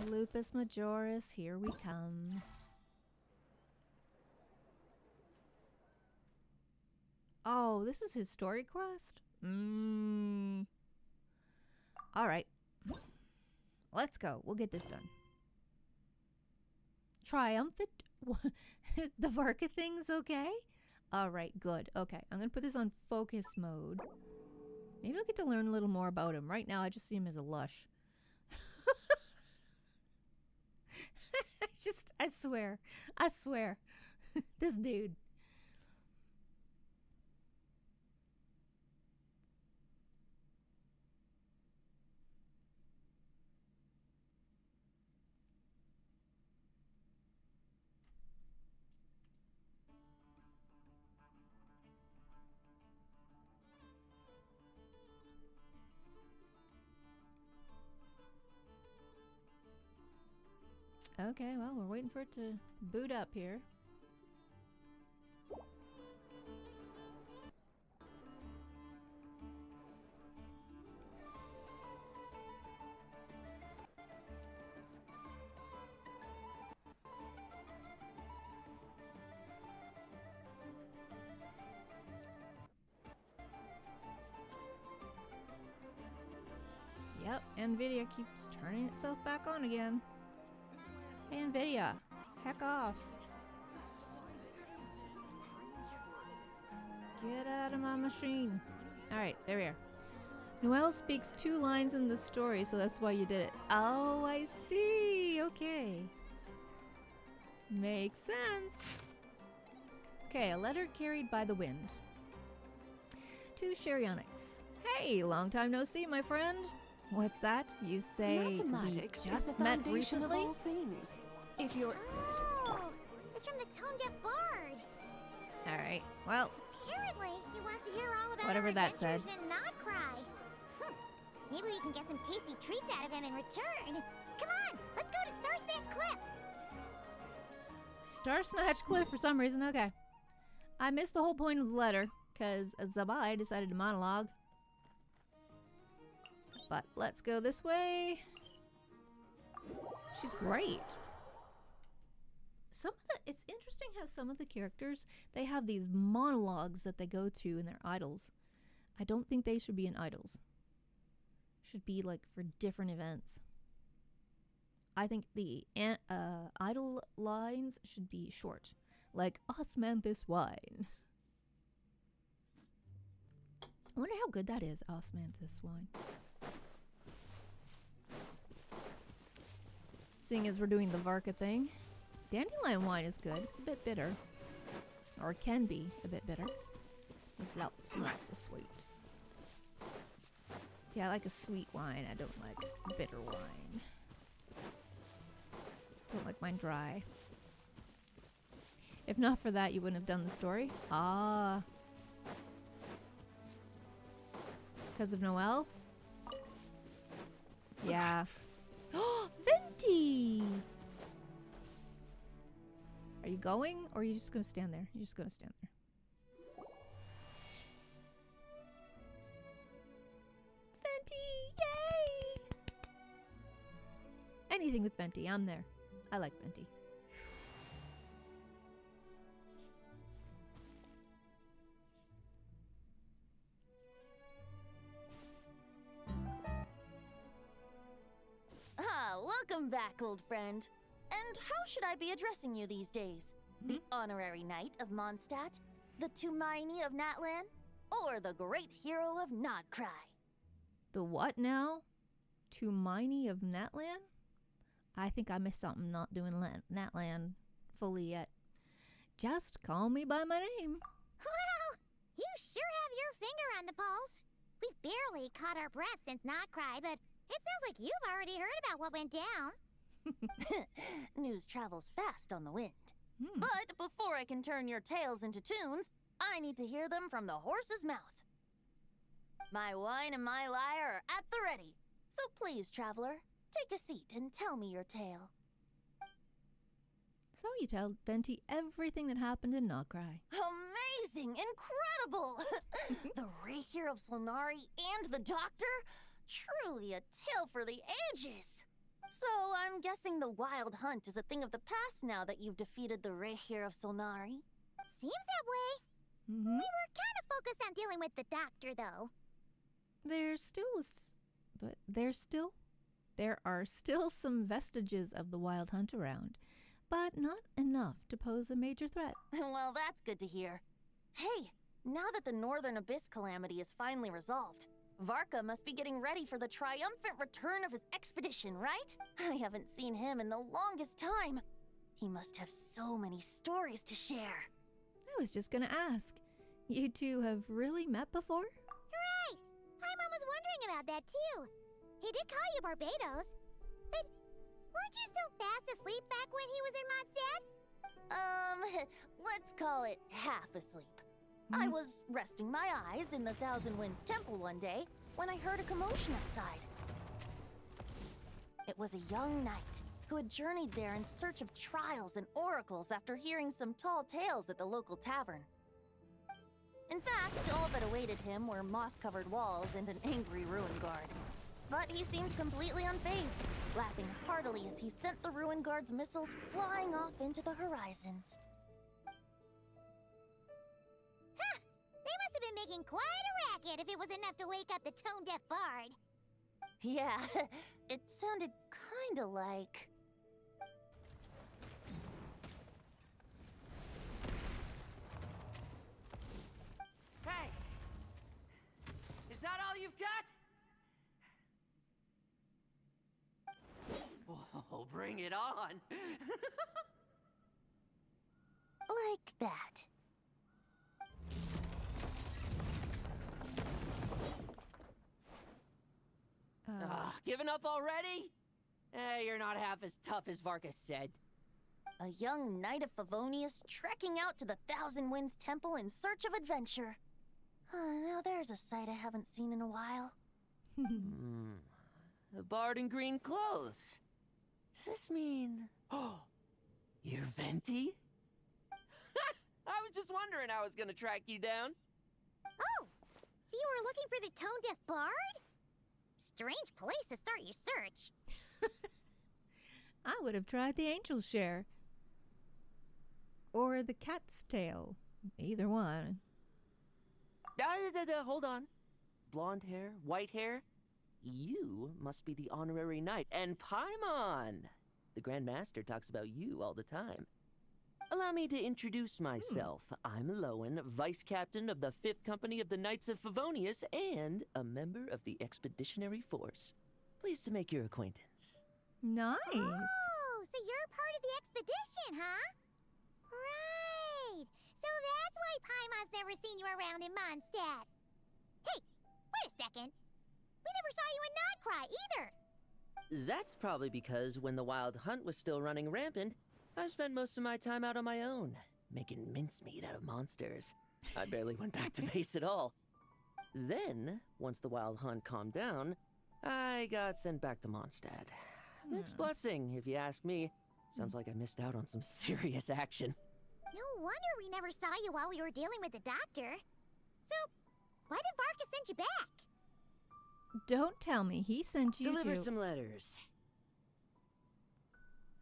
Lupus Majoris, here we come. Oh, this is his story quest? Alright. Let's go. We'll get this done. Triumphant? The Varka thing's okay? Alright, good. Okay, I'm gonna put this on focus mode. Maybe I'll get to learn a little more about him. Right now, I just see him as a lush. I swear. This dude. Okay, well, we're waiting for it to boot up here. Yep, NVIDIA keeps turning itself back on again. Hey, NVIDIA, heck off. Get out of my machine. Alright, there we are. Noelle speaks 2 lines in the story, so that's why you did it. Oh, I see. Okay. Makes sense. Okay, a letter carried by the wind. To Chareonix. Hey, long time no see, my friend. What's that? You say mathematics we is the just met foundation recently? of all things. If you're Oh, it's from the tone deaf bard. Alright, well, Apparently, he wants to hear all about whatever our that said. adventures in Not Cry. Maybe we can get some tasty treats out of him in return. Come on, let's go to Star Snatch Cliff. Star Snatch Cliff for some reason, okay. I missed the whole point of the letter, because Zabai decided to monologue. But let's go this way. She's great. It's interesting how some of the characters, they have these monologues that they go through in their idols. I don't think they should be in idols. Should be like for different events. I think the idol lines should be short. Like, osmanthus wine. I wonder how good that is, osmanthus wine. Seeing as we're doing the Varka thing. Dandelion wine is good. It's a bit bitter. Or it can be a bit bitter. It's lots of sweet. See, I like a sweet wine. I don't like bitter wine. Don't like mine dry. If not for that, you wouldn't have done the story. Ah. Because of Noelle? Yeah. Oh, Venti! Are you going, or are you just gonna stand there? You're just gonna stand there. Venti! Yay! Anything with Venti, I'm there. I like Venti. Welcome back, old friend. And how should I be addressing you these days? The honorary knight of Mondstadt, the Tumaini of Natlan, or the great hero of Nodcry? The what now? Tumaini of Natlan? I think I missed something not doing Natlan fully yet. Just call me by my name. Well, you sure have your finger on the pulse. We've barely caught our breath since Not Cry, but it sounds like you've already heard about what went down. News travels fast on the wind. But before I can turn your tales into tunes, I need to hear them from the horse's mouth. My wine and my lyre are at the ready. So please, traveler, take a seat and tell me your tale. So you tell Venti everything that happened in Nodcry. Amazing! Incredible! The Rahier of Solnari and the Doctor? Truly a tale for the ages! So, I'm guessing the wild hunt is a thing of the past now that you've defeated the Rehir of Solnari. Seems that way. We were kind of focused on dealing with the doctor, though. There are still some vestiges of the wild hunt around, but not enough to pose a major threat. Well, that's good to hear. Hey, now that the Northern Abyss calamity is finally resolved, Varka must be getting ready for the triumphant return of his expedition, right? I haven't seen him in the longest time. He must have so many stories to share. I was just gonna ask. You two have really met before? Hooray! Paimon was wondering about that, too. He did call you Barbados. But weren't you still fast asleep back when he was in Mondstadt? Let's call it half asleep. I was resting my eyes in the Thousand Winds Temple one day when I heard a commotion outside. It was a young knight who had journeyed there in search of trials and oracles after hearing some tall tales at the local tavern. In fact, all that awaited him were moss-covered walls and an angry ruin guard. But he seemed completely unfazed, laughing heartily as he sent the ruin guard's missiles flying off into the horizons. They must have been making quite a racket if it was enough to wake up the tone-deaf bard. Yeah, it sounded kinda like... Hey! Is that all you've got? Oh, bring it on! like that. Giving up already? You're not half as tough as Varka said. A young knight of Favonius trekking out to the Thousand Winds Temple in search of adventure. Now there's a sight I haven't seen in a while. A bard in green clothes. Does this mean... Oh, you're Venti? I was just wondering how I was gonna track you down. Oh, so you were looking for the tone-deaf bard? Strange place to start your search. I would have tried the angel's share. Or the cat's tail. Either one. Hold on. Blonde hair, white hair. You must be the honorary knight. And Paimon! The Grand Master talks about you all the time. Allow me to introduce myself. I'm Lowen, Vice Captain of the 5th Company of the Knights of Favonius and a member of the Expeditionary Force. Pleased to make your acquaintance. Nice. Oh, so you're part of the expedition, huh? Right. So that's why Paimon's never seen you around in Mondstadt. Hey, wait a second. We never saw you in Notcry either. That's probably because when the Wild Hunt was still running rampant, I spent most of my time out on my own, making mincemeat out of monsters. I barely went back to base at all. Then, once the Wild Hunt calmed down, I got sent back to Mondstadt. Mixed blessing, if you ask me. Sounds like I missed out on some serious action. No wonder we never saw you while we were dealing with the doctor. So, why did Varka send you back? Don't tell me he sent you Deliver to... some letters.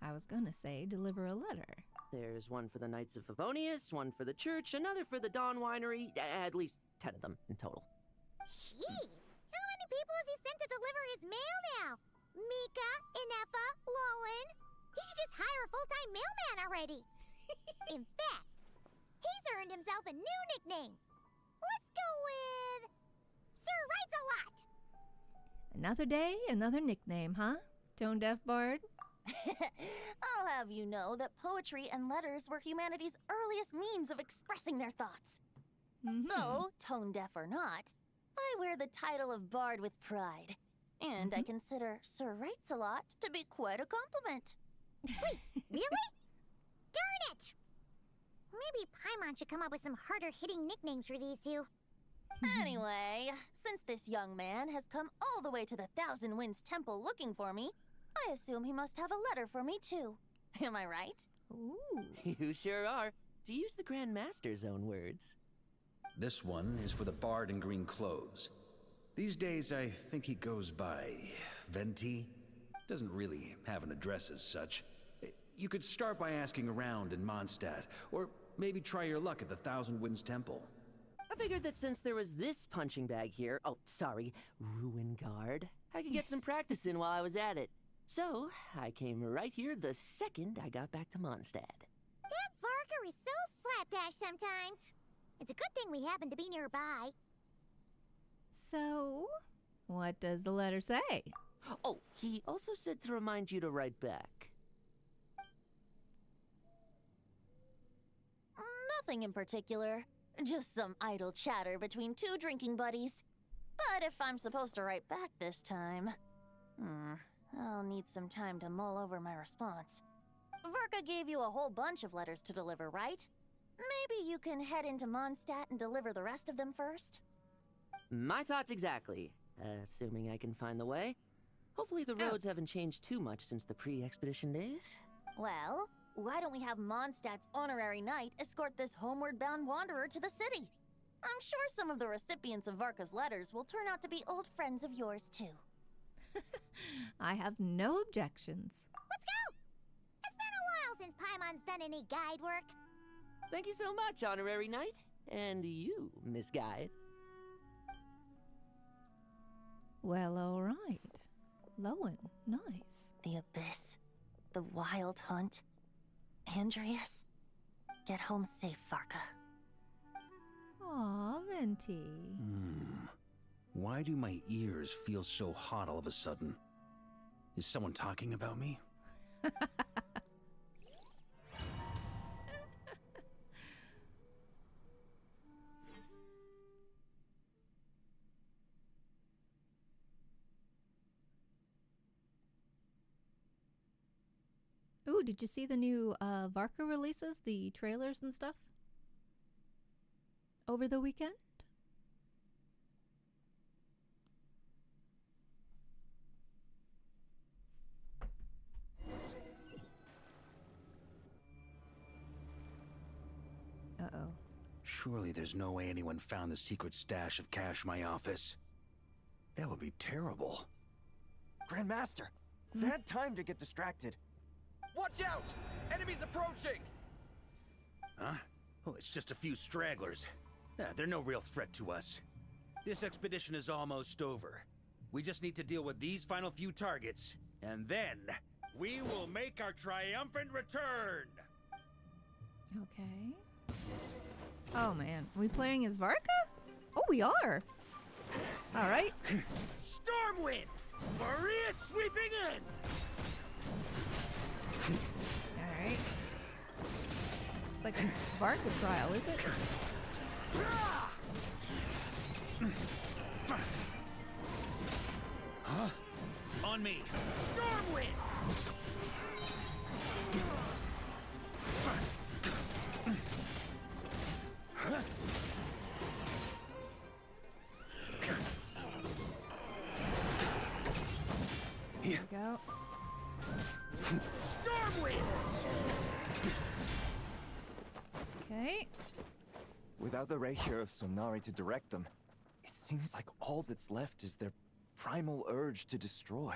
I was gonna say deliver a letter. There's one for the Knights of Favonius, one for the church, another for the Dawn Winery, at least 10 of them in total. Jeez, how many people has he sent to deliver his mail now? Mika, Inefa, Lowen. He should just hire a full-time mailman already. In fact, he's earned himself a new nickname. Let's go with... Sir Writes-A-Lot. Another day, another nickname, huh? Tone deaf bard? I'll have you know that poetry and letters were humanity's earliest means of expressing their thoughts. So, tone deaf or not, I wear the title of bard with pride. And I consider Sir Writes-A-Lot to be quite a compliment. Wait, really? Darn it! Maybe Paimon should come up with some harder-hitting nicknames for these two. Anyway, since this young man has come all the way to the Thousand Winds Temple looking for me, I assume he must have a letter for me too. Am I right? Ooh. You sure are, to use the Grand Master's own words. This one is for the bard in green clothes. These days, I think he goes by Venti. Doesn't really have an address as such. You could start by asking around in Mondstadt, or maybe try your luck at the Thousand Winds Temple. I figured that since there was this punching bag here, oh, sorry, Ruin Guard, I could get some practice in while I was at it. So, I came right here the second I got back to Mondstadt. That Varka is so slapdash sometimes. It's a good thing we happen to be nearby. So, what does the letter say? Oh, he also said to remind you to write back. Nothing in particular. Just some idle chatter between two drinking buddies. But if I'm supposed to write back this time... I'll need some time to mull over my response. Varka gave you a whole bunch of letters to deliver, right? Maybe you can head into Mondstadt and deliver the rest of them first? My thoughts exactly. Assuming I can find the way. Hopefully the roads haven't changed too much since the pre-expedition days. Well, why don't we have Mondstadt's honorary knight escort this homeward-bound wanderer to the city? I'm sure some of the recipients of Varka's letters will turn out to be old friends of yours, too. I have no objections. Let's go! It's been a while since Paimon's done any guide work. Thank you so much, Honorary Knight. And you, Miss Guide. Well, all right. Lowen, nice. The Abyss. The Wild Hunt. Andreas. Get home safe, Varka. Aw, Venti. Why do my ears feel so hot all of a sudden? Is someone talking about me? Ooh, did you see the new Varka releases, the trailers and stuff? Over the weekend? Uh-oh. Surely there's no way anyone found the secret stash of cash in my office. That would be terrible. Grandmaster, bad time to get distracted. Watch out! Enemies approaching! Huh? Oh, it's just a few stragglers. They're no real threat to us. This expedition is almost over. We just need to deal with these final few targets, and then we will make our triumphant return! Okay. Oh man, are we playing as Varka? Oh, we are! Alright. Stormwind! Maria sweeping in! Alright. It's like a Varka trial, is it? Huh? On me! Stormwind! Here we go. Stormwind! Okay. Without the ray here of Sonari to direct them, it seems like all that's left is their primal urge to destroy.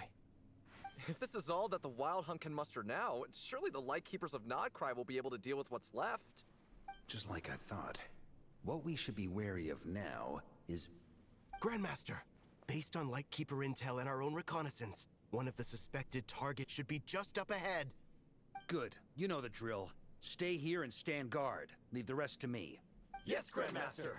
If this is all that the Wild Hunt can muster now, surely the Lightkeepers of Nodcry will be able to deal with what's left. Just like I thought. What we should be wary of now is... Grandmaster, based on Lightkeeper intel and our own reconnaissance, one of the suspected targets should be just up ahead. Good. You know the drill. Stay here and stand guard. Leave the rest to me. Yes, Grandmaster!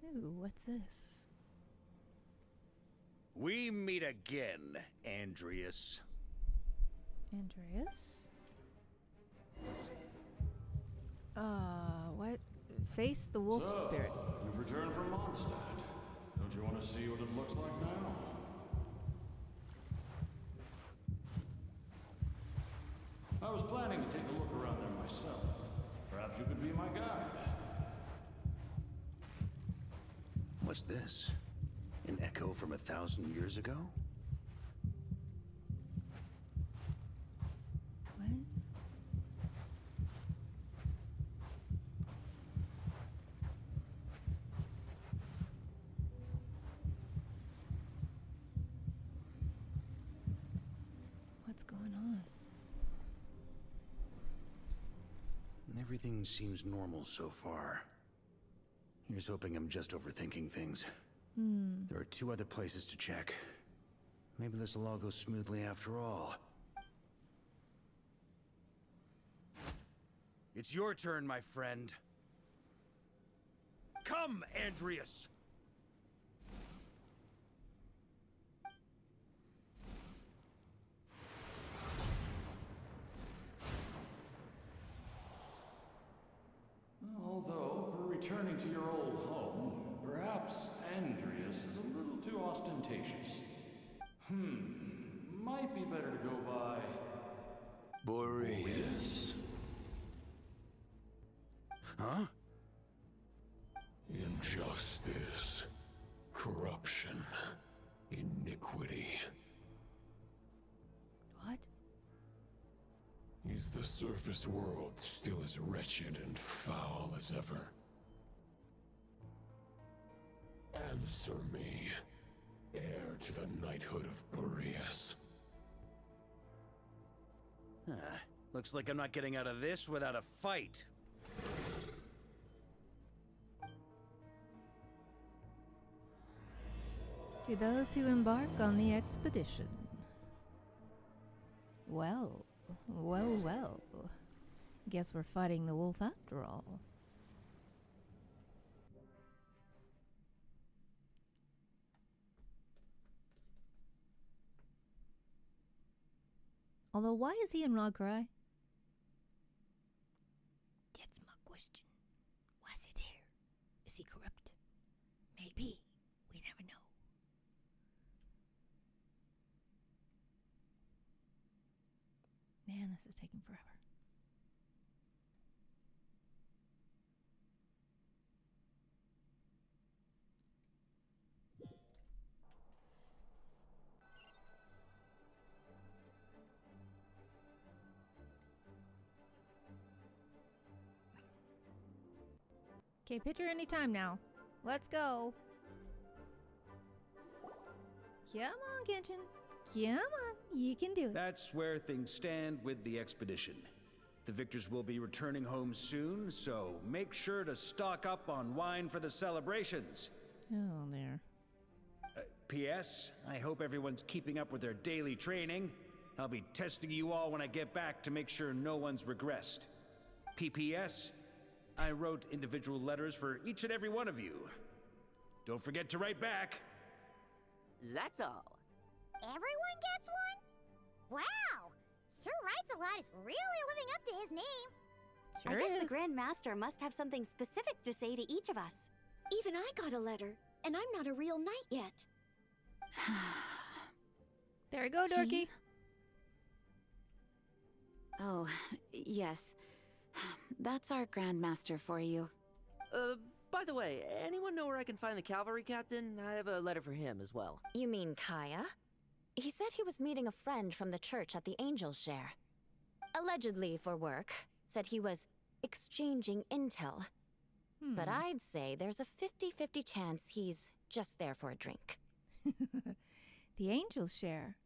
Ooh, what's this? We meet again, Andreas. Andreas? What? Face the wolf spirit. You've returned from Mondstadt. Don't you want to see what it looks like now? I was planning to take a look around there myself. Perhaps you could be my guide. What's this? An echo from 1,000 years ago? What? Everything seems normal so far. Here's hoping I'm just overthinking things. There are 2 other places to check. Maybe this will all go smoothly after all. It's your turn, my friend. Come, Andreas! Although, for returning to your old home, perhaps Andreas is a little too ostentatious. Might be better to go by... Boreas. Huh? Injustice, corruption, iniquity. What? Is the surface world still as wretched and foul as ever? Answer me, heir to the knighthood of Boreas. Looks like I'm not getting out of this without a fight. To those who embark on the expedition. Well, well, well. Guess we're fighting the wolf after all. Although, why is he in Ragrai? That's my question. Why is he there? Is he corrupt? Maybe. We never know. Man, this is taking forever. Okay, picture anytime now. Let's go. Come on, Genshin. Come on, you can do it. That's where things stand with the expedition. The victors will be returning home soon, so make sure to stock up on wine for the celebrations. Oh, there. P.S. I hope everyone's keeping up with their daily training. I'll be testing you all when I get back to make sure no one's regressed. P.P.S. I wrote individual letters for each and every one of you. Don't forget to write back. That's all. Everyone gets one? Wow! Sir Writes a Lot is really living up to his name. Sure I guess is. the Grand Master must have something specific to say to each of us. Even I got a letter, and I'm not a real knight yet. There you go, Dorky. Oh, yes. That's our Grand Master for you. By the way, anyone know where I can find the cavalry captain? I have a letter for him as well. You mean Kaya? He said he was meeting a friend from the church at the Angel Share. Allegedly for work. Said he was exchanging intel. But I'd say there's a 50-50 chance he's just there for a drink. The Angels Share.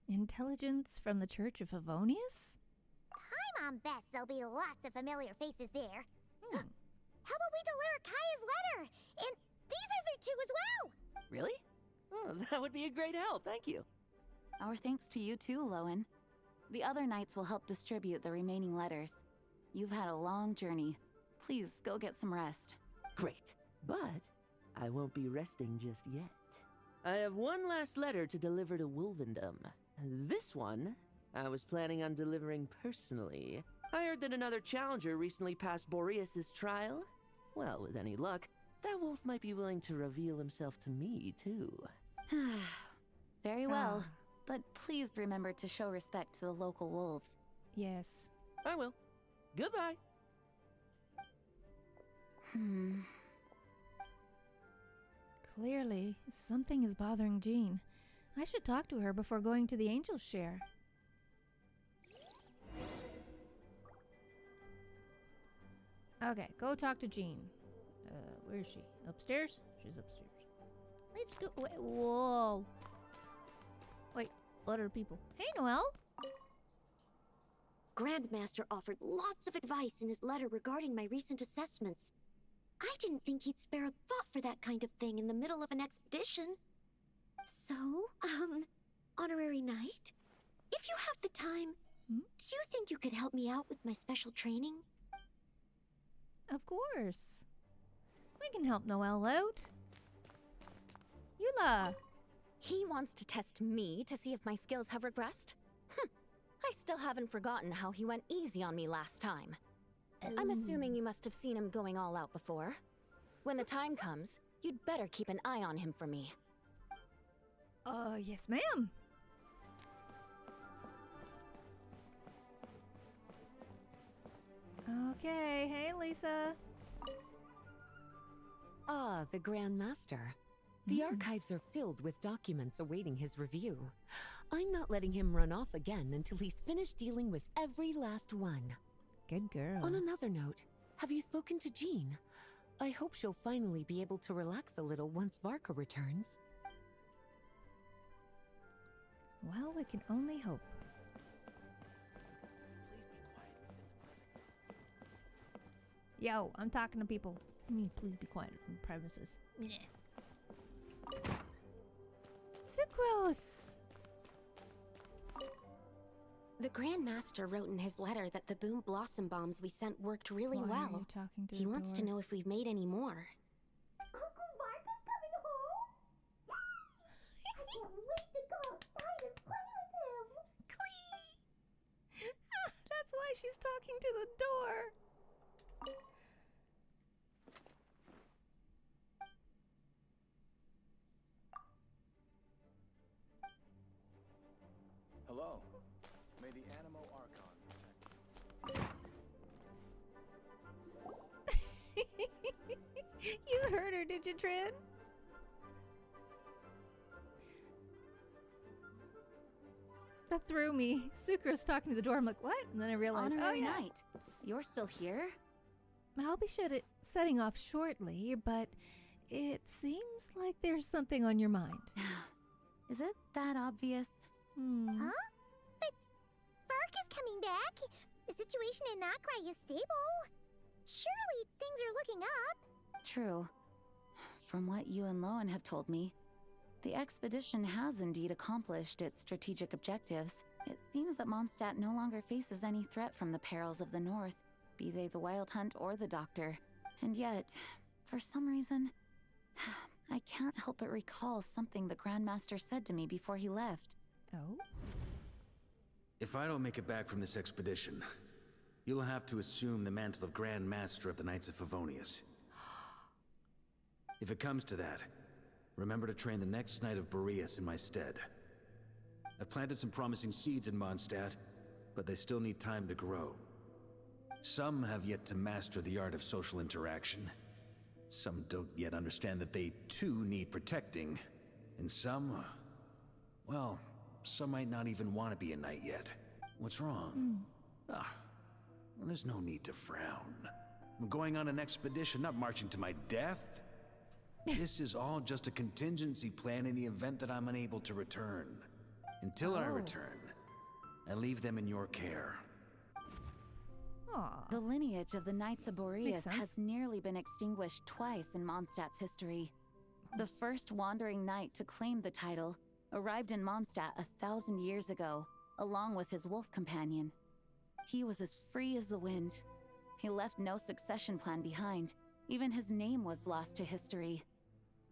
Intelligence from the Church of Favonius? Paimon bets there'll be lots of familiar faces there. How about we deliver Kaya's letter? And these other two as well! Really? Oh, that would be a great help, thank you. Our thanks to you too, Lowen. The other knights will help distribute the remaining letters. You've had a long journey. Please go get some rest. Great, but I won't be resting just yet. I have one last letter to deliver to Wolvendom. This one, I was planning on delivering personally. I heard that another challenger recently passed Boreas' trial. Well, with any luck, that wolf might be willing to reveal himself to me, too. Very well, but please remember to show respect to the local wolves. Yes. I will. Goodbye. Clearly, something is bothering Jean. I should talk to her before going to the Angels Share. Okay, go talk to Jean. Where is she? Upstairs? She's upstairs. Let's go. Wait, whoa. Wait, what are people? Hey, Noelle. Grandmaster offered lots of advice in his letter regarding my recent assessments. I didn't think he'd spare a thought for that kind of thing in the middle of an expedition. So, Honorary Knight, if you have the time, do you think you could help me out with my special training? Of course. We can help Noelle out. Eula! He wants to test me to see if my skills have regressed? I still haven't forgotten how he went easy on me last time. I'm assuming you must have seen him going all out before. When the time comes, you'd better keep an eye on him for me. Yes, ma'am. Okay, hey, Lisa. Ah, the Grand Master. The archives are filled with documents awaiting his review. I'm not letting him run off again until he's finished dealing with every last one. Good girl. On another note, have you spoken to Jean? I hope she'll finally be able to relax a little once Varka returns. Well, we can only hope. Yo, I'm talking to people. I mean, please be quiet on the premises. Yeah. Sucrose! The Grand Master wrote in his letter that the Boom Blossom bombs we sent worked really Why well. are you talking to He the wants to door? know if we've made any more. Uncle Varka's coming home? Yay! I can't wait to go outside and play with him! Clee! That's why she's talking to the door. Hello. May the Animo Archon protect You heard her, did you, Trin? That threw me. Sucrose talking to the door. I'm like, what? And then I realized, Honorary oh yeah. Knight, you're still here? I'll be setting off shortly, but it seems like there's something on your mind. Is it that obvious? Huh? But Varka's coming back. The situation in Nokrai is stable. Surely things are looking up. True. From what you and Lowen have told me, the expedition has indeed accomplished its strategic objectives. It seems that Mondstadt no longer faces any threat from the perils of the North, be they the Wild Hunt or the Doctor. And yet, for some reason, I can't help but recall something the Grandmaster said to me before he left. Oh? If I don't make it back from this expedition, you'll have to assume the mantle of Grand Master of the Knights of Favonius. If it comes to that, remember to train the next Knight of Boreas in my stead. I've planted some promising seeds in Mondstadt, but they still need time to grow. Some have yet to master the art of social interaction. Some don't yet understand that they too need protecting. And some, well, some might not even want to be a knight yet. What's wrong? Well, there's no need to frown. I'm going on an expedition, not marching to my death. This is all just a contingency plan in the event that I'm unable to return. Until I return, I leave them in your care. The lineage of the Knights of Boreas sense. has nearly been extinguished twice in Mondstadt's history. The first wandering knight to claim the title arrived in Mondstadt 1,000 years ago, along with his wolf companion. He was as free as the wind. He left no succession plan behind. Even his name was lost to history.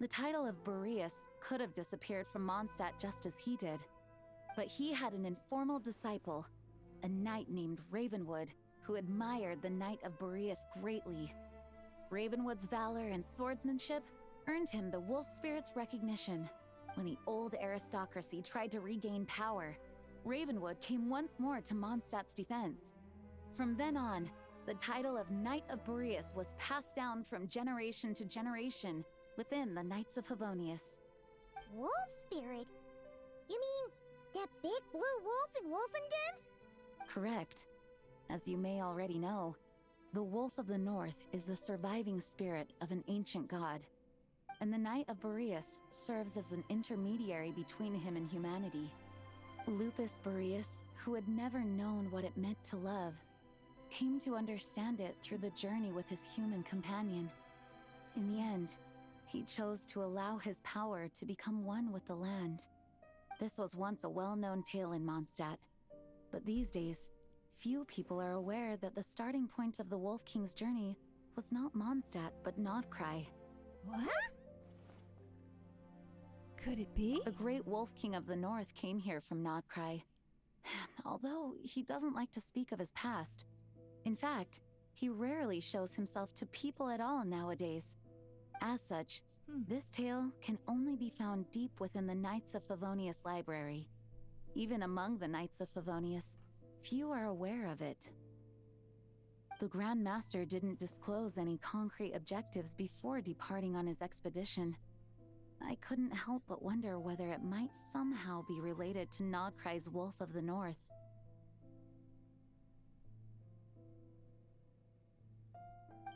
The title of Boreas could have disappeared from Mondstadt just as he did. But he had an informal disciple, a knight named Ravenwood, who admired the Knight of Boreas greatly. Ravenwood's valor and swordsmanship earned him the Wolf Spirit's recognition. When the old aristocracy tried to regain power, Ravenwood came once more to Mondstadt's defense. From then on, the title of Knight of Boreas was passed down from generation to generation within the Knights of Favonius. Wolf spirit? You mean that big blue wolf in Wolfenden? Correct. As you may already know, the Wolf of the North is the surviving spirit of an ancient god, and the Knight of Boreas serves as an intermediary between him and humanity. Lupus Boreas, who had never known what it meant to love, came to understand it through the journey with his human companion. In the end, he chose to allow his power to become one with the land. This was once a well-known tale in Mondstadt, but these days, few people are aware that the starting point of the Wolf King's journey was not Mondstadt, but Nodcry. What? Could it be? The great Wolf King of the North came here from Nodcry. Although he doesn't like to speak of his past. In fact, he rarely shows himself to people at all nowadays. As such, this tale can only be found deep within the Knights of Favonius library. Even among the Knights of Favonius, few are aware of it. The Grand Master didn't disclose any concrete objectives before departing on his expedition. I couldn't help but wonder whether it might somehow be related to Nodcry's Wolf of the North.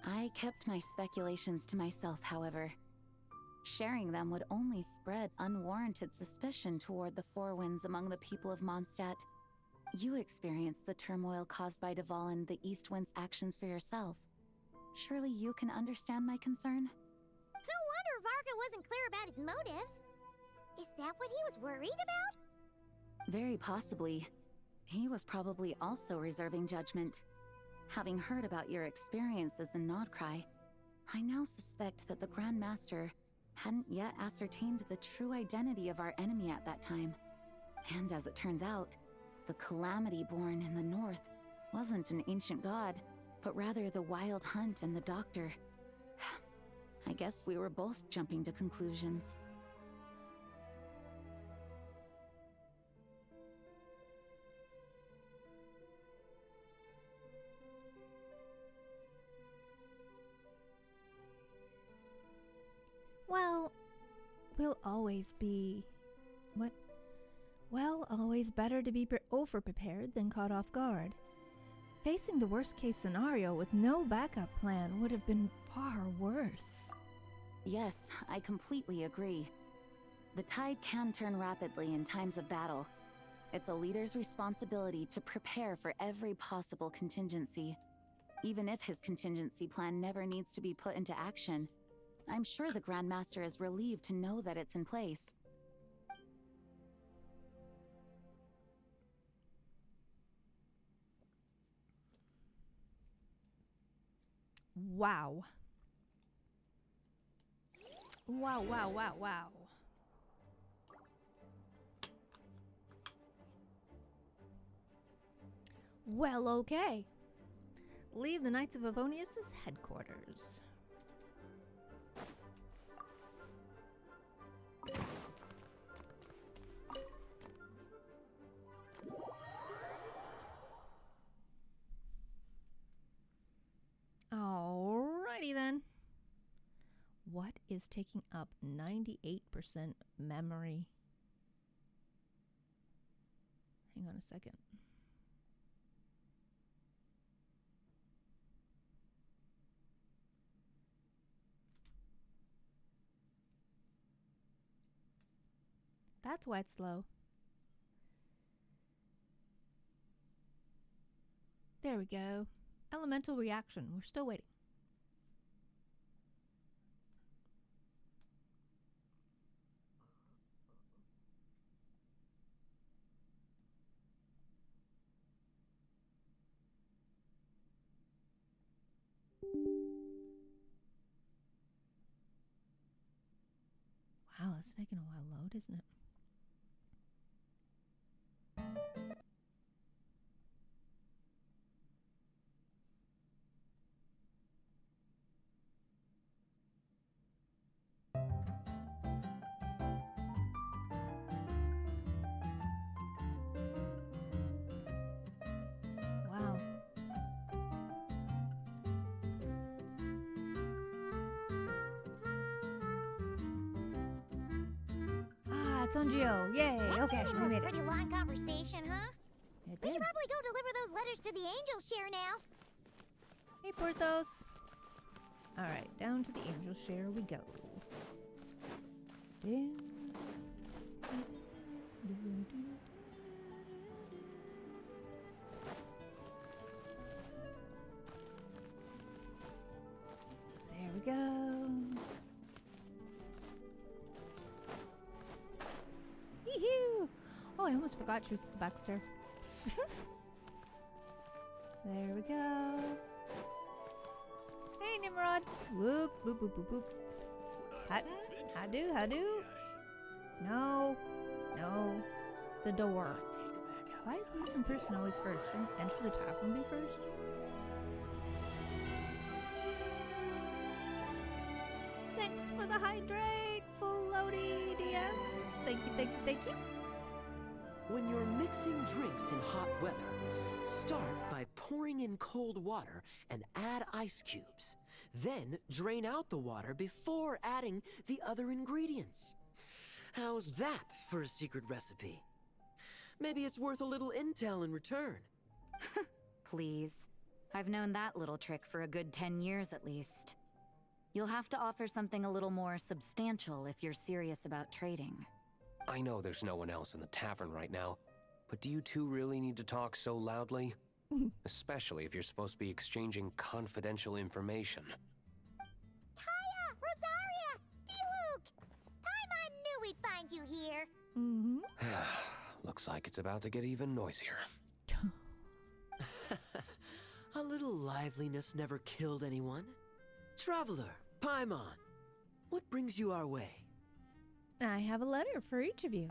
I kept my speculations to myself, however. Sharing them would only spread unwarranted suspicion toward the Four Winds among the people of Mondstadt. You experienced the turmoil caused by Duval and the East Wind's actions for yourself. Surely you can understand my concern? No wonder Varka wasn't clear about his motives. Is that what he was worried about? Very possibly. He was probably also reserving judgment. Having heard about your experiences in Nodcry, I now suspect that the Grand Master hadn't yet ascertained the true identity of our enemy at that time. And as it turns out, the Calamity born in the north wasn't an ancient god, but rather the Wild Hunt and the Doctor. I guess we were both jumping to conclusions. Well, we'll always be... What? Well, always better to be over-prepared than caught off guard. Facing the worst-case scenario with no backup plan would have been far worse. Yes, I completely agree. The tide can turn rapidly in times of battle. It's a leader's responsibility to prepare for every possible contingency. Even if his contingency plan never needs to be put into action, I'm sure the Grand Master is relieved to know that it's in place. Wow. Wow, wow, wow, wow. Well, okay. Leave the Knights of Favonius' headquarters. Alrighty then. What is taking up 98% memory? Hang on a second. That's why it's slow. There we go. Elemental reaction. We're still waiting. Wow, it's taking a while to load, isn't it? Wow. Ah, it's on Geo. Yay. That Okay, turned we into made a it. pretty long conversation, huh? It We did. should probably go deliver those letters to the Angel Share now. Hey, Porthos. All right, down to the Angel Share we go. Down. I almost forgot she was at the back stair. There we go. Hey, Nimrod. Whoop, whoop, whoop, whoop, whoop. Hutton? How do? No. No. The door. Why is the missing person always first? Shouldn't enter the tavern be first? Thanks for the hydrate, floaty DS. Thank you, thank you, thank you. When you're mixing drinks in hot weather, start by pouring in cold water and add ice cubes. Then drain out the water before adding the other ingredients. How's that for a secret recipe? Maybe it's worth a little intel in return. Please. I've known that little trick for a good 10 years at least. You'll have to offer something a little more substantial if you're serious about trading. I know there's no one else in the tavern right now, but do you two really need to talk so loudly? Especially if you're supposed to be exchanging confidential information. Kaya! Rosaria! D-Luke! Paimon knew we'd find you here! Looks like it's about to get even noisier. A little liveliness never killed anyone. Traveler, Paimon, what brings you our way? I have a letter for each of you.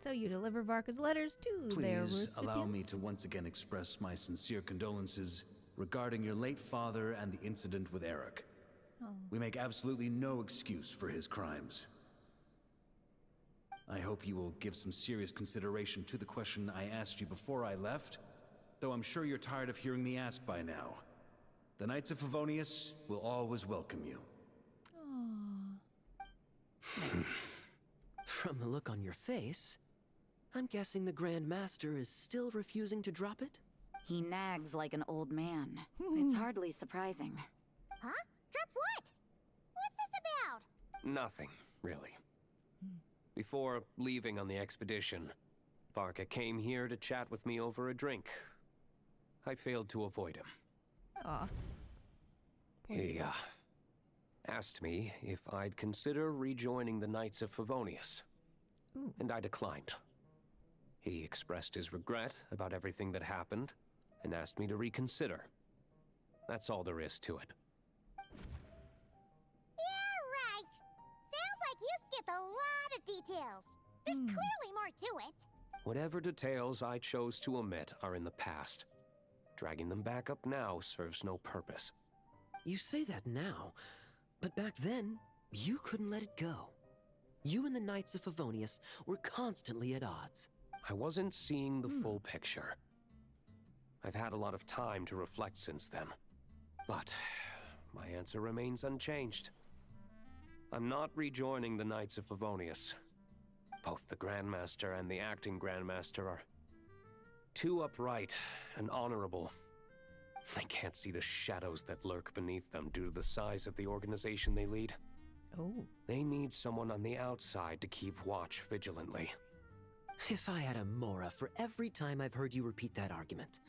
So you deliver Varka's letters to their recipients? Please allow me to once again express my sincere condolences regarding your late father and the incident with Eric. Oh. We make absolutely no excuse for his crimes. I hope you will give some serious consideration to the question I asked you before I left, though I'm sure you're tired of hearing me ask by now. The Knights of Favonius will always welcome you. From the look on your face, I'm guessing the Grand Master is still refusing to drop it? He nags like an old man. It's hardly surprising. Huh? Drop what? What's this about? Nothing, really. Before leaving on the expedition, Varka came here to chat with me over a drink. I failed to avoid him. Aw. He, asked me if I'd consider rejoining the Knights of Favonius. And I declined. He expressed his regret about everything that happened and asked me to reconsider. That's all there is to it. Yeah, right. Sounds like you skipped a lot of details. There's clearly more to it. Whatever details I chose to omit are in the past. Dragging them back up now serves no purpose. You say that now, but back then, you couldn't let it go. You and the Knights of Favonius were constantly at odds. I wasn't seeing the full picture. I've had a lot of time to reflect since then. But my answer remains unchanged. I'm not rejoining the Knights of Favonius. Both the Grandmaster and the acting Grandmaster are too upright and honorable. I can't see the shadows that lurk beneath them due to the size of the organization they lead. Oh. They need someone on the outside to keep watch vigilantly. If I had a Mora for every time I've heard you repeat that argument.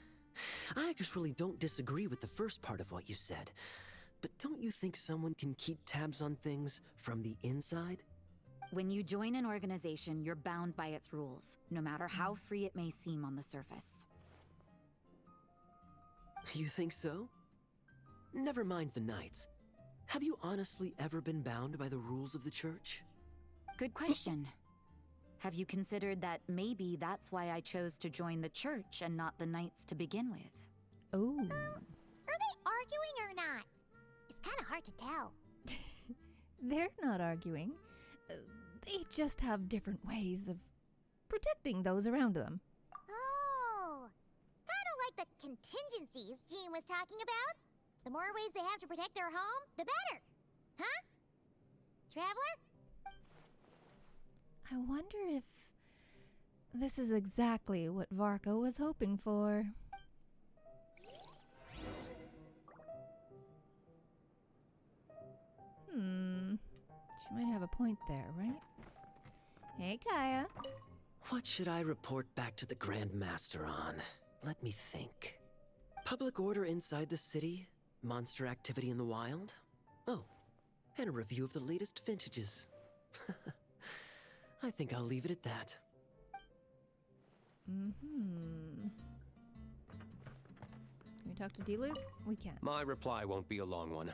I actually don't disagree with the first part of what you said. But don't you think someone can keep tabs on things from the inside? When you join an organization, you're bound by its rules, no matter how free it may seem on the surface. You think so? Never mind the Knights. Have you honestly ever been bound by the rules of the Church? Good question. Have you considered that maybe that's why I chose to join the Church and not the Knights to begin with? Oh. Are they arguing or not? It's kind of hard to tell. They're not arguing. They just have different ways of protecting those around them. Oh, kind of like the contingencies Jean was talking about. The more ways they have to protect their home, the better. Huh? Traveler? I wonder if this is exactly what Varka was hoping for. She might have a point there, right? Hey, Kaya. What should I report back to the Grand Master on? Let me think. Public order inside the city? Monster activity in the wild? Oh, and a review of the latest vintages. I think I'll leave it at that. Mm-hmm. Can we talk to D-Luke? We can. My reply won't be a long one,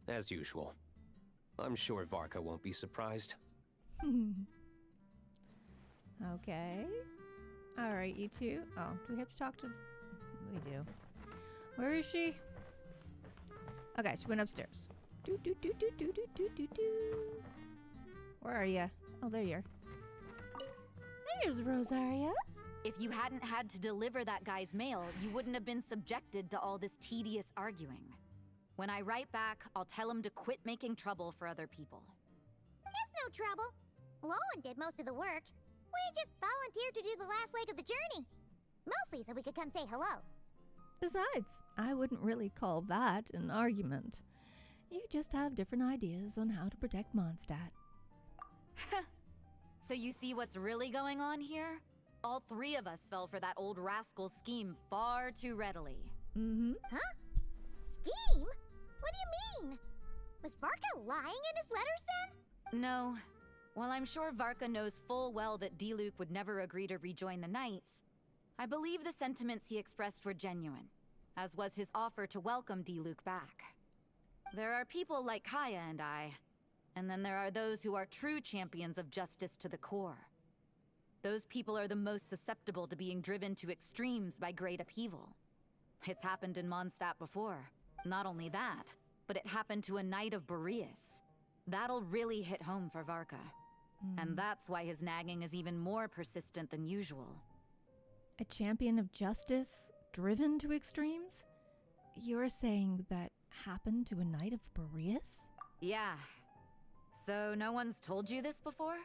as usual. I'm sure Varka won't be surprised. Okay. Alright, you two. Oh, do we have to talk to... We do. Where is she? Okay, she went upstairs. Do do do do do do do do do. Where are you? Oh, there you are. There's Rosaria. If you hadn't had to deliver that guy's mail, you wouldn't have been subjected to all this tedious arguing. When I write back, I'll tell him to quit making trouble for other people. It's no trouble. Lowen did most of the work. We just volunteered to do the last leg of the journey. Mostly so we could come say hello. Besides, I wouldn't really call that an argument. You just have different ideas on how to protect Mondstadt. So you see what's really going on here? All three of us fell for that old rascal's scheme far too readily. Mm-hmm. Huh? Scheme? What do you mean? Was Varka lying in his letters then? No. While I'm sure Varka knows full well that D-Luke would never agree to rejoin the Knights, I believe the sentiments he expressed were genuine, as was his offer to welcome D-Luke back. There are people like Kaya and I, and then there are those who are true champions of justice to the core. Those people are the most susceptible to being driven to extremes by great upheaval. It's happened in Mondstadt before. Not only that, but it happened to a Knight of Boreas. That'll really hit home for Varka. And that's why his nagging is even more persistent than usual. A champion of justice, driven to extremes? You're saying that happened to a Knight of Boreas? Yeah. So no one's told you this before?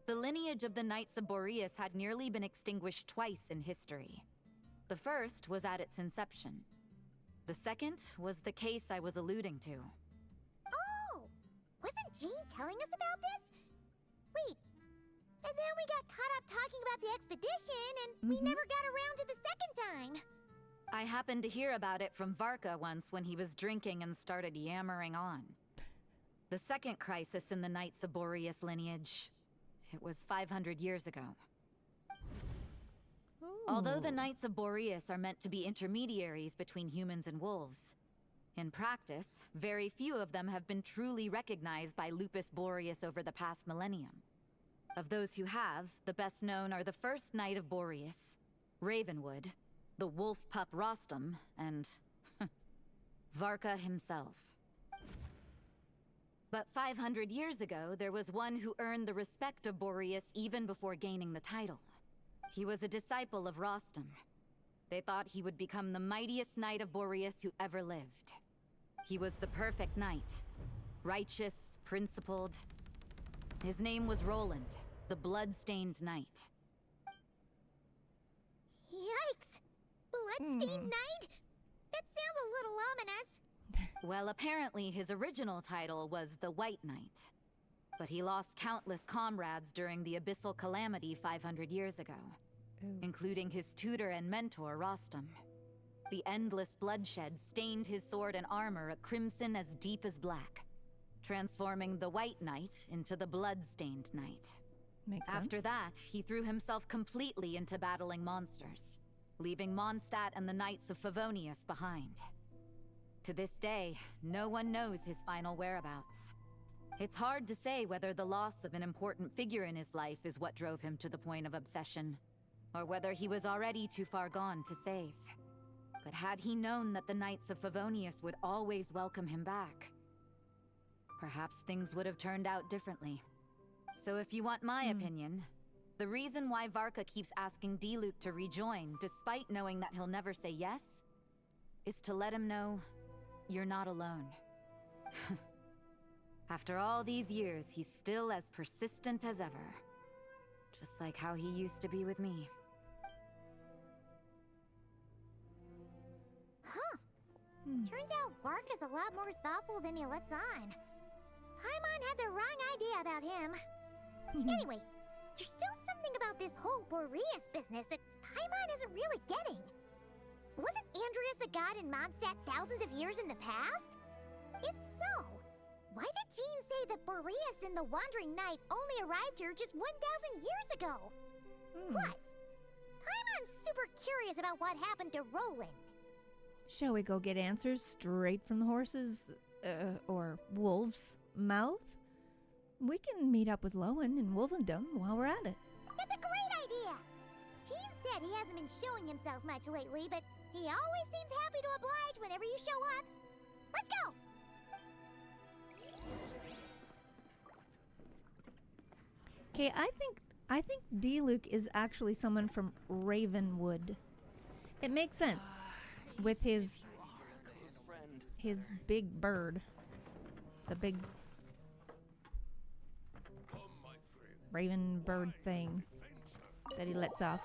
The lineage of the Knights of Boreas had nearly been extinguished twice in history. The first was at its inception. The second was the case I was alluding to. Oh! Wasn't Jean telling us about this? Wait, and then we got caught up talking about the expedition, and we never got around to the second time. I happened to hear about it from Varka once when he was drinking and started yammering on. The second crisis in the Knights of Boreas lineage. It was 500 years ago. Ooh. Although the Knights of Boreas are meant to be intermediaries between humans and wolves, in practice, very few of them have been truly recognized by Lupus Boreas over the past millennium. Of those who have, the best known are the first Knight of Boreas, Ravenwood, the wolf pup Rostam, and Varka himself. But 500 years ago, there was one who earned the respect of Boreas even before gaining the title. He was a disciple of Rostam. They thought he would become the mightiest Knight of Boreas who ever lived. He was the perfect knight. Righteous, principled. His name was Roland, the blood-stained knight. Yikes! Bloodstained Knight? That sounds a little ominous. Well, apparently his original title was the White Knight. But he lost countless comrades during the Abyssal Calamity 500 years ago, including his tutor and mentor, Rostam. The endless bloodshed stained his sword and armor a crimson as deep as black, transforming the White Knight into the Blood-Stained Knight. Makes sense. After that, he threw himself completely into battling monsters, leaving Mondstadt and the Knights of Favonius behind. To this day, no one knows his final whereabouts. It's hard to say whether the loss of an important figure in his life is what drove him to the point of obsession, or whether he was already too far gone to save. But had he known that the Knights of Favonius would always welcome him back, perhaps things would have turned out differently. So if you want my opinion, the reason why Varka keeps asking D-Luke to rejoin, despite knowing that he'll never say yes, is to let him know you're not alone. After all these years, he's still as persistent as ever. Just like how he used to be with me. Huh. Turns out Varka's a lot more thoughtful than he lets on. Paimon had the wrong idea about him. Anyway, there's still something about this whole Boreas business that Paimon isn't really getting. Wasn't Andreas a god in Mondstadt thousands of years in the past? If so, Why did Jean say that Boreas and the Wandering Knight only arrived here just 1,000 years ago? Plus, Paimon's super curious about what happened to Roland. Shall we go get answers straight from the horse's, or wolf's mouth? We can meet up with Lowen in Wolvendom while we're at it. That's a great idea! Jean said he hasn't been showing himself much lately, but he always seems happy to oblige whenever you show up. Let's go! Okay, I think D-Luke is actually someone from Ravenwood. It makes sense with his big bird. The big raven bird thing that he lets off.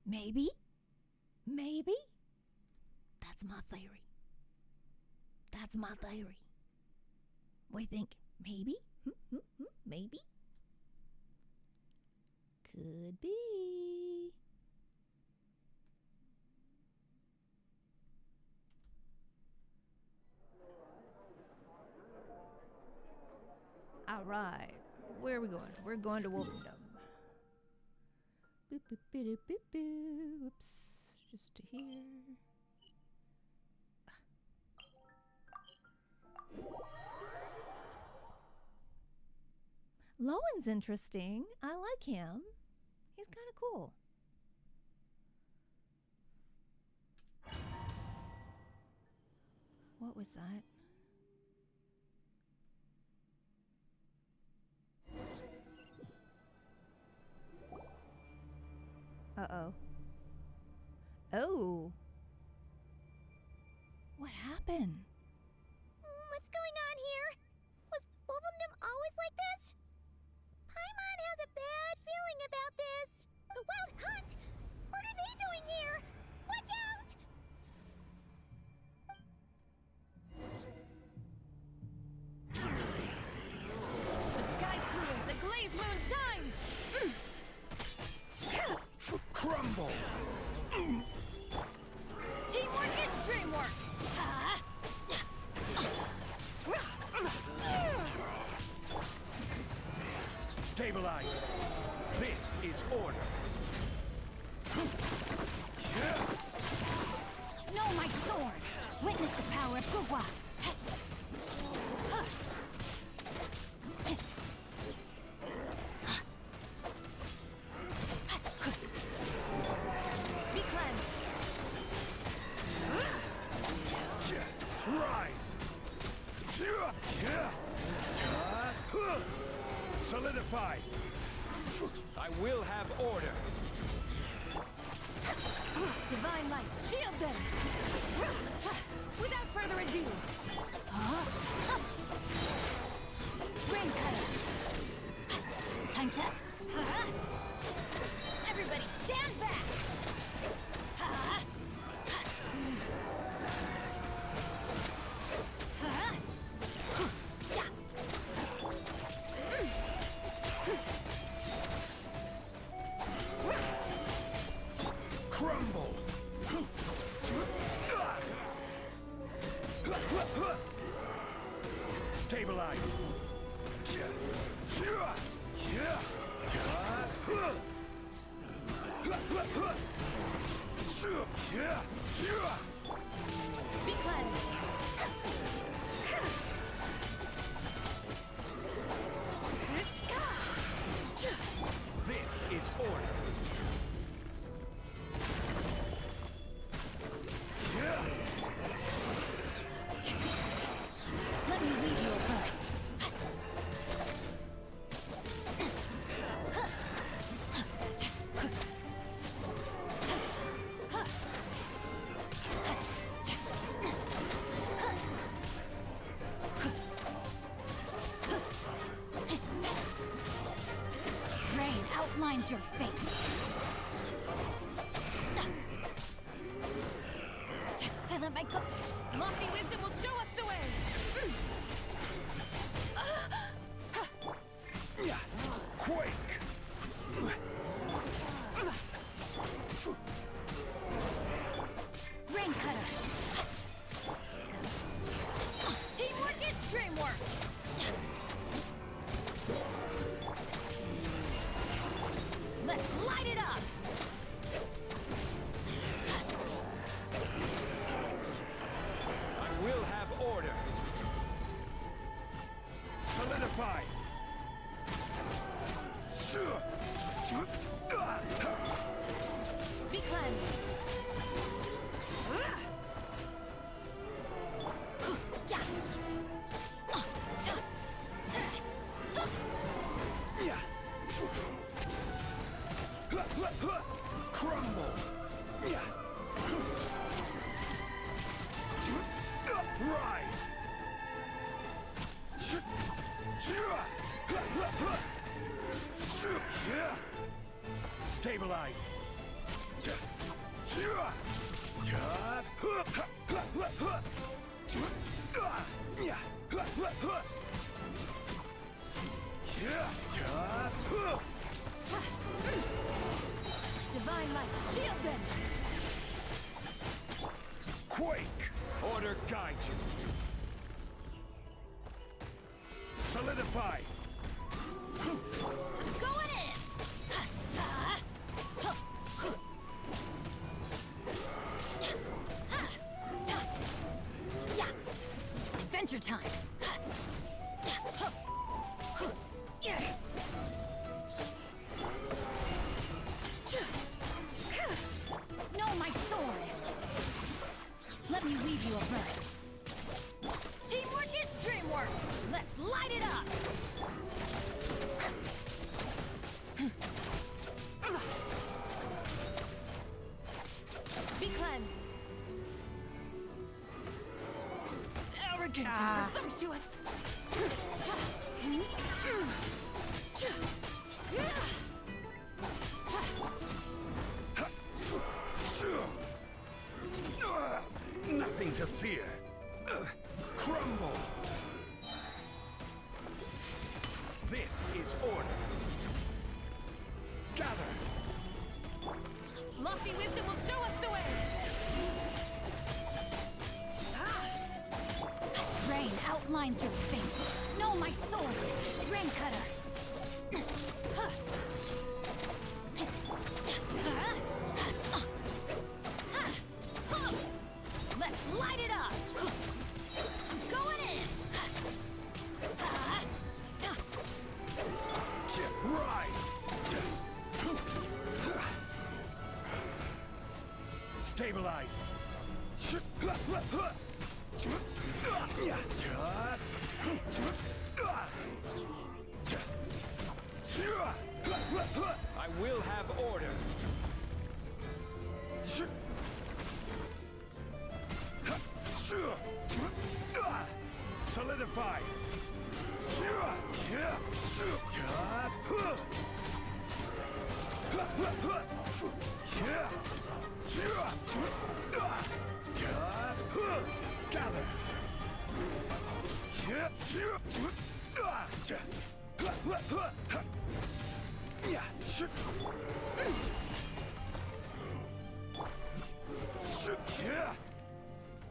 Maybe? Maybe? That's my theory. That's my theory. What do you think? Maybe? Maybe? Could be. All right. Where are we going? We're going to Wolvendom. Boop, boop, boop, boop, boop. Oops. Just to here. Lowen's interesting. I like him. He's kind of cool. What was that? Uh-oh. Oh. What happened? What's going on here? Was Wolvendom always like this? Paimon has a bad feeling about this. The Wild Hunt? What are they doing here? Watch out! The sky's clear, the glazed moon shines! Crumble! Teamwork is dreamwork! Stabilize! This is order! Know my sword! Witness the power of Gugwa! Be cleansed! Rise! Solidify! I will have order! Divine light, shield them! Without further ado! Rain cutter! Time to... Everybody stand back! Crumble! Stabilize! Be cleansed! This is order! Let me read your verse. Rain outlines your fate. I let my go. Lofty wisdom will show us the way. Quake! Rain cutter. Solidify! Be cleansed. Crumble! Rise! Stabilize! Divine light, shield them! Quake! Order guide you! Solidify! Going in! Adventure time! No, my sword! Let me weave you a verse. Teamwork is dreamwork! Let's light it up! Be cleansed! Arrogant and presumptuous! Nothing to fear. Crumble. This is order. Gather. Lofty wisdom will show us the way! Rain outlines your fate. Know my sword! Rain cutter! Let's light it up! Going in! Rise! Stabilize! I will have order! Solidify! Gather!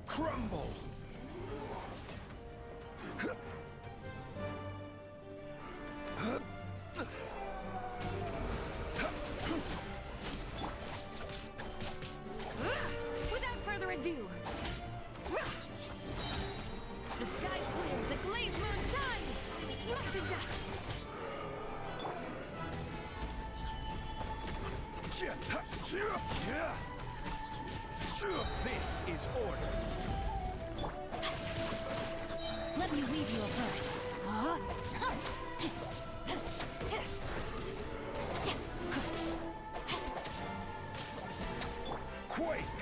Crumble! Without further ado, the sky clears, the glazed moon shines! Like the dust! This is order. Let me weave you a verse. Quake!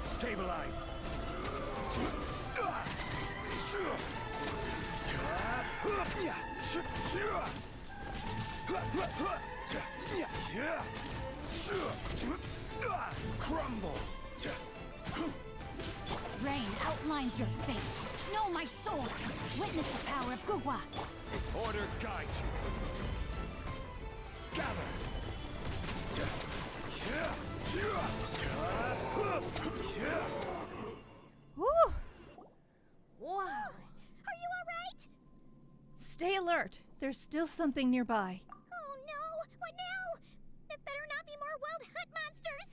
Stabilize! Crumble! Rain outlines your fate. Know my sword. Witness the power of Gugwa. Order guide you. Gather! Woo! Wow. Are you alright? Stay alert. There's still something nearby. Oh no! What now? It better not be more wild hunt monsters!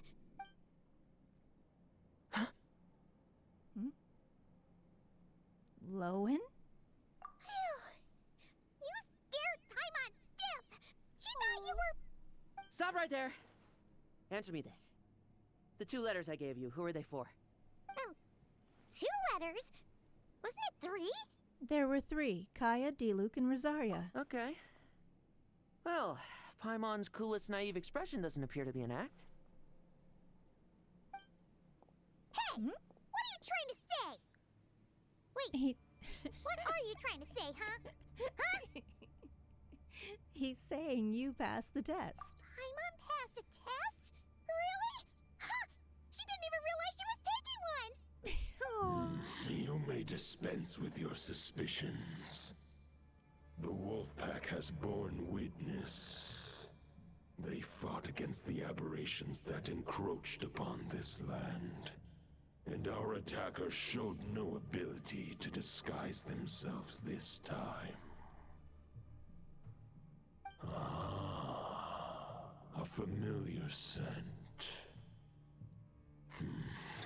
answer me this. The 2 letters I gave you, who are they for? 2 letters? Wasn't it 3? There were 3, Kaya, Diluc, and Rosaria. Okay. Well, Paimon's coolest naive expression doesn't appear to be an act. Hey! What are you trying to say? Wait, what are you trying to say, huh? Huh? He's saying you passed the test. Paimon passed a test? Really? Huh! She didn't even realize she was taking one! You may dispense with your suspicions. The wolf pack has borne witness. They fought against the aberrations that encroached upon this land. And our attackers showed no ability to disguise themselves this time. Ah, a familiar scent.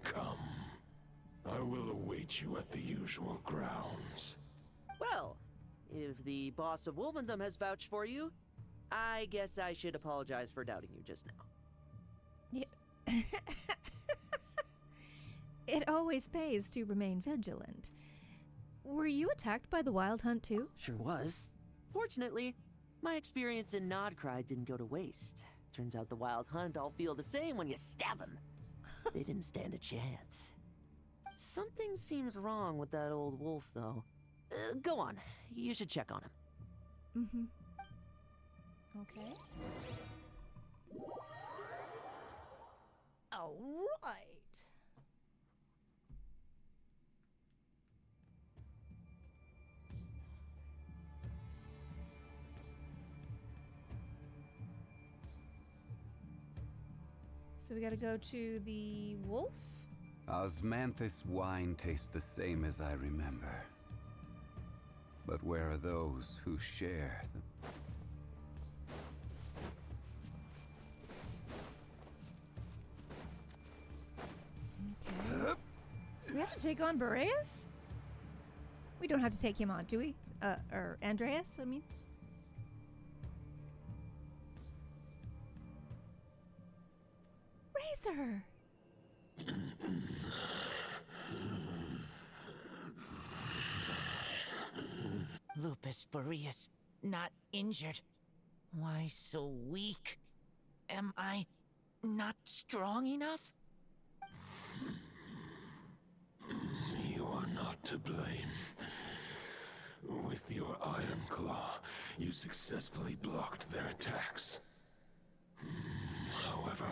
Come. I will await you at the usual grounds. Well, if the boss of Wolvendom has vouched for you, I guess I should apologize for doubting you just now. Yeah. It always pays to remain vigilant. Were you attacked by the Wild Hunt too? Sure was. Fortunately, my experience in Nodcry didn't go to waste. Turns out the Wild Hunt all feel the same when you stab them. They didn't stand a chance. Something seems wrong with that old wolf, though. Go on. You should check on him. Mm-hmm. Okay. All right. So we gotta go to the wolf? Osmanthus wine tastes the same as I remember. But where are those who share the... Okay. Do we have to take on Boreas? We don't have to take him on, do we? Or Andreas, I mean. Razor! Lupus Boreas, not injured. Why so weak? Am I not strong enough? You are not to blame. With your Iron Claw, you successfully blocked their attacks. However,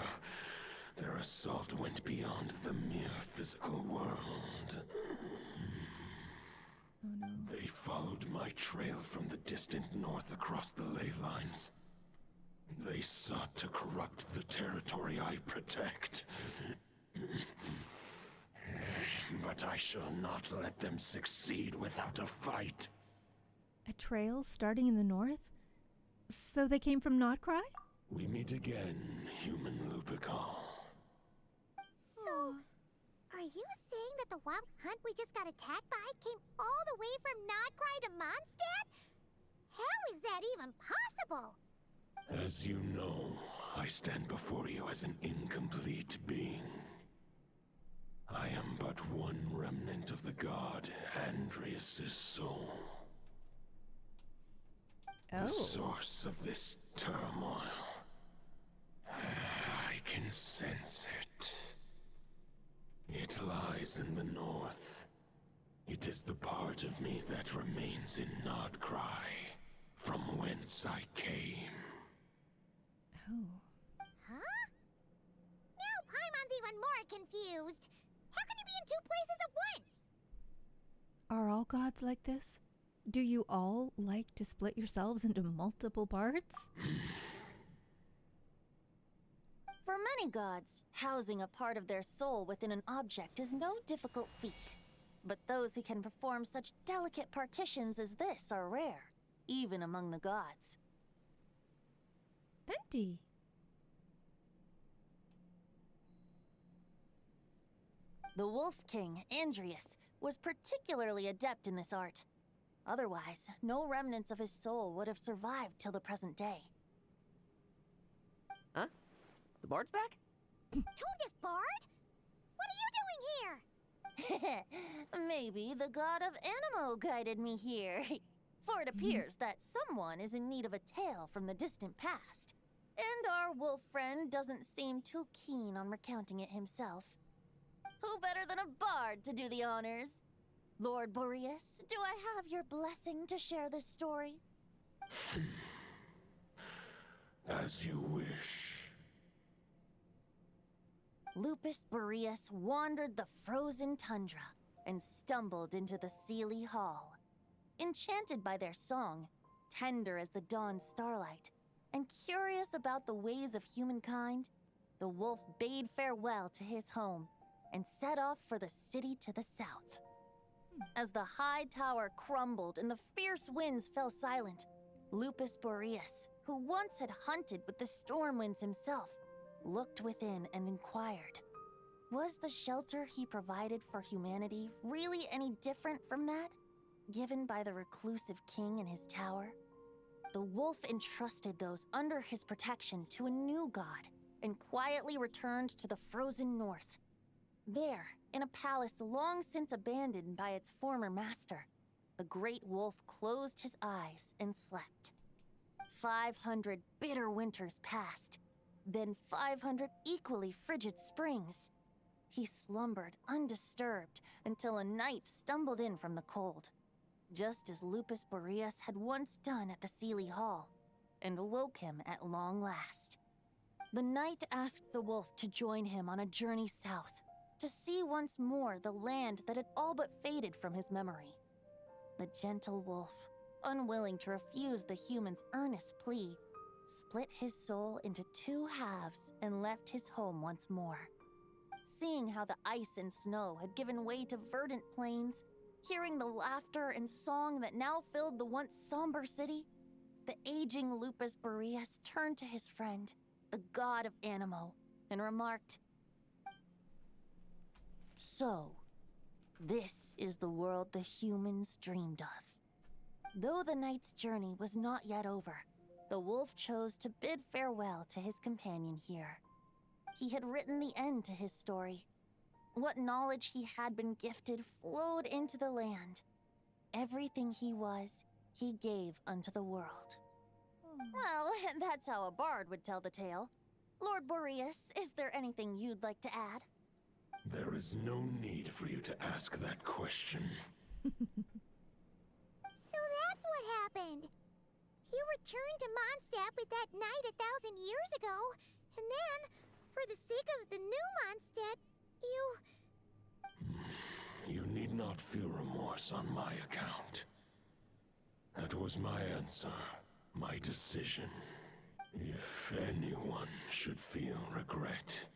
their assault went beyond the mere physical world. Oh no. They followed my trail from the distant north across the ley lines. They sought to corrupt the territory I protect. But I shall not let them succeed without a fight. A trail starting in the north? So they came from Nodcry? We meet again, human Lupical. So, are you saying that the Wild Hunt we just got attacked by came all the way from Nodcry to Mondstadt? How is that even possible? As you know, I stand before you as an incomplete being. I am but one remnant of the god Andreas' soul. Oh. The source of this turmoil. I can sense it. It lies in the north. It is the part of me that remains in Nodcry, from whence I came. Oh. Huh? Now Paimon's even more confused. How can he be in 2 places at once? Are all gods like this? Do you all like to split yourselves into multiple parts? For many gods, housing a part of their soul within an object is no difficult feat. But those who can perform such delicate partitions as this are rare, even among the gods. Benty. The Wolf King, Andreas, was particularly adept in this art. Otherwise, no remnants of his soul would have survived till the present day. Huh? The bard's back? Ton't Bard? What are you doing here? Maybe the god of Animo guided me here. For it appears that someone is in need of a tale from the distant past. And our wolf friend doesn't seem too keen on recounting it himself. Who better than a bard to do the honors? Lord Boreas, do I have your blessing to share this story? As you wish. Lupus Boreas wandered the frozen tundra and stumbled into the Seelie Hall. Enchanted by their song, tender as the dawn starlight, and curious about the ways of humankind, the wolf bade farewell to his home and set off for the city to the south. As the high tower crumbled and the fierce winds fell silent, Lupus Boreas, who once had hunted with the storm winds himself, looked within and inquired, was the shelter he provided for humanity really any different from that given by the reclusive king in his tower? The wolf entrusted those under his protection to a new god and quietly returned to the frozen north. There, in a palace long since abandoned by its former master, the great wolf closed his eyes and slept. 500 bitter winters passed, then 500 equally frigid springs. He slumbered undisturbed until a night stumbled in from the cold, just as Lupus Boreas had once done at the Seelie Hall, and awoke him at long last. The night asked the wolf to join him on a journey south, to see once more the land that had all but faded from his memory. The gentle wolf, unwilling to refuse the human's earnest plea, split his soul into two halves and left his home once more. Seeing how the ice and snow had given way to verdant plains, hearing the laughter and song that now filled the once somber city, the aging Lupus Boreas turned to his friend, the god of Animo, and remarked, "So, this is the world the humans dreamed of." Though the night's journey was not yet over, the wolf chose to bid farewell to his companion here. He had written the end to his story. What knowledge he had been gifted flowed into the land. Everything he was, he gave unto the world. Well, that's how a bard would tell the tale. Lord Boreas, is there anything you'd like to add? There is no need for you to ask that question. So that's what happened. You returned to Mondstadt with that knight 1,000 years ago, and then, for the sake of the new Mondstadt, You need not feel remorse on my account. That was my answer, my decision. If anyone should feel regret,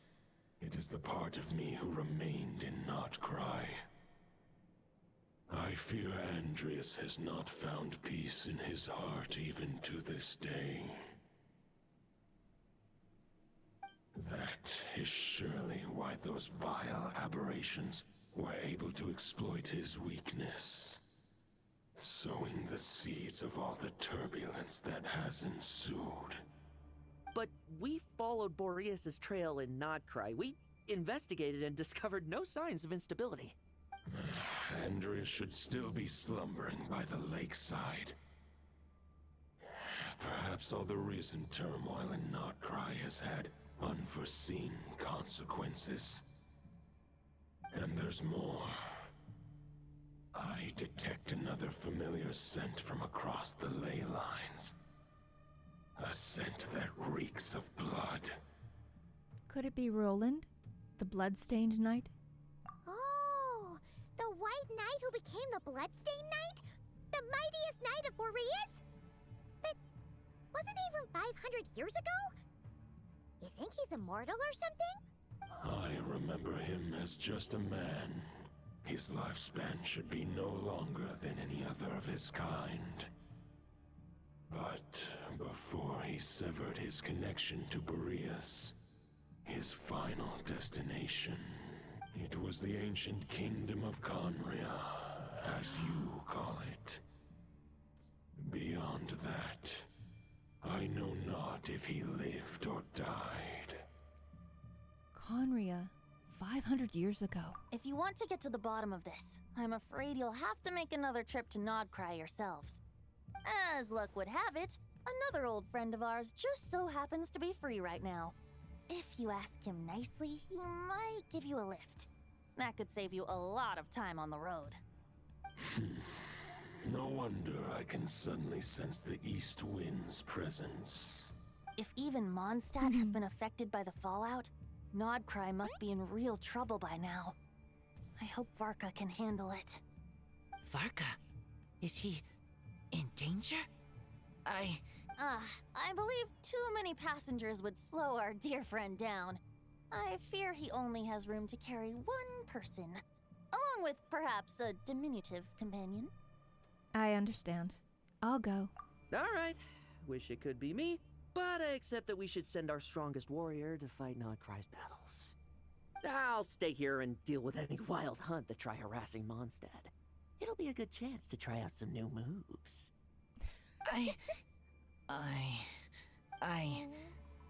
it is the part of me who remained in Notcry. I fear Andrias has not found peace in his heart even to this day. That is surely why those vile aberrations were able to exploit his weakness, sowing the seeds of all the turbulence that has ensued. But we followed Boreas' trail in Notcry. We investigated and discovered no signs of instability. Andrias should still be slumbering by the lakeside. Perhaps all the recent turmoil in Notcry has had unforeseen consequences. And there's more. I detect another familiar scent from across the ley lines. A scent that reeks of blood. Could it be Roland, the blood-stained knight? Oh, the white knight who became the Bloodstained Knight? The mightiest knight of Boreas? But wasn't he from 500 years ago? You think he's immortal or something? I remember him as just a man. His lifespan should be no longer than any other of his kind. But before he severed his connection to Boreas, his final destination, it was the ancient kingdom of Conria, as you call it. Beyond that, I know not if he lived or died. Conria, 500 years ago. If you want to get to the bottom of this, I'm afraid you'll have to make another trip to Nodcry yourselves. As luck would have it, another old friend of ours just so happens to be free right now. If you ask him nicely, he might give you a lift. That could save you a lot of time on the road. No wonder I can suddenly sense the East Wind's presence. If even Mondstadt has been affected by the fallout, Nodcry must be in real trouble by now. I hope Varka can handle it. Varka? Is he in danger? I believe too many passengers would slow our dear friend down. I fear he only has room to carry one person, along with perhaps a diminutive companion. I understand. I'll go. All right. Wish it could be me, but I accept that we should send our strongest warrior to fight Nodcry's battles. I'll stay here and deal with any wild hunt that try harassing Mondstadt. It'll be a good chance to try out some new moves. I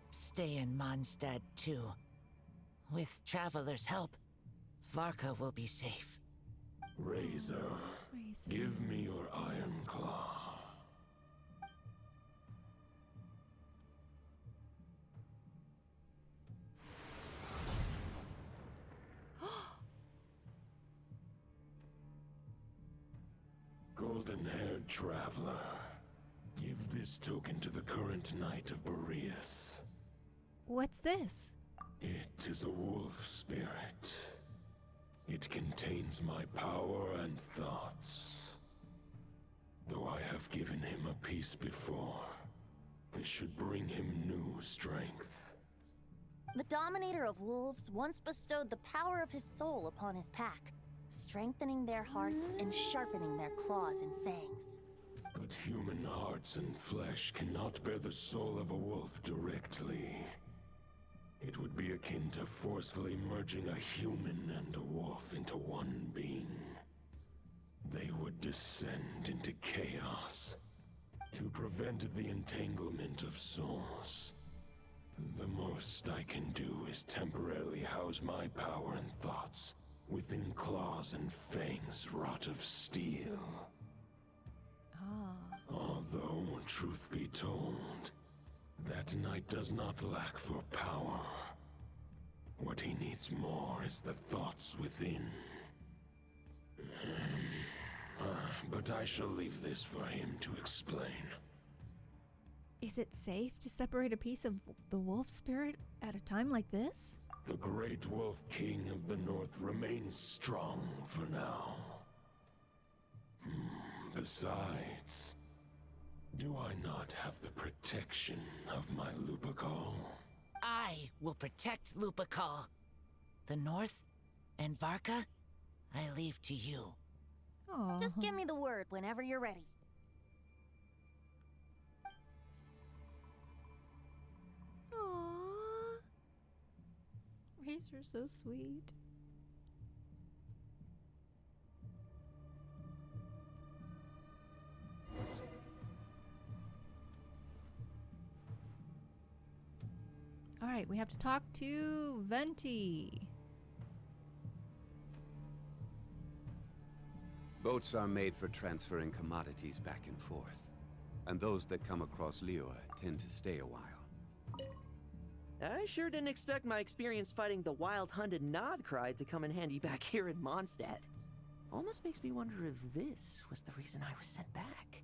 stay in Mondstadt too. With Traveler's help, Varka will be safe. Razor, give me your iron claw. Golden-haired traveler, give this token to the current knight of Boreas. What's this? It is a wolf spirit. It contains my power and thoughts. Though I have given him a piece before, this should bring him new strength. The Dominator of Wolves once bestowed the power of his soul upon his pack, strengthening their hearts and sharpening their claws and fangs. But human hearts and flesh cannot bear the soul of a wolf directly. It would be akin to forcefully merging a human and a wolf into one being. They would descend into chaos. To prevent the entanglement of souls, the most I can do is temporarily house my power and thoughts within claws and fangs wrought of steel. Although, truth be told, that knight does not lack for power. What he needs more is the thoughts within. But I shall leave this for him to explain. Is it safe to separate a piece of the wolf spirit at a time like this? The great wolf king of the north remains strong for now. Besides, do I not have the protection of my Lupacol? I will protect Lupacol. The North and Varka, I leave to you. Just give me the word whenever you're ready. Aww. Razor's so sweet. Alright, we have to talk to Venti. Boats are made for transferring commodities back and forth, and those that come across Liyue tend to stay a while. I sure didn't expect my experience fighting the wild-hunted Nodcry to come in handy back here in Mondstadt. Almost makes me wonder if this was the reason I was sent back.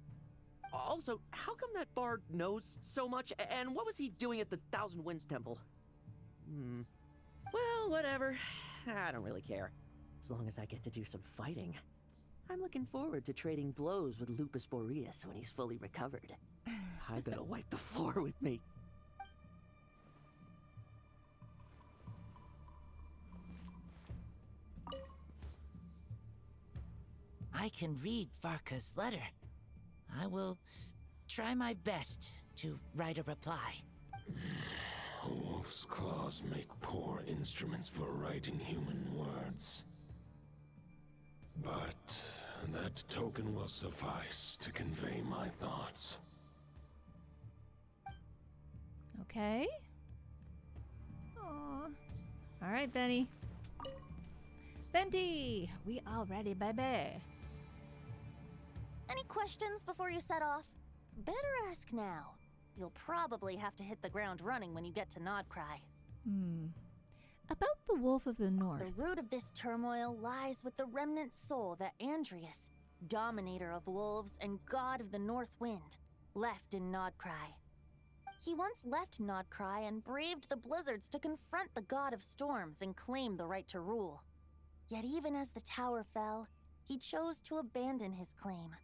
Also, how come that bard knows so much, and what was he doing at the Thousand Winds Temple? Well, whatever. I don't really care. As long as I get to do some fighting. I'm looking forward to trading blows with Lupus Boreas when he's fully recovered. I bet he'll wipe the floor with me. I can read Varka's letter. I will try my best to write a reply. A wolf's claws make poor instruments for writing human words. But that token will suffice to convey my thoughts. Okay. Aww. All right, Benny. Venti, we all ready, baby. Any questions before you set off? Better ask now. You'll probably have to hit the ground running when you get to Nodcry. About the Wolf of the North. The root of this turmoil lies with the remnant soul that Andrius, dominator of wolves and god of the North Wind, left in Nodcry. He once left Nodcry and braved the blizzards to confront the god of storms and claim the right to rule. Yet even as the tower fell, he chose to abandon his claim.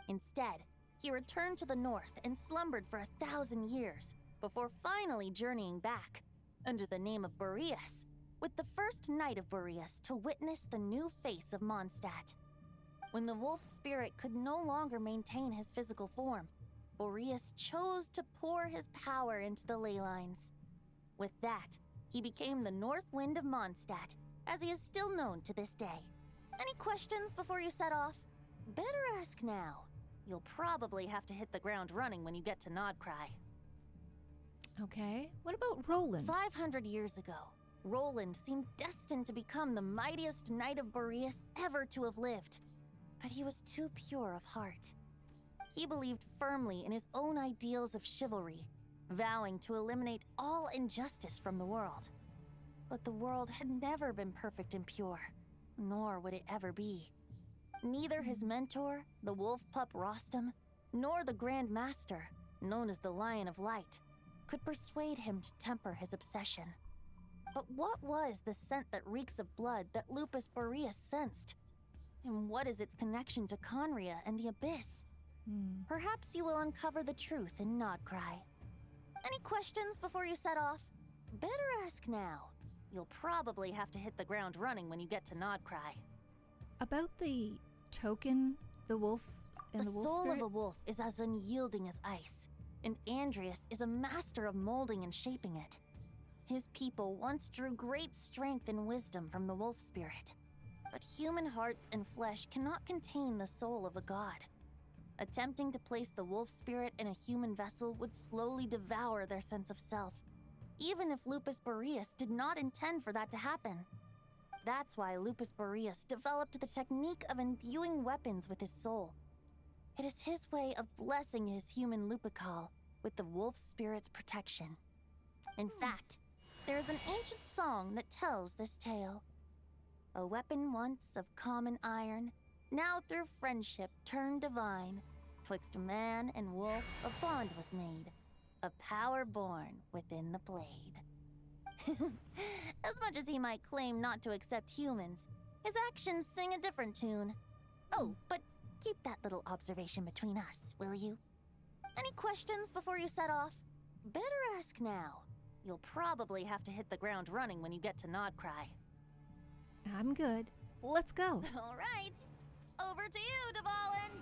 Instead, he returned to the north and slumbered for 1,000 years before finally journeying back, under the name of Boreas, with the first knight of Boreas to witness the new face of Mondstadt. When the wolf spirit could no longer maintain his physical form, Boreas chose to pour his power into the ley lines. With that, he became the North Wind of Mondstadt, as he is still known to this day. Any questions before you set off? Better ask now. You'll probably have to hit the ground running when you get to Nodcry. Okay, what about Roland? 500 years ago, Roland seemed destined to become the mightiest knight of Boreas ever to have lived. But he was too pure of heart. He believed firmly in his own ideals of chivalry, vowing to eliminate all injustice from the world. But the world had never been perfect and pure, nor would it ever be. Neither his mentor, the wolf pup Rostam, nor the Grand Master, known as the Lion of Light, could persuade him to temper his obsession. But what was the scent that reeks of blood that Lupus Boreas sensed? And what is its connection to Conria and the Abyss? Perhaps you will uncover the truth in Nodcry. Any questions before you set off? Better ask now. You'll probably have to hit the ground running when you get to Nodcry. About the token, the wolf and the wolf soul spirit? of a wolf is as unyielding as ice, and Andrius is a master of molding and shaping it. His people once drew great strength and wisdom from the wolf spirit, but human hearts and flesh cannot contain the soul of a god. Attempting to place the wolf spirit in a human vessel would slowly devour their sense of self, even if Lupus Boreas did not intend for that to happen. That's why Lupus Boreas developed the technique of imbuing weapons with his soul. It is his way of blessing his human Lupical with the wolf spirit's protection. In fact, there is an ancient song that tells this tale. A weapon once of common iron, now through friendship turned divine. Twixt man and wolf a bond was made, a power born within the blade. As much as he might claim not to accept humans, his actions sing a different tune. Oh, but keep that little observation between us, will you? Any questions before you set off? Better ask now. You'll probably have to hit the ground running when you get to Nodcry. I'm good. Let's go. All right. Over to you, Dvalin.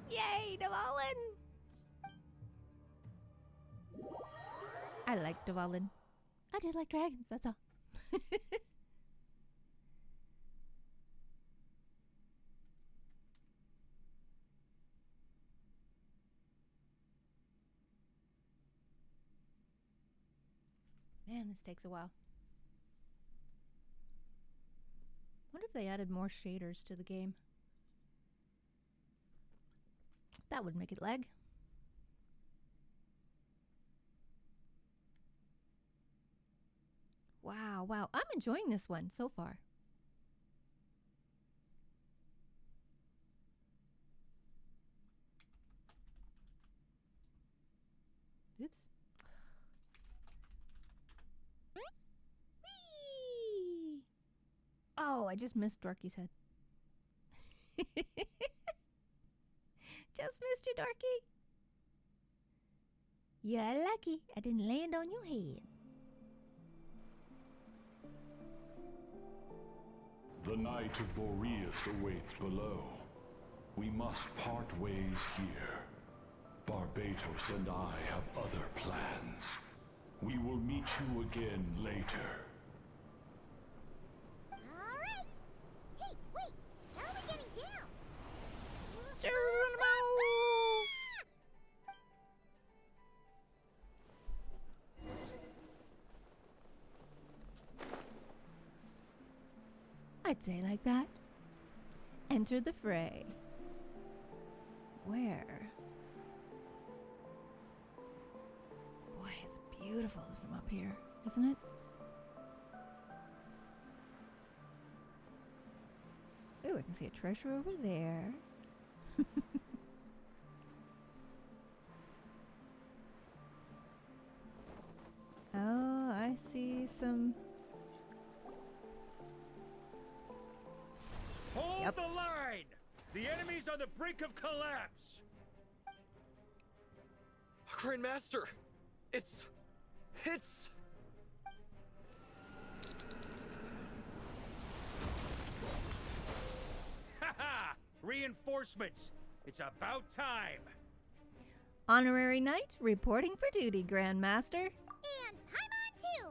Yay, Dvalin! I like Dvalin. I just like dragons, that's all. Man, this takes a while. Wonder if they added more shaders to the game. That would make it lag. Wow. I'm enjoying this one so far. Oops. Whee! Oh, I just missed Dorky's head. Just missed you, Dorky. You're lucky I didn't land on your head. The Knight of Boreas awaits below. We must part ways here. Barbatos and I have other plans. We will meet you again later. Alright! Hey, wait! How are we getting down? I'd say like that. Enter the fray. Where? Boy, it's beautiful from up here, isn't it? Ooh, I can see a treasure over there. Oh, I see some... Hold the line! The enemy's on the brink of collapse! Grandmaster! It's... Haha! Reinforcements! It's about time! Honorary Knight reporting for duty, Grandmaster. And Paimon too!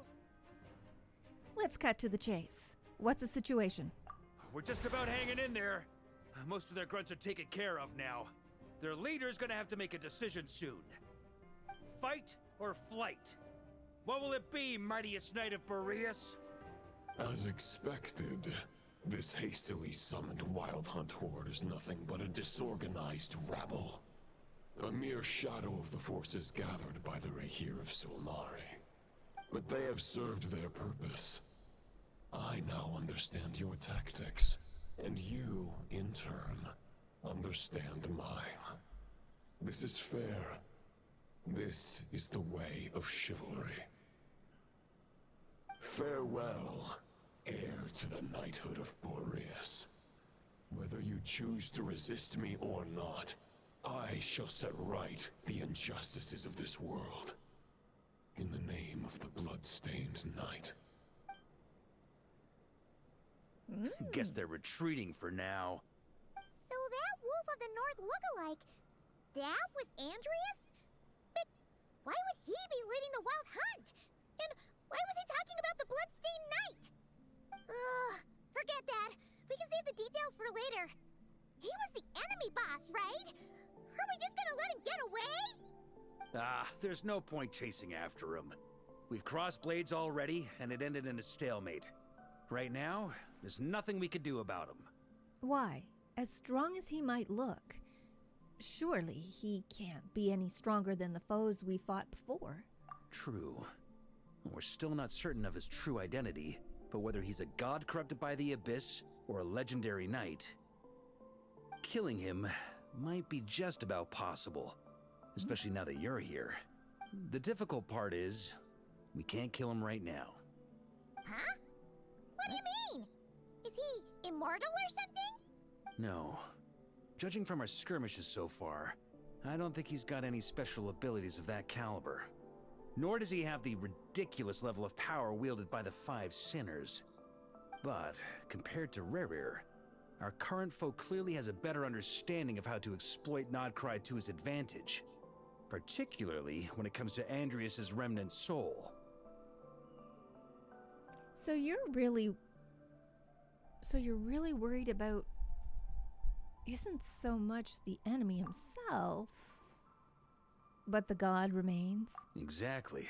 Let's cut to the chase. What's the situation? We're just about hanging in there. Most of their grunts are taken care of now. Their leader's gonna have to make a decision soon. Fight or flight? What will it be, mightiest knight of Boreas? As expected, this hastily summoned Wild Hunt horde is nothing but a disorganized rabble. A mere shadow of the forces gathered by the Rahir of Solnari. But they have served their purpose. I now understand your tactics, and you, in turn, understand mine. This is fair. This is the way of chivalry. Farewell, heir to the knighthood of Boreas. Whether you choose to resist me or not, I shall set right the injustices of this world. In the name of the blood-stained knight. Guess they're retreating for now. So that Wolf of the North lookalike, that was Andreas? But why would he be leading the Wild Hunt? And why was he talking about the Bloodstained Knight? Forget that. We can save the details for later. He was the enemy boss, right? Are we just gonna let him get away? There's no point chasing after him. We've crossed blades already, and it ended in a stalemate. Right now, there's nothing we could do about him. Why? As strong as he might look, surely he can't be any stronger than the foes we fought before. True. We're still not certain of his true identity, but whether he's a god corrupted by the Abyss or a legendary knight, killing him might be just about possible, especially now that you're here. The difficult part is, we can't kill him right now. Huh? What do you mean? Is he immortal or something? No. Judging from our skirmishes so far, I don't think he's got any special abilities of that caliber. Nor does he have the ridiculous level of power wielded by the Five Sinners. But, compared to Rerir, our current foe clearly has a better understanding of how to exploit Nodcry to his advantage. Particularly when it comes to Andreas' remnant soul. So you're really worried about isn't so much the enemy himself, but the god remains? Exactly.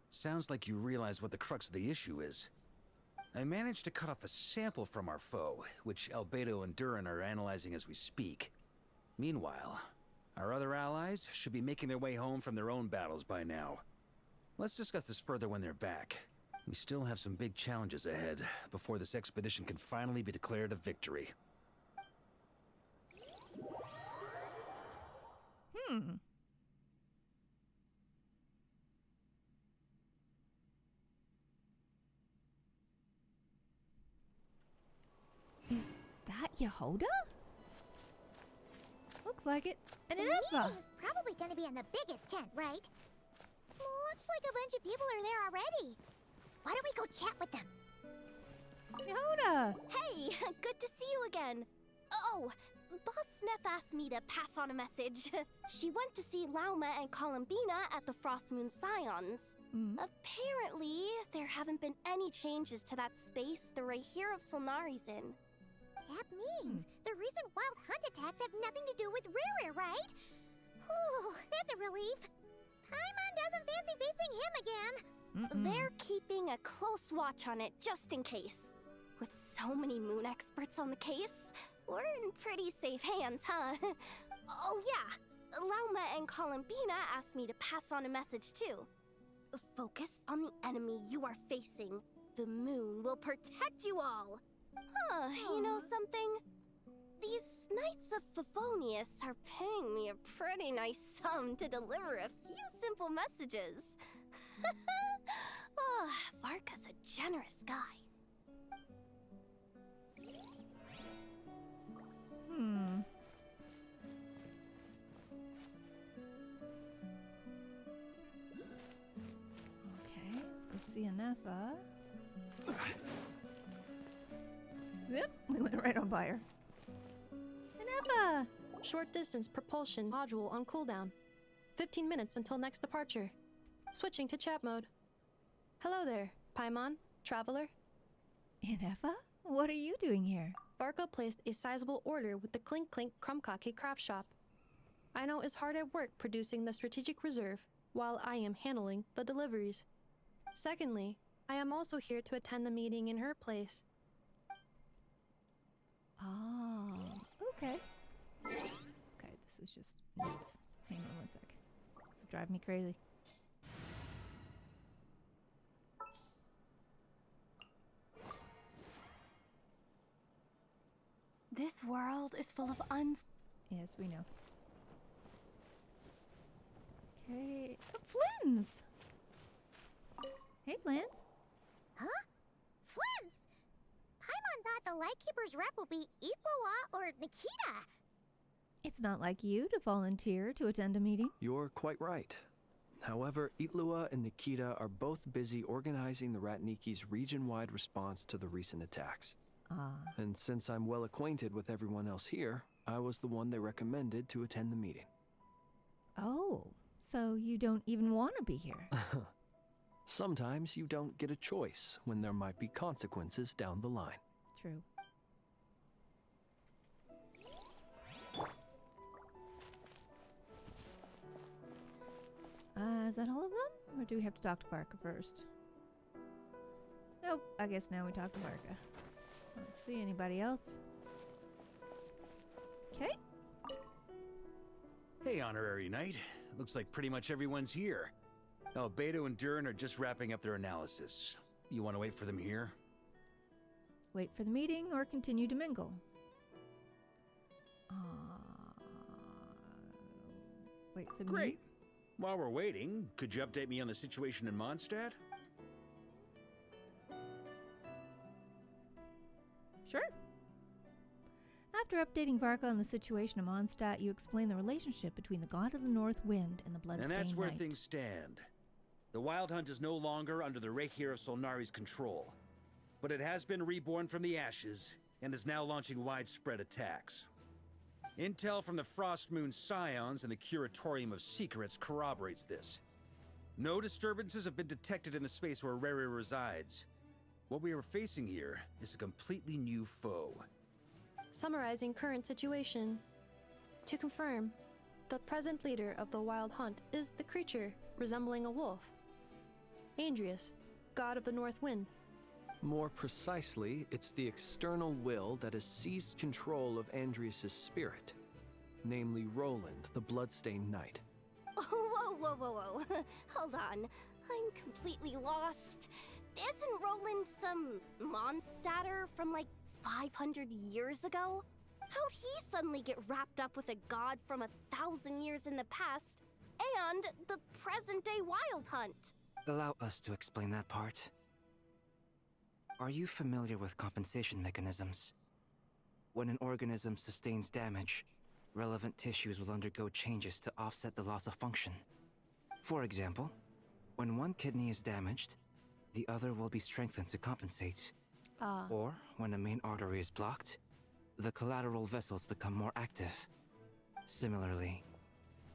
Sounds like you realize what the crux of the issue is. I managed to cut off a sample from our foe, which Albedo and Durin are analyzing as we speak. Meanwhile, our other allies should be making their way home from their own battles by now. Let's discuss this further when they're back. We still have some big challenges ahead before this expedition can finally be declared a victory. Is that Yehoda? Looks like it. And The an Epha. meeting is probably gonna be in the biggest tent, right? Looks like a bunch of people are there already. Why don't we go chat with them? Yehoda! Hey, good to see you again. Oh, Boss Sneff asked me to pass on a message. She went to see Lauma and Columbina at the Frostmoon Scions. Apparently, there haven't been any changes to that space the Rahir of Solnari's in. That means the recent Wild Hunt attacks have nothing to do with Rerir, right? Whew, that's a relief. Paimon doesn't fancy facing him again. They're keeping a close watch on it just in case. With so many moon experts on the case, we're in pretty safe hands, huh? Oh yeah, Lauma and Columbina asked me to pass on a message too. Focus on the enemy you are facing. The moon will protect you all. Huh, you know something? These Knights of Favonius are paying me a pretty nice sum to deliver a few simple messages. Oh, Varka's a generous guy. Okay, let's go see Anefa. Yep, we went right on by her. Anefa! Short distance propulsion module on cooldown. 15 minutes until next departure. Switching to chat mode. Hello there, Paimon, traveler. Anefa? What are you doing here? Varka placed a sizable order with the Clink Clink Krumkake craft shop. I know is hard at work producing the strategic reserve, while I am handling the deliveries. Secondly, I am also here to attend the meeting in her place. Oh, okay. Okay, this is just nuts. Hang on one sec. This is driving me crazy. This world is full of Yes, we know. Okay. Oh, Flynn's! Hey, Flynn's. Huh? Flins! Paimon thought the Lightkeeper's rep would be Ipawa or Nikita. It's not like you to volunteer to attend a meeting. You're quite right. However, Itlua and Nikita are both busy organizing the Ratniki's region-wide response to the recent attacks. And since I'm well acquainted with everyone else here, I was the one they recommended to attend the meeting. Oh, so you don't even want to be here. Sometimes you don't get a choice when there might be consequences down the line. True. Is that all of them? Or do we have to talk to Varka first? Nope, I guess now we talk to Varka. Let's see, anybody else? Okay. Hey, Honorary Knight. Looks like pretty much everyone's here. Oh, Beto and Durin are just wrapping up their analysis. You want to wait for them here? Wait for the meeting or continue to mingle? Wait for the Great. meeting? While we're waiting, could you update me on the situation in Mondstadt? Sure. After updating Varka on the situation of Mondstadt, you explain the relationship between the God of the North Wind and the Bloodstained And that's where Knight. things stand. The Wild Hunt is no longer under the Reikir of Solnari's control, but it has been reborn from the ashes and is now launching widespread attacks. Intel from the Frost Moon Scions and the Curatorium of Secrets corroborates this. No disturbances have been detected in the space where Rere resides. What we are facing here is a completely new foe. Summarizing current situation. To confirm, the present leader of the Wild Hunt is the creature resembling a wolf. Andrius, god of the North Wind. More precisely, it's the external will that has seized control of Andrius' spirit, namely Roland, the Bloodstained Knight. Whoa, whoa, whoa, whoa. Hold on. I'm completely lost. Isn't Roland some Mondstadter from like 500 years ago? How'd he suddenly get wrapped up with a god from 1,000 years in the past and the present-day Wild Hunt? Allow us to explain that part. Are you familiar with compensation mechanisms? When an organism sustains damage, relevant tissues will undergo changes to offset the loss of function. For example, when one kidney is damaged, the other will be strengthened to compensate. Or, when a main artery is blocked, the collateral vessels become more active. Similarly,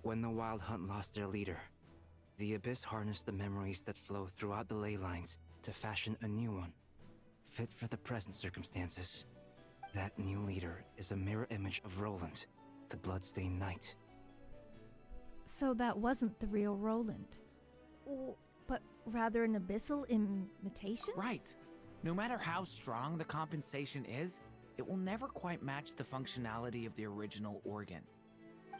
when the Wild Hunt lost their leader, the Abyss harnessed the memories that flow throughout the ley lines to fashion a new one, fit for the present circumstances. That new leader is a mirror image of Roland, the Bloodstained Knight. So that wasn't the real Roland, but rather an abyssal imitation? Right. No matter how strong the compensation is, it will never quite match the functionality of the original organ.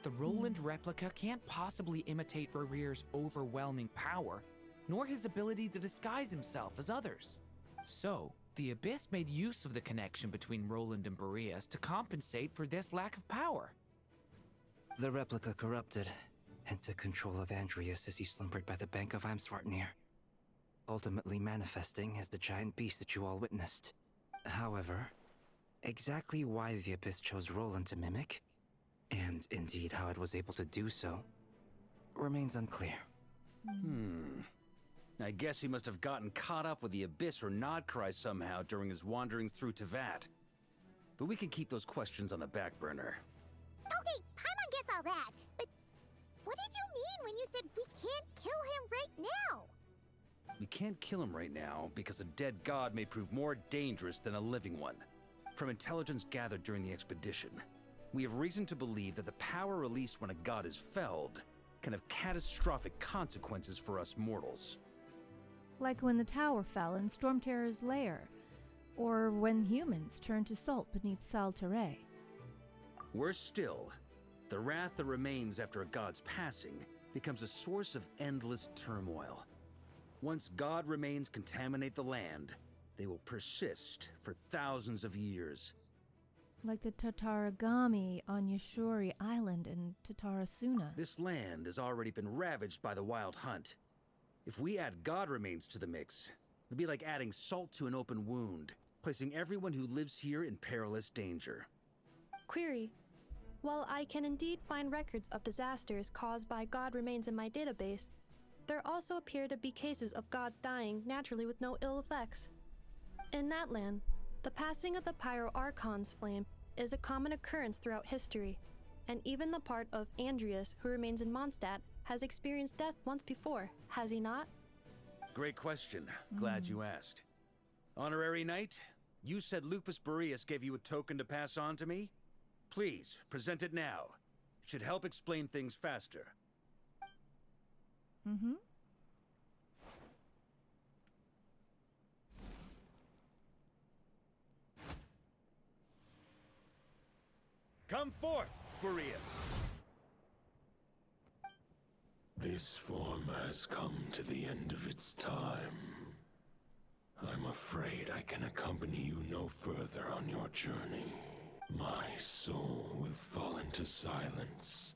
The Roland replica can't possibly imitate Barrier's overwhelming power, nor his ability to disguise himself as others. So, the Abyss made use of the connection between Roland and Boreas to compensate for this lack of power. The replica corrupted and took control of Andreas as he slumbered by the bank of Eimsvartnir, ultimately manifesting as the giant beast that you all witnessed. However, exactly why the Abyss chose Roland to mimic, and indeed how it was able to do so, remains unclear. I guess he must have gotten caught up with the Abyss or Nodcry somehow during his wanderings through Teyvat. But we can keep those questions on the back burner. Okay, Paimon gets all that, but what did you mean when you said we can't kill him right now? We can't kill him right now because a dead god may prove more dangerous than a living one. From intelligence gathered during the expedition, we have reason to believe that the power released when a god is felled can have catastrophic consequences for us mortals. Like when the tower fell in Stormterror's lair, or when humans turned to salt beneath Saltaire. Worse still, the wrath that remains after a god's passing becomes a source of endless turmoil. Once god remains contaminate the land, they will persist for thousands of years. Like the Tatarigami on Yashori Island and Tatarasuna. This land has already been ravaged by the Wild Hunt. If we add god remains to the mix, it'd be like adding salt to an open wound, placing everyone who lives here in perilous danger. Query. While I can indeed find records of disasters caused by god remains in my database, there also appear to be cases of gods dying naturally with no ill effects. In that land, the passing of the Pyro-Archon's flame is a common occurrence throughout history, and even the part of Andreas who remains in Mondstadt has experienced death once before, has he not? Great question. Glad you asked. Honorary Knight, you said Lupus Boreas gave you a token to pass on to me? Please, present it now. It should help explain things faster. Come forth, Boreas. This form has come to the end of its time. I'm afraid I can accompany you no further on your journey. My soul will fall into silence,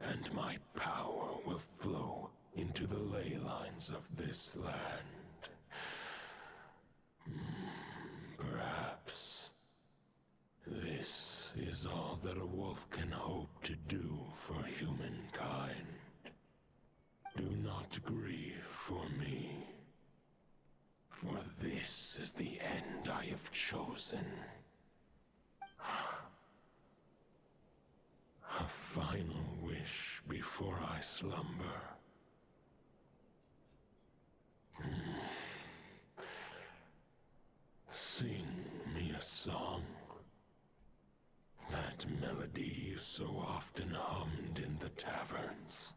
and my power will flow into the ley lines of this land. Perhaps this is all that a wolf can hope to do for humankind. Do not grieve for me, for this is the end I have chosen. A final wish before I slumber. Sing me a song. That melody you so often hummed in the taverns.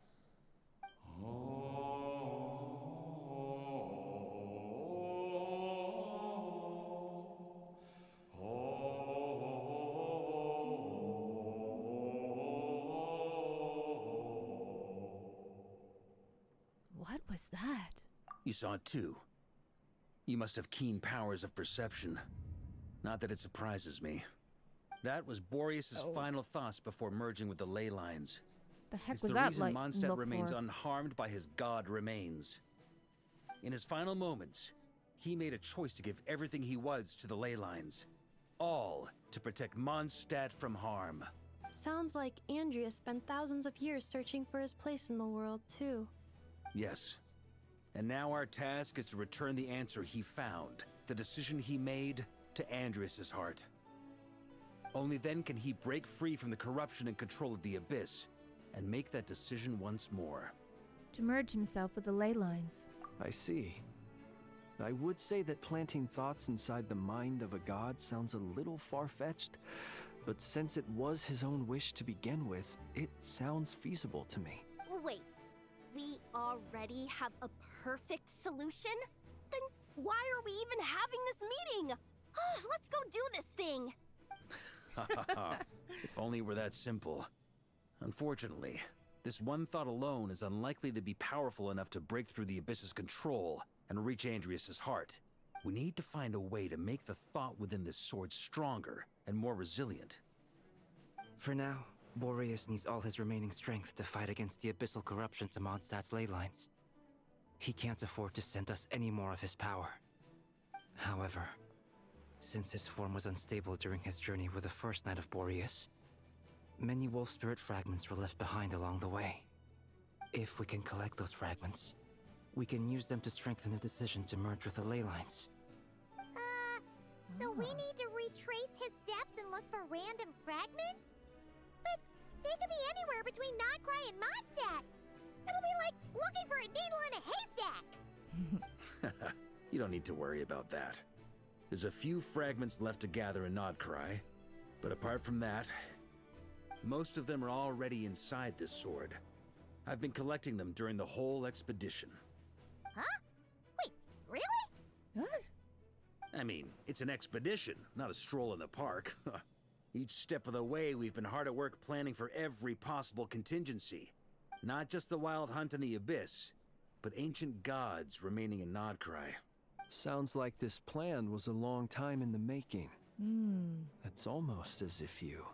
What was that? You saw it too. You must have keen powers of perception. Not that it surprises me. That was Boreas' final thoughts before merging with the ley lines. The heck It's was the that reason like? Mondstadt remains unharmed by his god remains. In his final moments, he made a choice to give everything he was to the ley lines. All to protect Mondstadt from harm. Sounds like Andreas spent thousands of years searching for his place in the world, too. Yes. And now our task is to return the answer he found, the decision he made, to Andreas' heart. Only then can he break free from the corruption and control of the Abyss, and make that decision once more. To merge himself with the ley lines. I see. I would say that planting thoughts inside the mind of a god sounds a little far-fetched, but since it was his own wish to begin with, it sounds feasible to me. Wait, we already have a perfect solution? Then Why are we even having this meeting? Let's go do this thing. If only it were that simple. Unfortunately, this one thought alone is unlikely to be powerful enough to break through the Abyss's control and reach Andrias's heart. We need to find a way to make the thought within this sword stronger and more resilient. For now, Boreas needs all his remaining strength to fight against the abyssal corruption to Mondstadt's ley lines. He can't afford to send us any more of his power. However, since his form was unstable during his journey with the first Knight of Boreas, many wolf spirit fragments were left behind along the way. If we can collect those fragments, we can use them to strengthen the decision to merge with the ley lines. So we need to retrace his steps and look for random fragments? But they could be anywhere between Nodcry and Mondstadt. It'll be like looking for a needle in a haystack. You don't need to worry about that. There's a few fragments left to gather in Nodcry, but apart from that, most of them are already inside this sword. I've been collecting them during the whole expedition. Huh? Wait, really? What? I mean, it's an expedition, not a stroll in the park. Each step of the way, we've been hard at work planning for every possible contingency. Not just the wild hunt in the abyss, but ancient gods remaining in Nodcry. Sounds like this plan was a long time in the making. It's almost as if you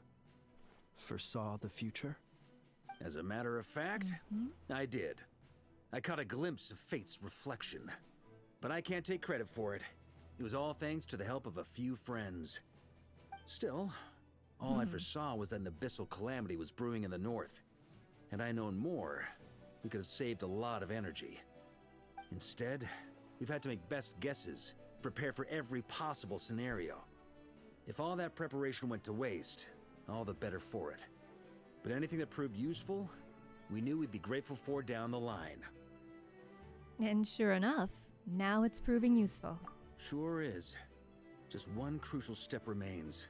foresaw the future. As a matter of fact, I did. I caught a glimpse of fate's reflection. But I can't take credit for it. It was all thanks to the help of a few friends. Still, all I foresaw was that an abyssal calamity was brewing in the north. Had I known more, we could have saved a lot of energy. Instead, we've had to make best guesses, prepare for every possible scenario. If all that preparation went to waste, all the better for it. But anything that proved useful, we knew we'd be grateful for down the line. And sure enough, now it's proving useful. Sure is. Just one crucial step remains.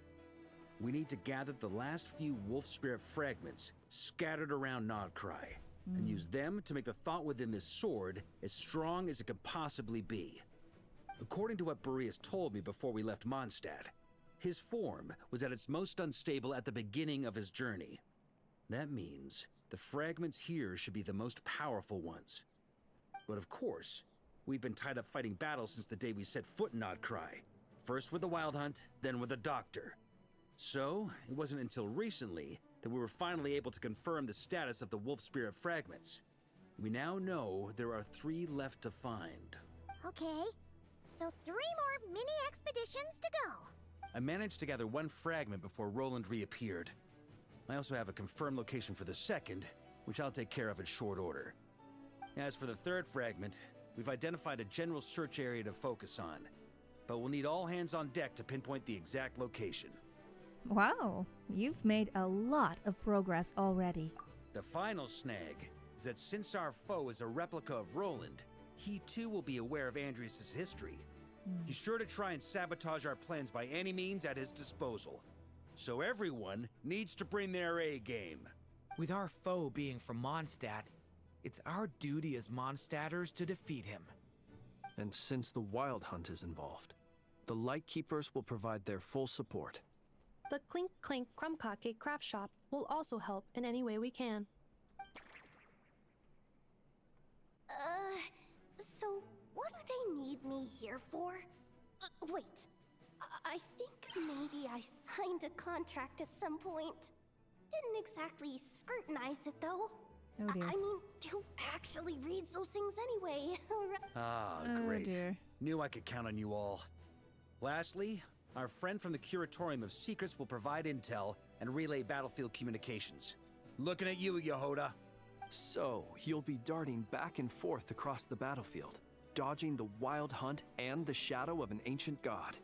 We need to gather the last few wolf spirit fragments scattered around Nodcry, and use them to make the thought within this sword as strong as it could possibly be. According to what Boreas told me before we left Mondstadt, his form was at its most unstable at the beginning of his journey. That means the fragments here should be the most powerful ones. But of course, we've been tied up fighting battles since the day we set foot in Nodcry. First with the Wild Hunt, then with the Doctor. So, it wasn't until recently that we were finally able to confirm the status of the wolf spirit fragments. We now know there are 3 left to find. Okay, so 3 more mini expeditions to go. I managed to gather 1 fragment before Roland reappeared. I also have a confirmed location for the second, which I'll take care of in short order. As for the 3rd fragment, we've identified a general search area to focus on, but we'll need all hands on deck to pinpoint the exact location. Wow, you've made a lot of progress already. The final snag is that since our foe is a replica of Roland, he too will be aware of Andrias's history. He's sure to try and sabotage our plans by any means at his disposal. So everyone needs to bring their A game. With our foe being from Mondstadt, it's our duty as Mondstadters to defeat him. And since the Wild Hunt is involved, the Lightkeepers will provide their full support. The Clink Clink Krumkake craft shop will also help in any way we can. So what do they need me here for? Wait, I think maybe I signed a contract at some point. Didn't exactly scrutinize it though. Oh dear. I mean, who actually reads those things anyway? Ah, Oh, great. dear. Knew I could count on you all. Lastly, our friend from the Curatorium of Secrets will provide intel and relay battlefield communications. Looking at you, Yehoda. So, you'll be darting back and forth across the battlefield, dodging the Wild Hunt and the shadow of an ancient god.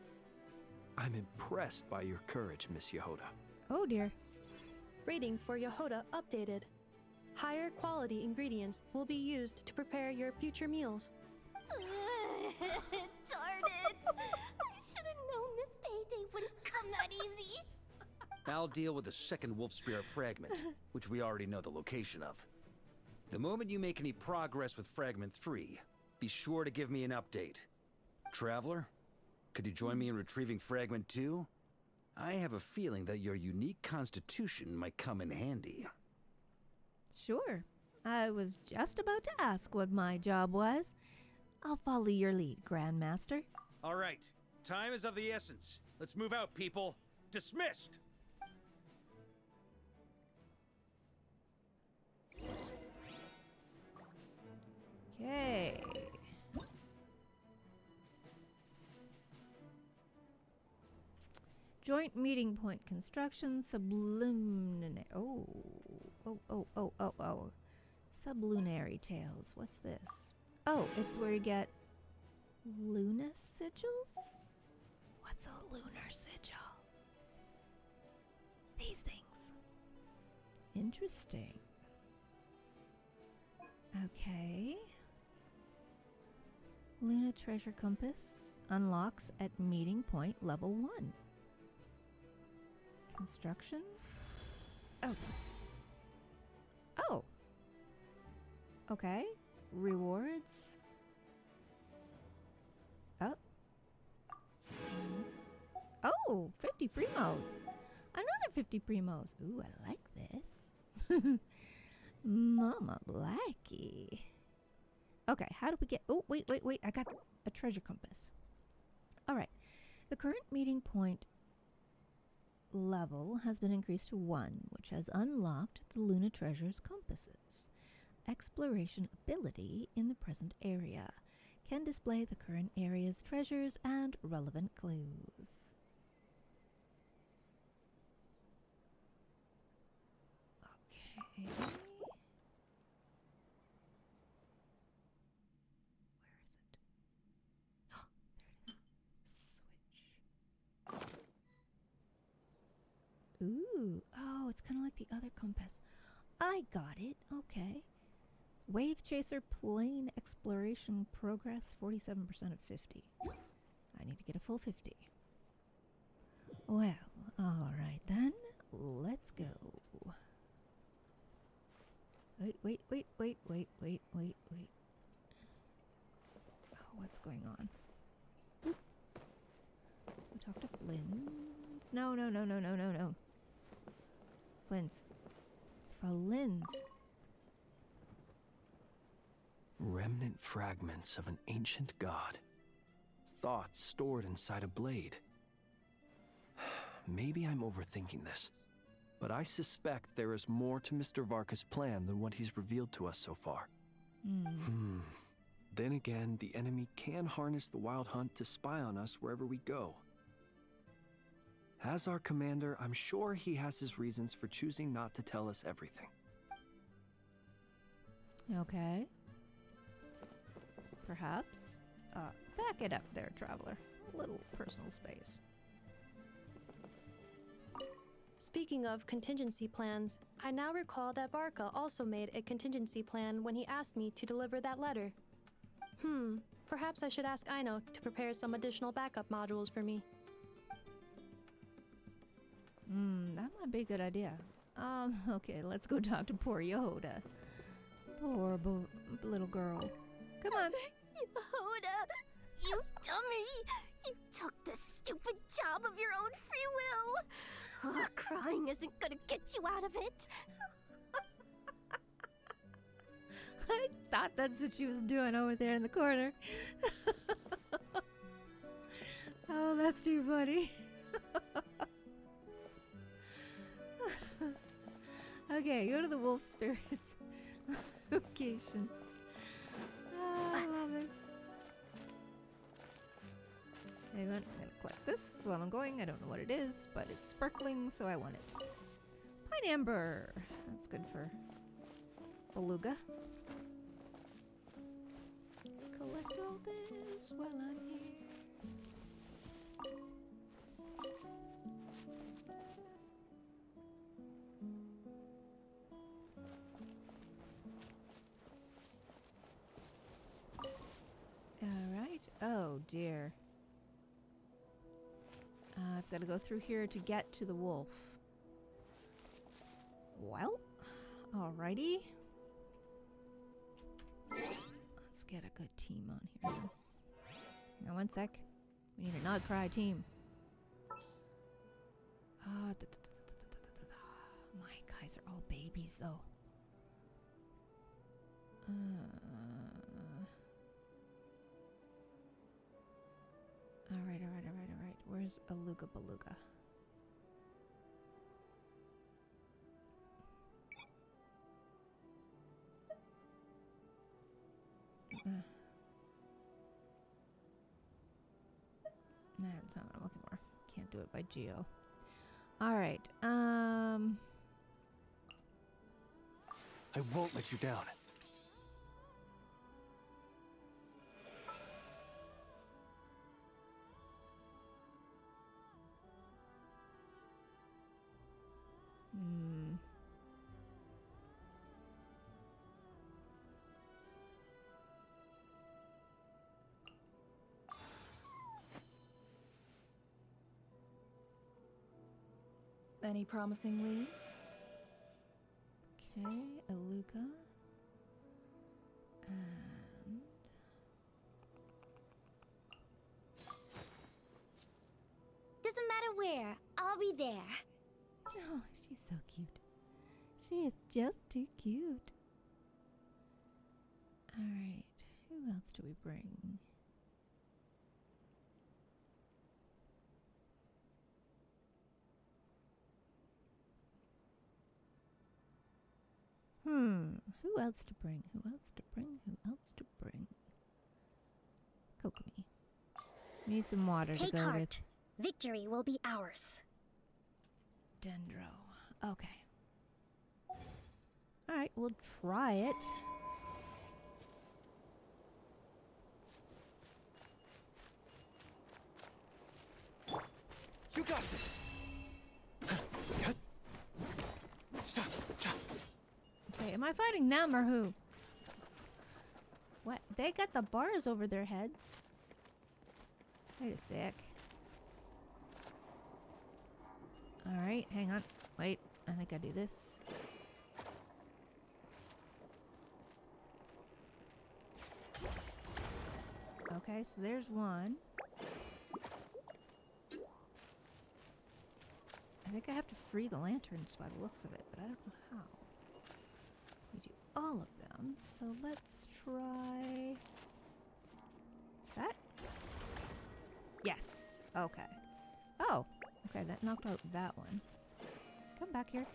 I'm impressed by your courage, Miss Yehoda. Oh dear. Rating for Yehoda updated. Higher quality ingredients will be used to prepare your future meals. Darn it! I should have known this payday wouldn't come that easy. I'll deal with the second wolf spirit fragment, which we already know the location of. The moment you make any progress with fragment 3, be sure to give me an update. Traveler, could you join me in retrieving Fragment 2? I have a feeling that your unique constitution might come in handy. Sure. I was just about to ask what my job was. I'll follow your lead, Grandmaster. All right. Time is of the essence. Let's move out, people. Dismissed! Okay. Joint meeting point construction sublunary. Oh. Sublunary tales. What's this? Oh, it's where you get Luna sigils? What's a lunar sigil? These things. Interesting. Okay. Luna treasure compass unlocks at meeting point level 1. Construction? Oh. Oh. Okay. Rewards? Oh. Oh, 50 primos. Another 50 primos. Ooh, I like this. Mama Blackie. Okay, how do we get... Oh, wait. I got a treasure compass. All right. The current meeting point level has been increased to 1, which has unlocked the Luna Treasure's compasses. Exploration ability in the present area can display the current area's treasures and relevant clues. Okay. Where is it? Oh, there it is. Switch. Ooh. Oh, it's kind of like the other compass. I got it. Okay. Wave Chaser Plane Exploration Progress 47% of 50. I need to get a full 50. Well, alright then. Let's go. Wait. Oh, what's going on? Oop. We talked to Flynn's. No. Flynn's. Remnant fragments of an ancient god. Thoughts stored inside a blade. Maybe I'm overthinking this, but I suspect there is more to Mr. Varka's plan than what he's revealed to us so far. Then again, the enemy can harness the Wild Hunt to spy on us wherever we go. As our commander, I'm sure he has his reasons for choosing not to tell us everything. Okay. Perhaps. Back it up there, Traveler. A little personal space. Speaking of contingency plans, I now recall that Varka also made a contingency plan when he asked me to deliver that letter. Perhaps I should ask Aino to prepare some additional backup modules for me. That might be a good idea. Okay, let's go talk to poor Yehoda. Poor little girl. Come on. Yehoda, you dummy! You took the stupid job of your own free will! Crying isn't gonna get you out of it! I thought that's what she was doing over there in the corner. Oh, that's too funny. Okay, go to the wolf spirits location. Oh, I love it. Hang on, I'm gonna collect this while I'm going. I don't know what it is, but it's sparkling, so I want it. Pine amber. That's good for beluga. Collect all this while I'm here. Alright. Oh dear. I've got to go through here to get to the wolf. Well, alrighty. Let's get a good team on here. Hang on one sec. We need a not cry team. My guys are all babies though. Alright. Where's Aluga Beluga? Nah, that's not what I'm looking for. Can't do it by geo. Alright, I won't let you down. Any promising leads? Okay, Aluga. And... Doesn't matter where, I'll be there. Oh, she's so cute. She is just too cute. Alright, who else do we bring? Who else to bring? Who else to bring? Who else to bring? Kokomi. We need some water Take to go heart. Victory will be ours. with. Dendro. Okay. Alright, we'll try it. You got this. Okay, am I fighting them or who? What? They got the bars over their heads. Wait a sec. Alright, hang on. Wait, I think I do this. Okay, so there's one. I think I have to free the lanterns by the looks of it, but I don't know how. We do all of them, so let's try that. Yes. Okay. Oh, okay, that knocked out that one. Come back here.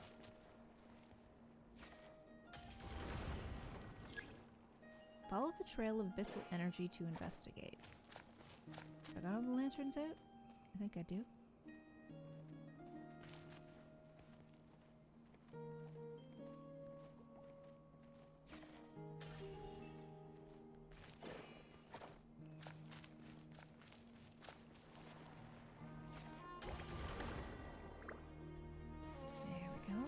Follow the trail of abyssal energy to investigate. I got all the lanterns out? I think I do. There we go.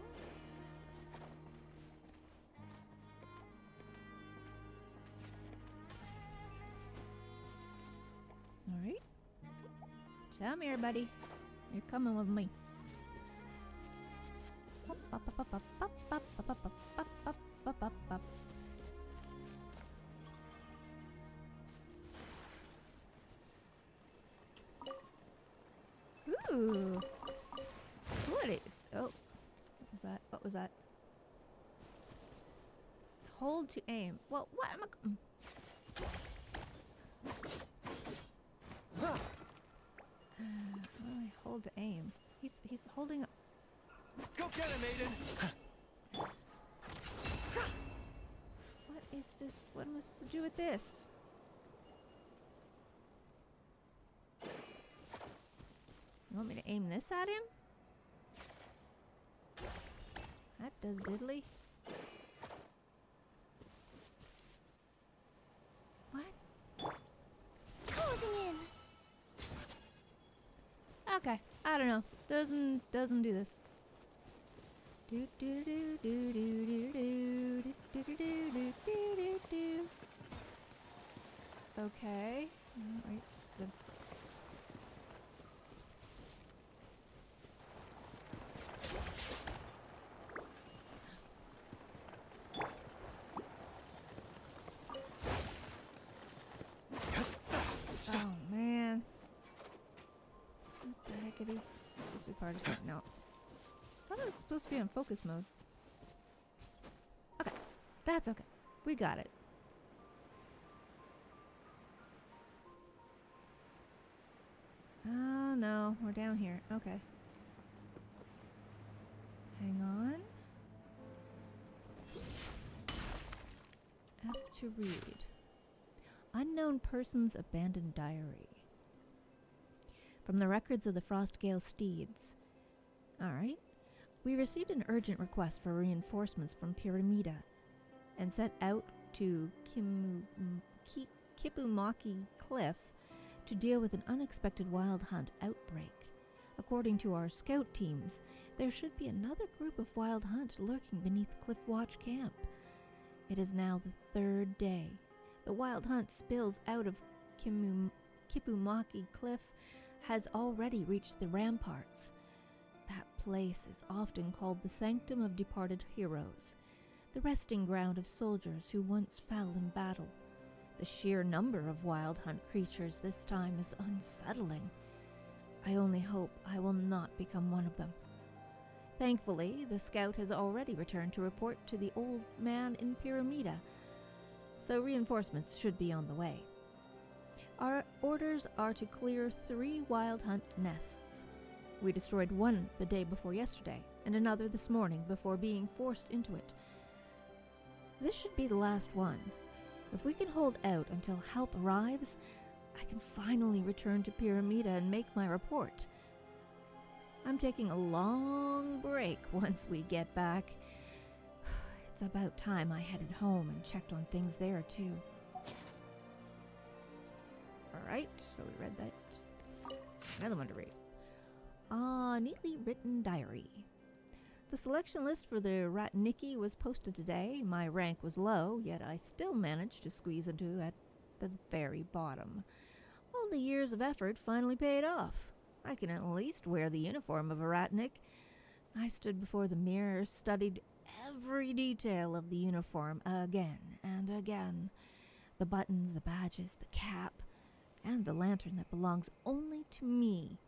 Alright. Come here, buddy. You're coming with me. Ooh. What is? Oh. What was that? What was that? Hold to aim. Well, what am I? How do I hold to aim? He's holding up. Go get him, Aiden! What is this? What am I supposed to do with this? You want me to aim this at him? That does diddly. What? Closing in. Okay, I don't know. Doesn't do this. Do do do do do do do do do do do do. Okay. Right. The oh The heckity? It's supposed to be part of something else. I thought it was supposed to be on focus mode. Okay. That's okay. We got it. Oh no, we're down here. Okay. Hang on. F to read. Unknown person's abandoned diary. From the records of the Frostgale Steeds. Alright. We received an urgent request for reinforcements from Pyramida and set out to Kipumaki Cliff to deal with an unexpected wild hunt outbreak. According to our scout teams, there should be another group of wild hunt lurking beneath Cliffwatch Camp. It is now the 3rd day. The wild hunt spills out of Kipumaki Cliff has already reached the ramparts. That place is often called the Sanctum of Departed Heroes, the resting ground of soldiers who once fell in battle. The sheer number of wild hunt creatures this time is unsettling. I only hope I will not become one of them. Thankfully, the scout has already returned to report to the old man in Pyramida, so reinforcements should be on the way. Our orders are to clear 3 wild hunt nests. We destroyed one the day before yesterday, and another this morning before being forced into it. This should be the last one. If we can hold out until help arrives, I can finally return to Pyramida and make my report. I'm taking a long break once we get back. It's about time I headed home and checked on things there too. Alright, so we read that. Another one to read. Neatly written diary. The selection list for the Ratniki was posted today. My rank was low, yet I still managed to squeeze into at the very bottom. All the years of effort finally paid off. I can at least wear the uniform of a Ratnik. I stood before the mirror, studied every detail of the uniform again and again. The buttons, the badges, the cap, and the lantern that belongs only to me,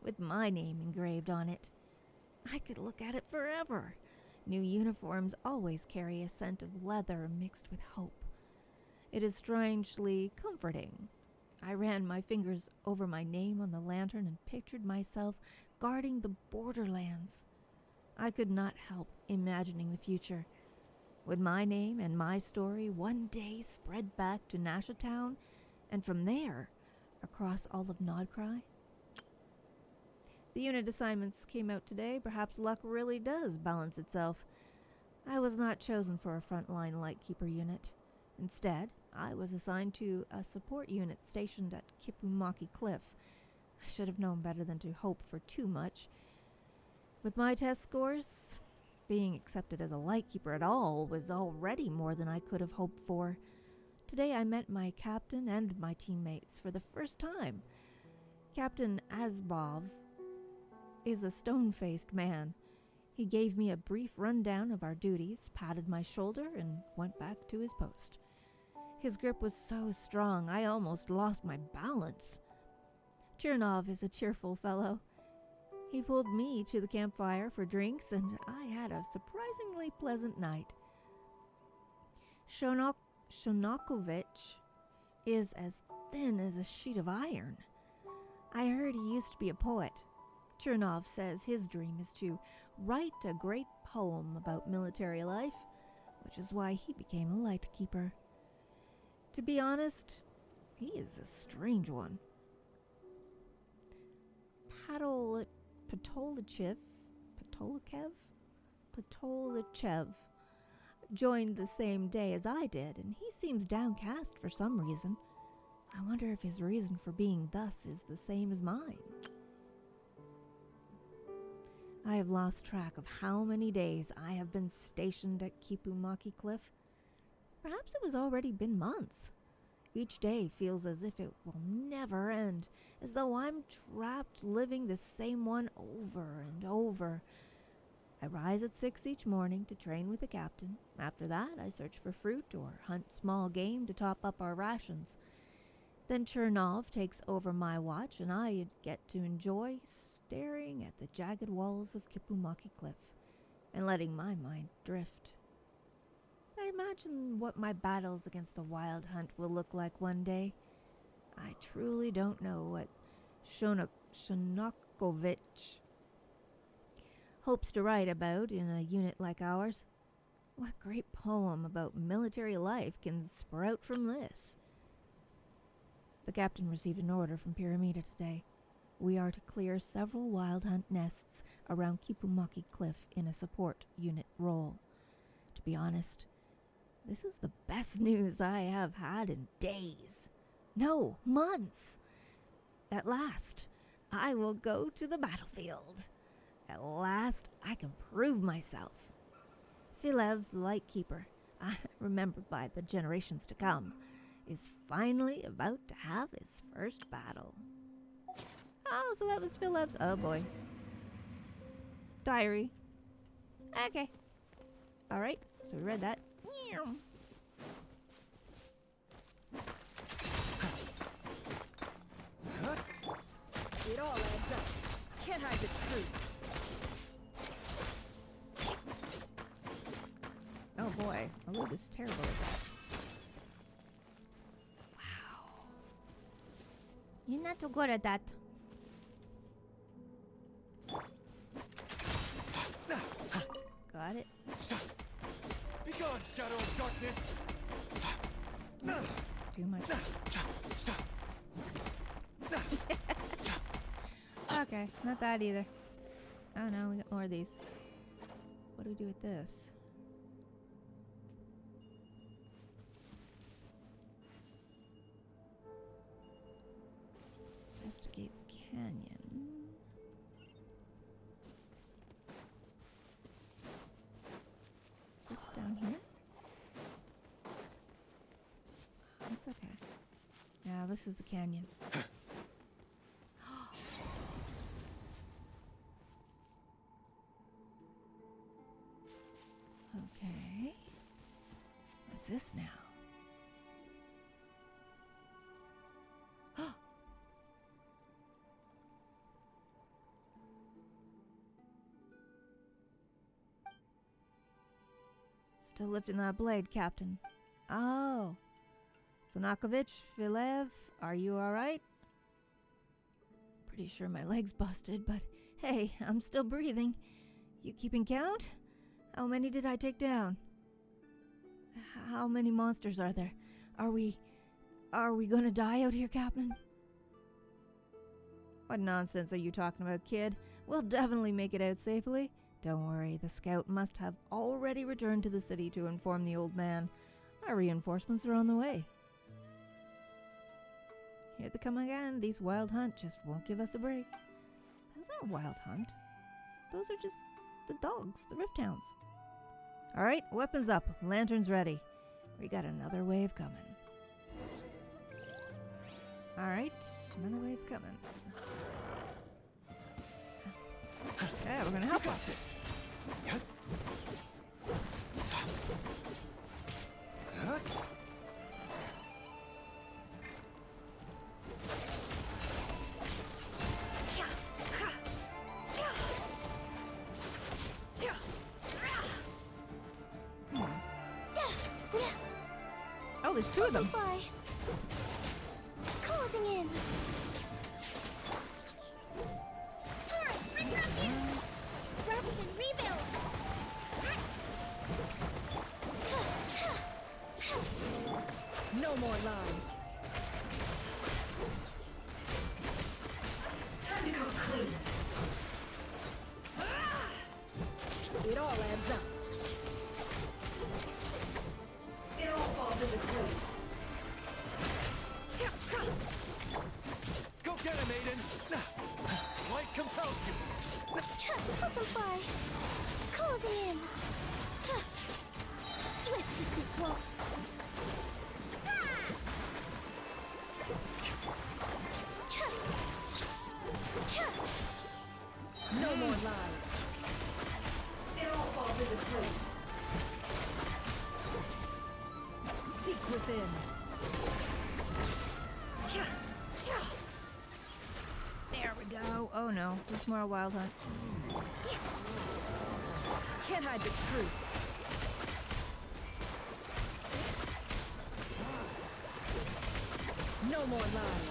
with my name engraved on it. I could look at it forever. New uniforms always carry a scent of leather mixed with hope. It is strangely comforting. I ran my fingers over my name on the lantern and pictured myself guarding the borderlands. I could not help imagining the future. Would my name and my story one day spread back to Nasha Town, and from there, across all of Nodcry? The unit assignments came out today. Perhaps luck really does balance itself. I was not chosen for a frontline Lightkeeper unit. Instead, I was assigned to a support unit stationed at Kipumaki Cliff. I should have known better than to hope for too much. With my test scores, being accepted as a Lightkeeper at all was already more than I could have hoped for. Today I met my captain and my teammates for the first time. Captain Asbov is a stone-faced man. He gave me a brief rundown of our duties, patted my shoulder, and went back to his post. His grip was so strong, I almost lost my balance. Chernov is a cheerful fellow. He pulled me to the campfire for drinks, and I had a surprisingly pleasant night. Shonokovich is as thin as a sheet of iron. I heard he used to be a poet. Chernov says his dream is to write a great poem about military life, which is why he became a Lightkeeper. To be honest, he is a strange one. Patolichev joined the same day as I did, and he seems downcast for some reason. I wonder if his reason for being thus is the same as mine. I have lost track of how many days I have been stationed at Kipumaki Cliff. Perhaps it has already been months. Each day feels as if it will never end, as though I'm trapped living the same one over and over. I rise at 6 each morning to train with the captain. After that, I search for fruit or hunt small game to top up our rations. Then Chernov takes over my watch, and I get to enjoy staring at the jagged walls of Kipumaki Cliff and letting my mind drift. I imagine what my battles against the Wild Hunt will look like one day. I truly don't know what Shonokovich hopes to write about in a unit like ours. What great poem about military life can sprout from this? The captain received an order from Pyramida today. We are to clear several Wild Hunt nests around Kipumaki Cliff in a support unit role. To be honest, this is the best news I have had in days. No, months. At last, I will go to the battlefield. At last, I can prove myself. Filev, the Lightkeeper, remembered by the generations to come, is finally about to have his first battle. Oh, so that was Filev's. Oh boy. Diary. Okay. Alright, so we read that. It all adds up. Can't hide the truth. Oh boy, Alud is terrible at that. Wow. You're not so good at that. Got it. Be gone, shadow of darkness. Too much. Okay, not that either. Oh no, we got more of these. What do we do with this? Investigate the canyon. It's down here. It's okay. Yeah, this is the canyon. Okay. What's this now? Still lifting that blade, Captain. Oh. Sonakovich, Filev, are you alright? Pretty sure my leg's busted, but hey, I'm still breathing. You keeping count? How many did I take down? How many monsters are there? Are we gonna die out here, Captain? What nonsense are you talking about, kid? We'll definitely make it out safely. Don't worry, the scout must have already returned to the city to inform the old man. Our reinforcements are on the way. Here they come again. These Wild Hunt just won't give us a break. Those aren't Wild Hunt. Those are just the dogs, the Rift Hounds. Alright, weapons up. Lanterns ready. We got another wave coming. Alright, another wave coming. Yeah, we're gonna help out this. Oh, there's two of them. Closing in. Rest and rebuild. No more lies. Time to come clean. It all adds up. It all falls into place. Go get him, Aiden. Light compels you. Butterfly. Closing in. Swift is this one. No more lies. It all falls into place. Seek within. no. There's more Wild Hunt. Can't hide the truth. No more lies.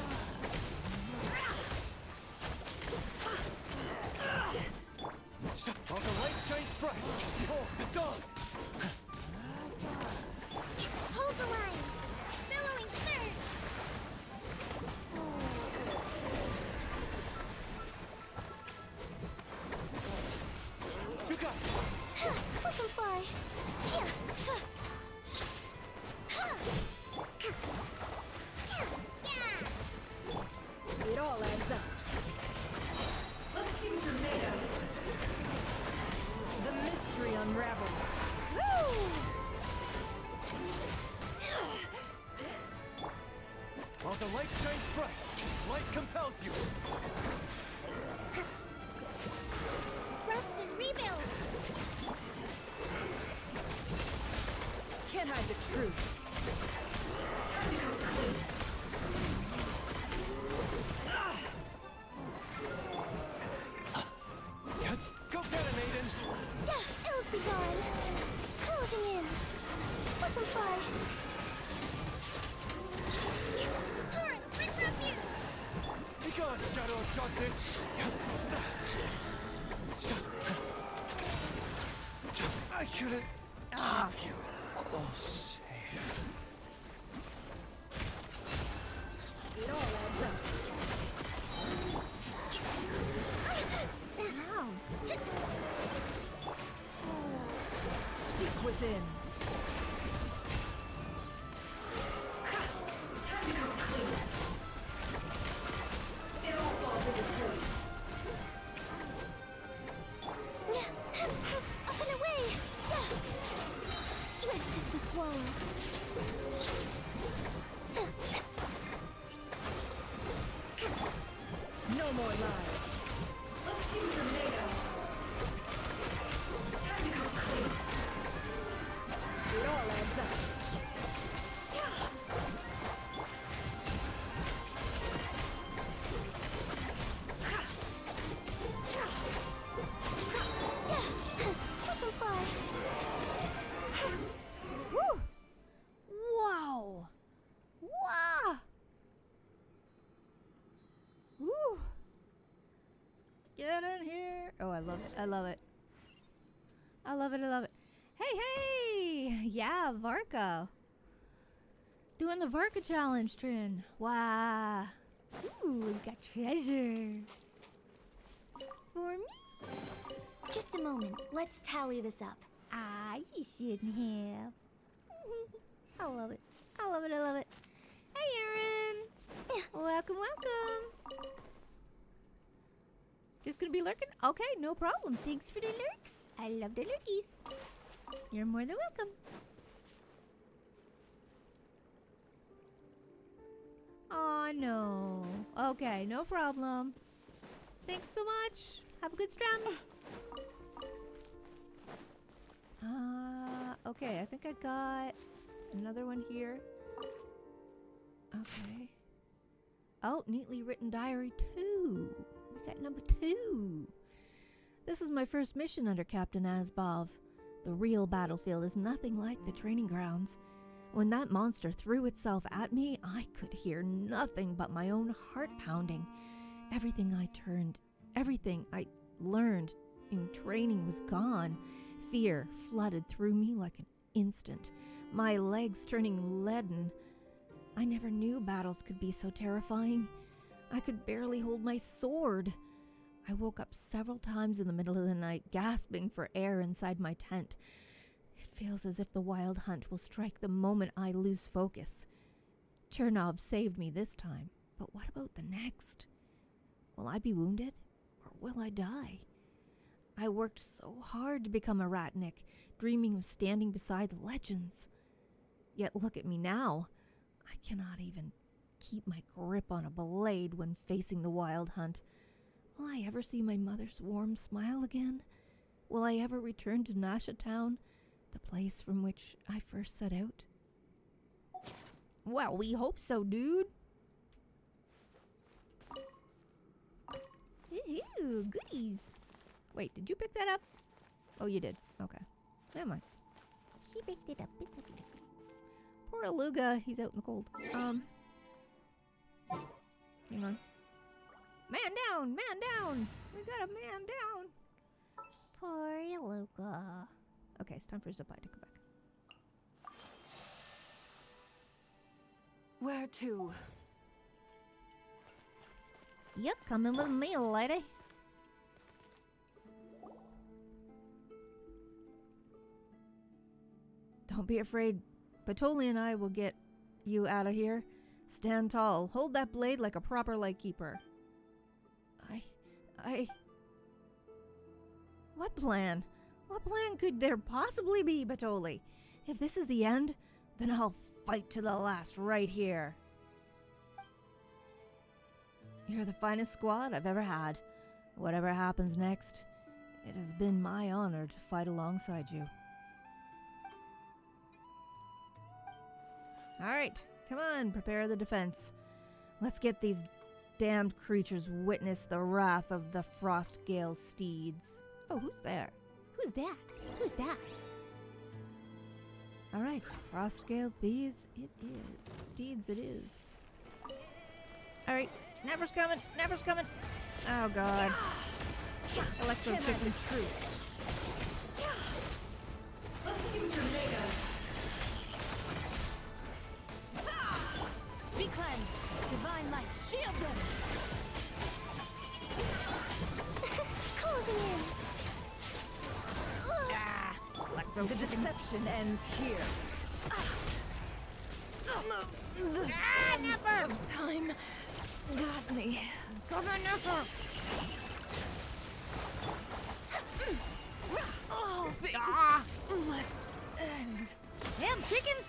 While the light shines bright, behold the dawn! Hold the line! Billowing surge! You got this! Fucking fly! It all adds up. Let's see what you're made of. The mystery unravels. While the light shines bright, light compels you. Rest and rebuild! Can't hide the truth. Time to go clean. Go get him, Aiden! Ills be gone! Closing in! Fucking fly! Torrents, bring refuge! Be gone, shadow of darkness! I couldn't keep you all safe. It all adds up. Seek within. Time to come clean. It all falls into place. Up and away! Swift is the swallow. No more lies. Let's see what you're made of. Time to come clean. It all adds up. Woo! Wow! Wow! Woo! Get in here! Oh, I love it. I love it. I love it. I love it. Hey, hey! Yeah, Varka. Doing the Varka challenge, Trin. Wow. Ooh, we got treasure. For me? Just a moment. Let's tally this up. You shouldn't have. I love it. I love it. I love it. Hey, Aaron. Welcome, welcome. Just gonna be lurking? Okay, no problem. Thanks for the lurks. I love the lurkies. You're more than welcome. Oh, no. Okay, no problem. Thanks so much. Have a good stream. Okay, I think I got another one here. Okay. Oh, neatly written diary 2. We got number 2. This is my first mission under Captain Asbov. The real battlefield is nothing like the training grounds. When that monster threw itself at me, I could hear nothing but my own heart pounding. Everything I learned in training was gone. Fear flooded through me like an instant, my legs turning leaden. I never knew battles could be so terrifying. I could barely hold my sword. I woke up several times in the middle of the night, gasping for air inside my tent. It feels as if the wild hunt will strike the moment I lose focus. Chernov saved me this time, but what about the next? Will I be wounded, or will I die? I worked so hard to become a ratnik, dreaming of standing beside legends. Yet look at me now. I cannot even keep my grip on a blade when facing the wild hunt. Will I ever see my mother's warm smile again? Will I ever return to Nasha Town, the place from which I first set out? Well, we hope so, dude. Ooh, goodies. Wait, did you pick that up? Oh, you did. Okay. Never mind. She picked it up. It's okay. Poor Aluga. He's out in the cold. Hang on. Man down! Man down! We got a man down! Poor Luca. Okay, it's time for Zabai to come back. Where to? You're coming with me, lady. Don't be afraid. Patoli and I will get you out of here. Stand tall. Hold that blade like a proper lightkeeper. What plan? What plan could there possibly be, Patoli? If this is the end, then I'll fight to the last right here. You're the finest squad I've ever had. Whatever happens next, it has been my honor to fight alongside you. Alright, come on, prepare the defense. Let's get these damned creatures witness the wrath of the Frostgale steeds. Oh, who's there? Who's that? Who's that? Alright, Frostgale thieves it is. Steeds it is. Alright, Never's coming! Never's coming! Oh god. Electro chicken true. Let's see what you're made of. Be cleansed! Divine light, shield them! Closing in! Electro The deception ends here. The sands of time got me. Come on, Never! All things must end. Damn chickens!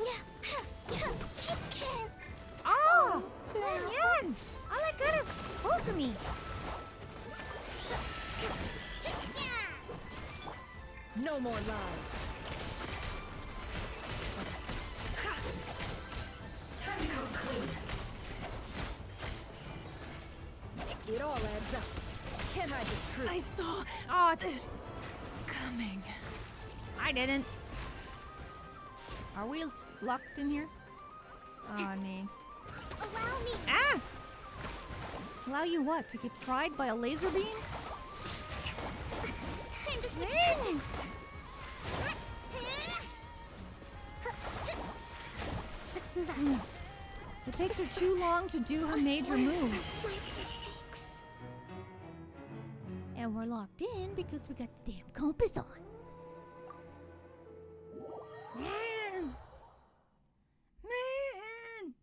You can't! Oh! No. Man! All I got is both of me! No more lies. Time to come clean. It all adds up. Can I the truth? I saw this coming. I didn't. Are we locked in here? Oh, nee. Allow me! Ah! Allow you what? To get fried by a laser beam? Time to switch tactics! Let's move on. It takes her too long to do her major move. My mistakes. And we're locked in because we got the damn compass on. Man! Man!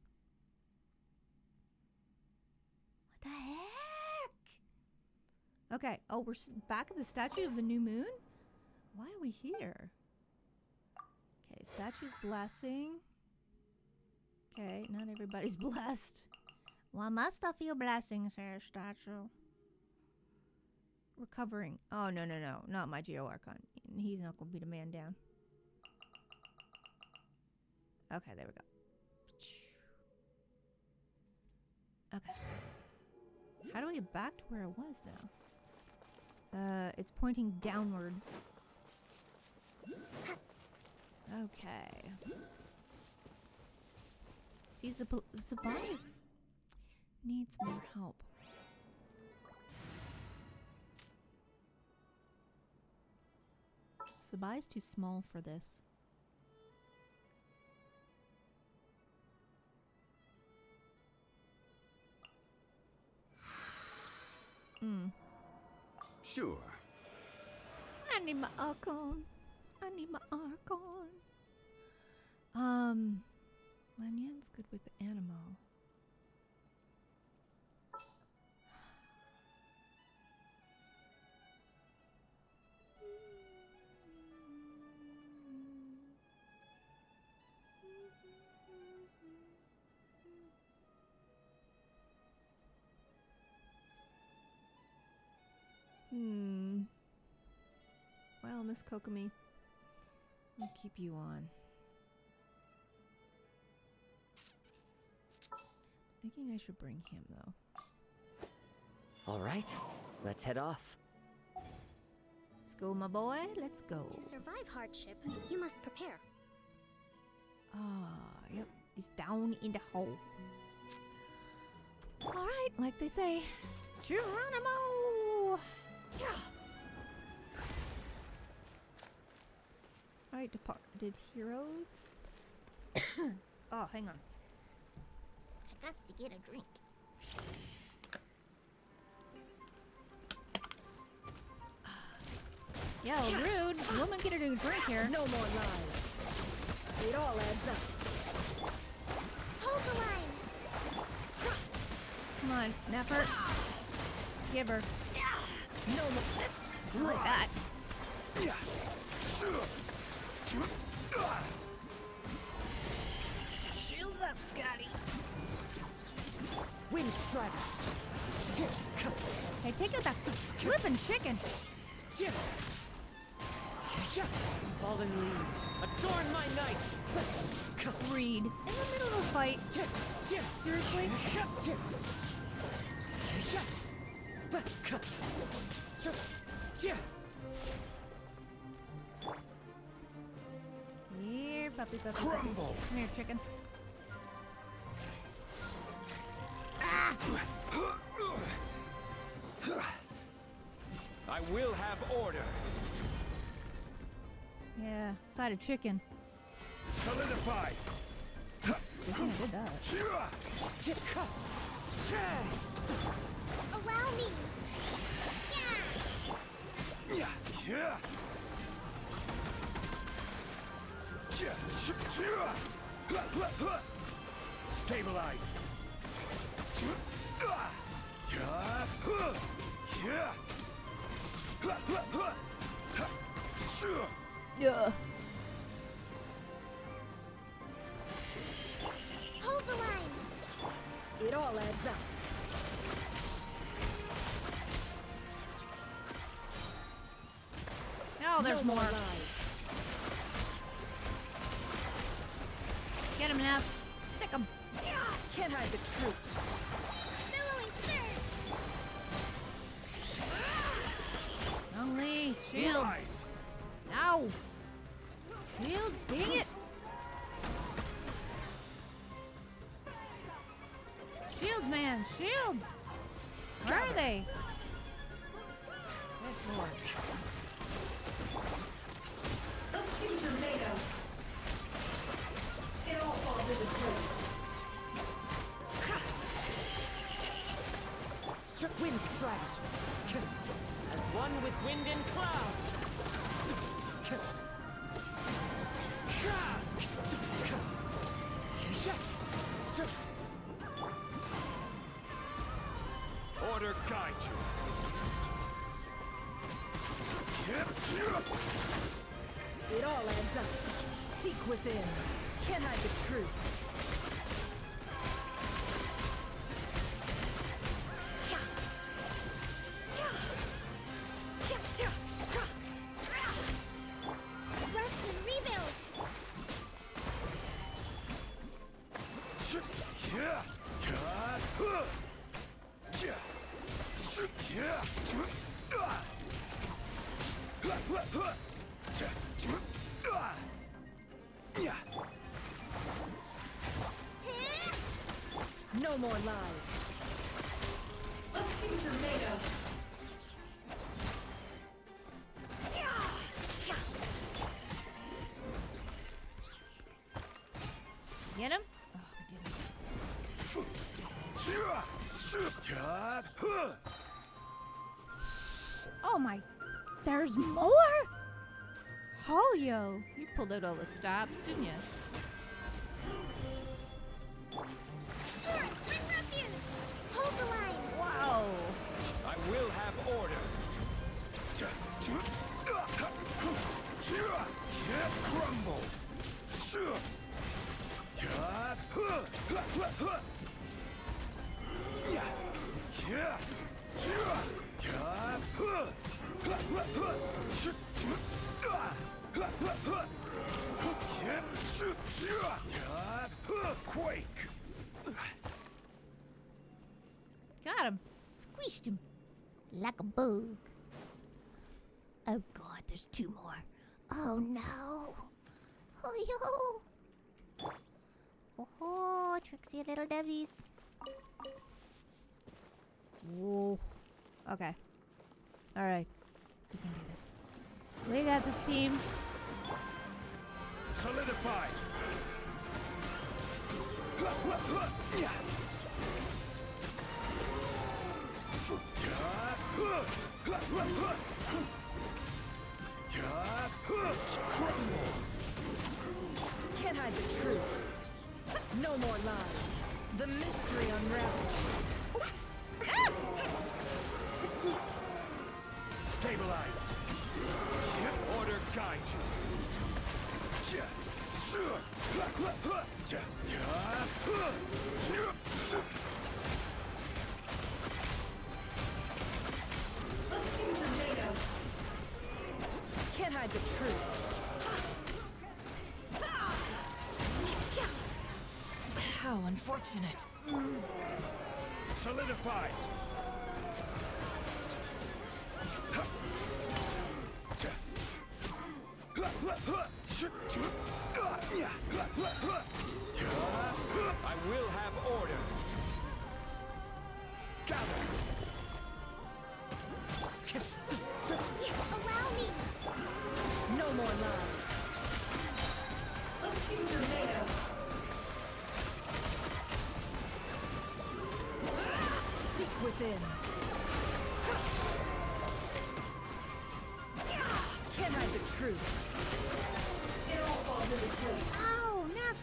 What the heck? Okay, oh, we're back at the Statue of the New Moon? Why are we here? Okay, statue's blessing. Okay, not everybody's blessed. Why must I feel blessings here, statue? Recovering. Oh, no, no, no. Not my Geo Archon. He's not going to be the man down. Okay, there we go. Okay. How do I get back to where I was now? It's pointing downward. Okay. See, Zabai needs more help. Zabai's too small for this. Sure. I need my Archon. I need my Archon. Lanyan's good with Animo. Well, Miss Kokomi, I'll keep you on. Thinking I should bring him though. All right, let's head off. Let's go, my boy. Let's go. To survive hardship, you must prepare. Yep. He's down in the hole. All right, like they say, Geronimo. All right, departed heroes. Oh, hang on. I got to get a drink. Yeah, rude. Woman, get her to drink here. No more lies. It all adds up. Hold the line. Come on, Nepper. Give her. No more. Like that. Shields up, Scotty. Wind strider. Hey, take out that flippin' chicken. Fallen leaves, adorn my night. Reed, in the middle of a fight. Seriously? Here, puppy. Crumble. Come here, chicken. I will have order. Yeah, side of chicken. Solidify. It does. Allow me. Stabilize. Yeah. Hold the line. It all adds up. Oh, there's no more. Lies. Get him, Neff. Sick him. Can't hide the truth. Billowing surge. Only shields. Ow. Shields, dang it. Shields, man. Shields. Where are they? Good lord. Let's see what you're made of. It all falls into place. Wind strider. As one with wind and cloud. Order guide you. It all adds up. Seek within. Can't hide the truth. Resin rebuild. No more lies. Let's see what you're made of. Get him? Oh my. There's more? Oh, yo. You pulled out all the stops, didn't you? Torrent, bring refuge. Hold the line. Wow. I will have order. Crumble. Got him. Squished him. Like a bug. Oh god, there's 2 more. Oh no. Oh yo. Oh, tricksy little devies. Whoa. Okay. Alright. We can do this. We got this team. Solidify! Can't hide the truth. No more lies. The mystery unravels. Stabilize! Order guide Can't hide the truth. How unfortunate. Solidify! I will have order. Gather. Allow me. No more lies. Let's see what you're made of. Seek within. Can't hide the truth. It all falls into place. Oh, Neff.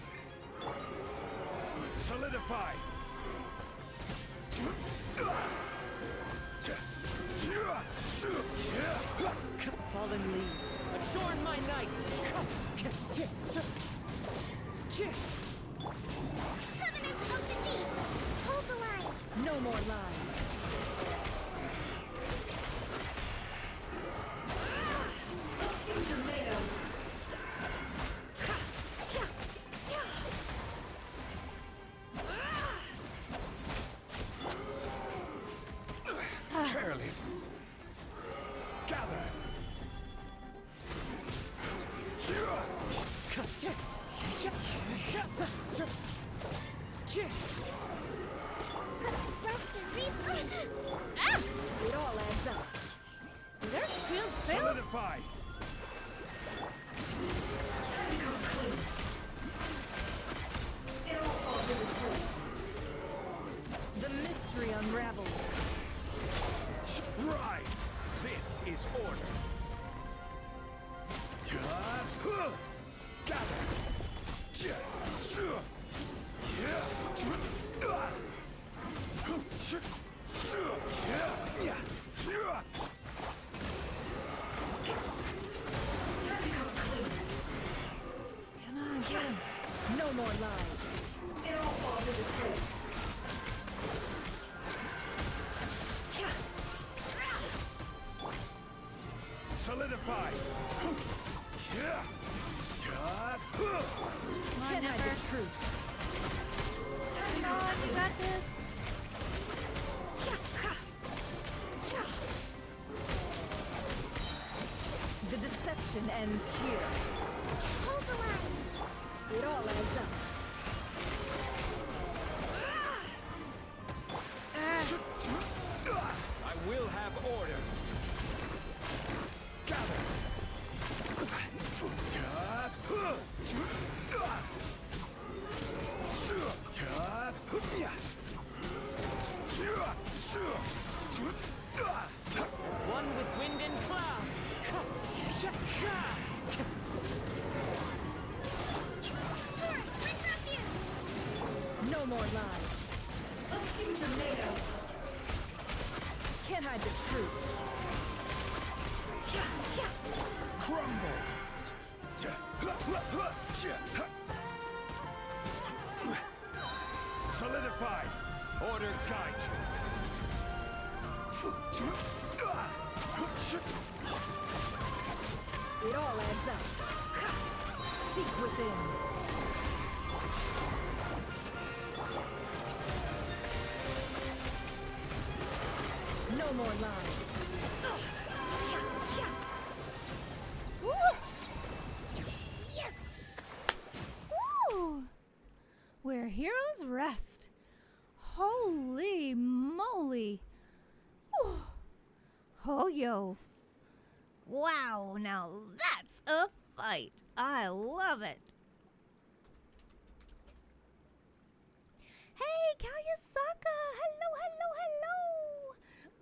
Solidify! Fallen leaves, adorn my night. Covenant of the deep. Hold the line. No more lies. Let's see what you're made of. Careless. Gather. Rest and repeat. It all adds up. Did their shields fail? Solidify! Time to come clean. It all falls into place. The mystery unravels. Rise! This is order. Gather! Come on, get him. No more lies. It all falls into place. Solidify! Can't hide the truth. Come on, you got this. The deception ends here. Hold the line. It all adds up. I will have order. Gather. As one with wind and cloud. Torrent, bring refuge. No more lies. Let's see what you're made of. Can't hide the truth. Crumble. Solidify. Order guide you. It all adds up. Seek within. No more lies. Woo! Yes! Woo! Where heroes rest. Holy moly! Whew. Oh, yo. Wow, now that's a fight. I love it. Hey, Kayasaka! Hello, hello, hello!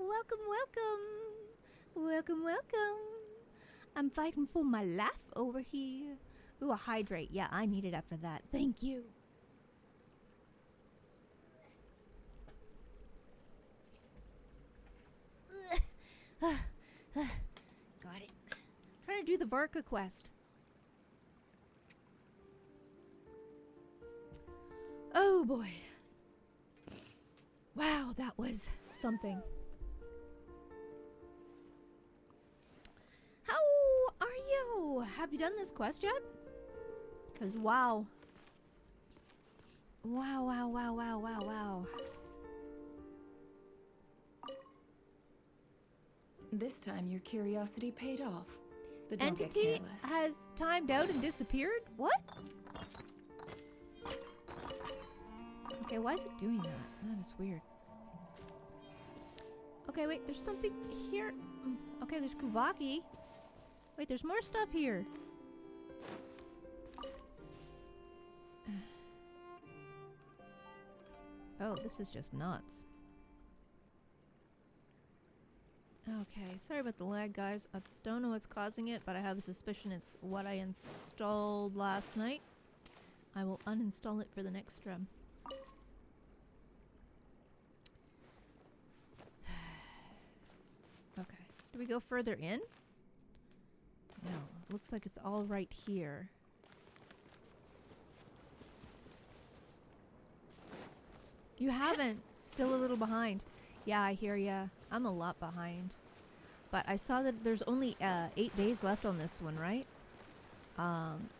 Welcome, welcome. Welcome, welcome. I'm fighting for my life over here. Ooh, a hydrate. Yeah, I need it after that. Thank you. Got it. Trying to do the Varka quest. Oh boy. Wow, that was something. How are you? Have you done this quest yet? Because wow. Wow, wow, wow, wow, wow, wow. This time your curiosity paid off. But don't get Entity careless. has timed out and disappeared? What? Okay, why is it doing that? That is weird. Okay, wait, there's something here. Okay, there's Kuvaki. Wait, there's more stuff here. Oh, this is just nuts. Okay, sorry about the lag, guys. I don't know what's causing it, but I have a suspicion it's what I installed last night. I will uninstall it for the next stream. Okay, do we go further in? No, looks like it's all right here. You haven't. Still a little behind. Yeah, I hear ya. I'm a lot behind. But I saw that there's only 8 days left on this one, right?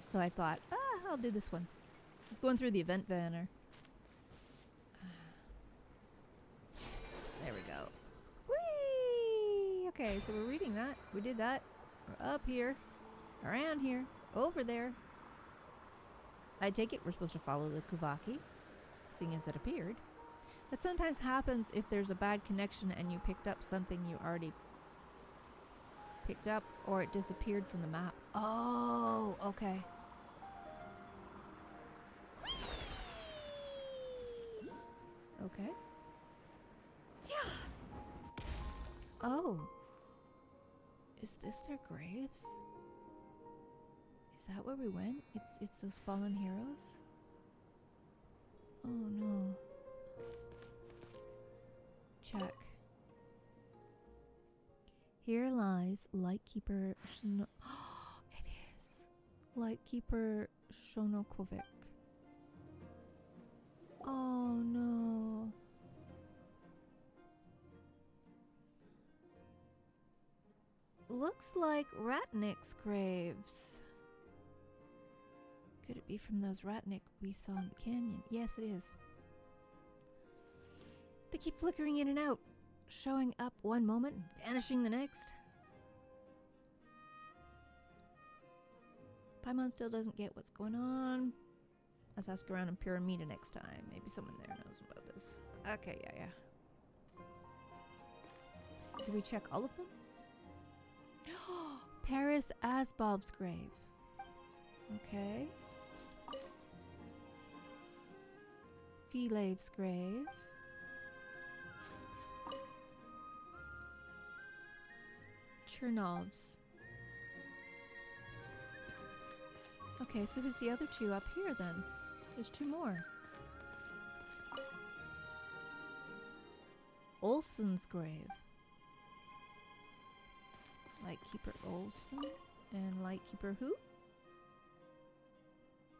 So I thought, I'll do this one. It's going through the event banner. There we go. Whee! Okay, so we're reading that. We did that. We're up here. Around here. Over there. I take it we're supposed to follow the Kuvaki, seeing as it appeared. That sometimes happens if there's a bad connection and you picked up something you already picked up, or it disappeared from the map. Oh, okay. Okay. Oh. Is this their graves? Is that where we went? It's those fallen heroes? Oh no. Check. Here lies Lightkeeper It is. Lightkeeper Shonokovic. Oh no. Looks like Ratnik's graves. Could it be from those Ratnik we saw in the canyon? Yes, it is. They keep flickering in and out, showing up one moment and vanishing the next. Paimon still doesn't get what's going on. Let's ask around in Pyramida next time. Maybe someone there knows about this. Okay, yeah. Did we check all of them? Paris Asbob's grave. Okay. Philave's grave. Chernov's. Okay, so who's the other two up here then? There's two more. Olson's grave. Lightkeeper Olson. And Lightkeeper who?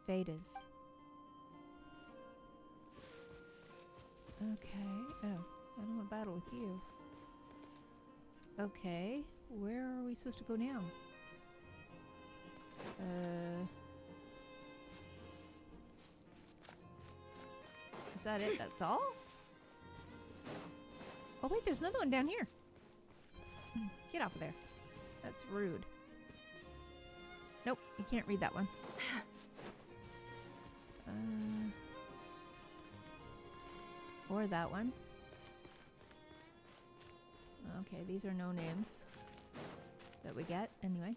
Vedas. Okay. Oh, I don't want to battle with you. Okay. Where are we supposed to go now? Is that it? That's all? Oh wait, there's another one down here. Get off of there. That's rude. Nope, you can't read that one. Or that one. Okay, these are no names that we get anyway.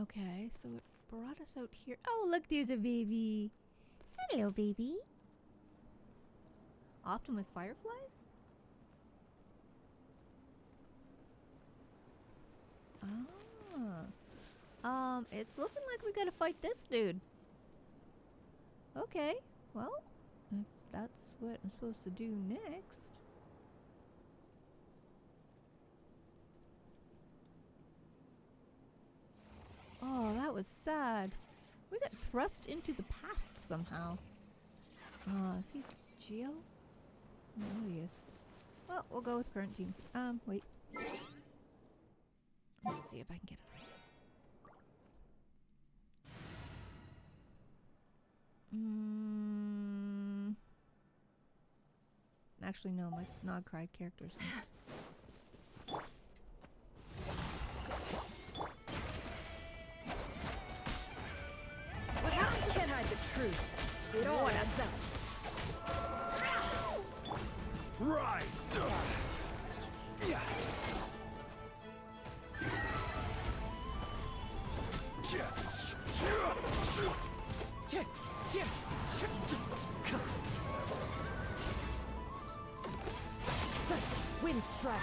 Okay, so it brought us out here. Oh, look, there's a baby. Hello, baby. Often with fireflies? Ah. It's looking like we gotta fight this dude. Okay, well, if that's what I'm supposed to do next. Oh, that was sad. We got thrust into the past somehow. Is he Geo? I don't know what he is. Well, we'll go with current team. Wait. Let's see if I can get it right. Actually, no, my Nogcry character's not. What happened? You can't hide the truth. It all adds up. Right. Wind strike.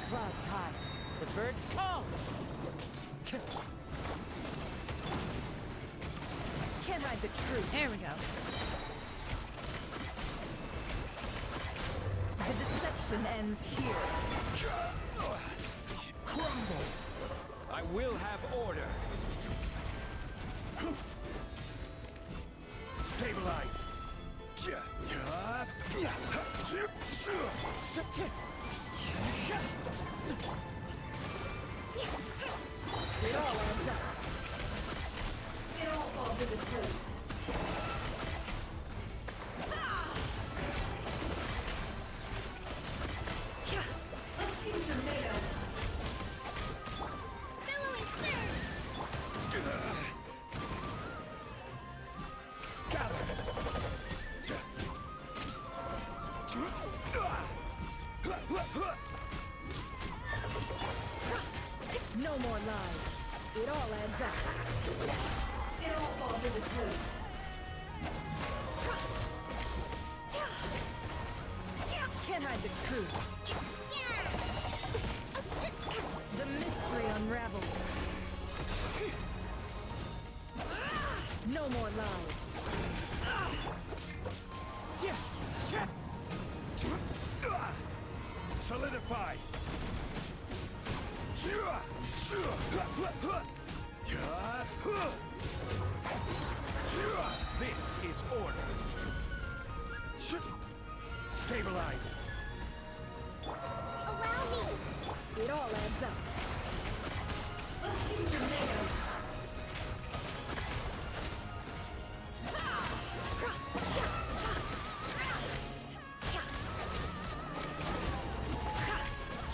Clouds high. The birds call. Can't hide the truth. There we go. The deception ends here. Crumble. I will have order. Stabilize. It all adds up. It all falls into place. Let's see what you're made of. Billowing surge! No more lies. It all adds up. It all falls into place. Can't hide the truth. The mystery unravels. No more lies. Solidify. This is order. Stabilize. Allow me! It all adds up. Let's see what you're made of.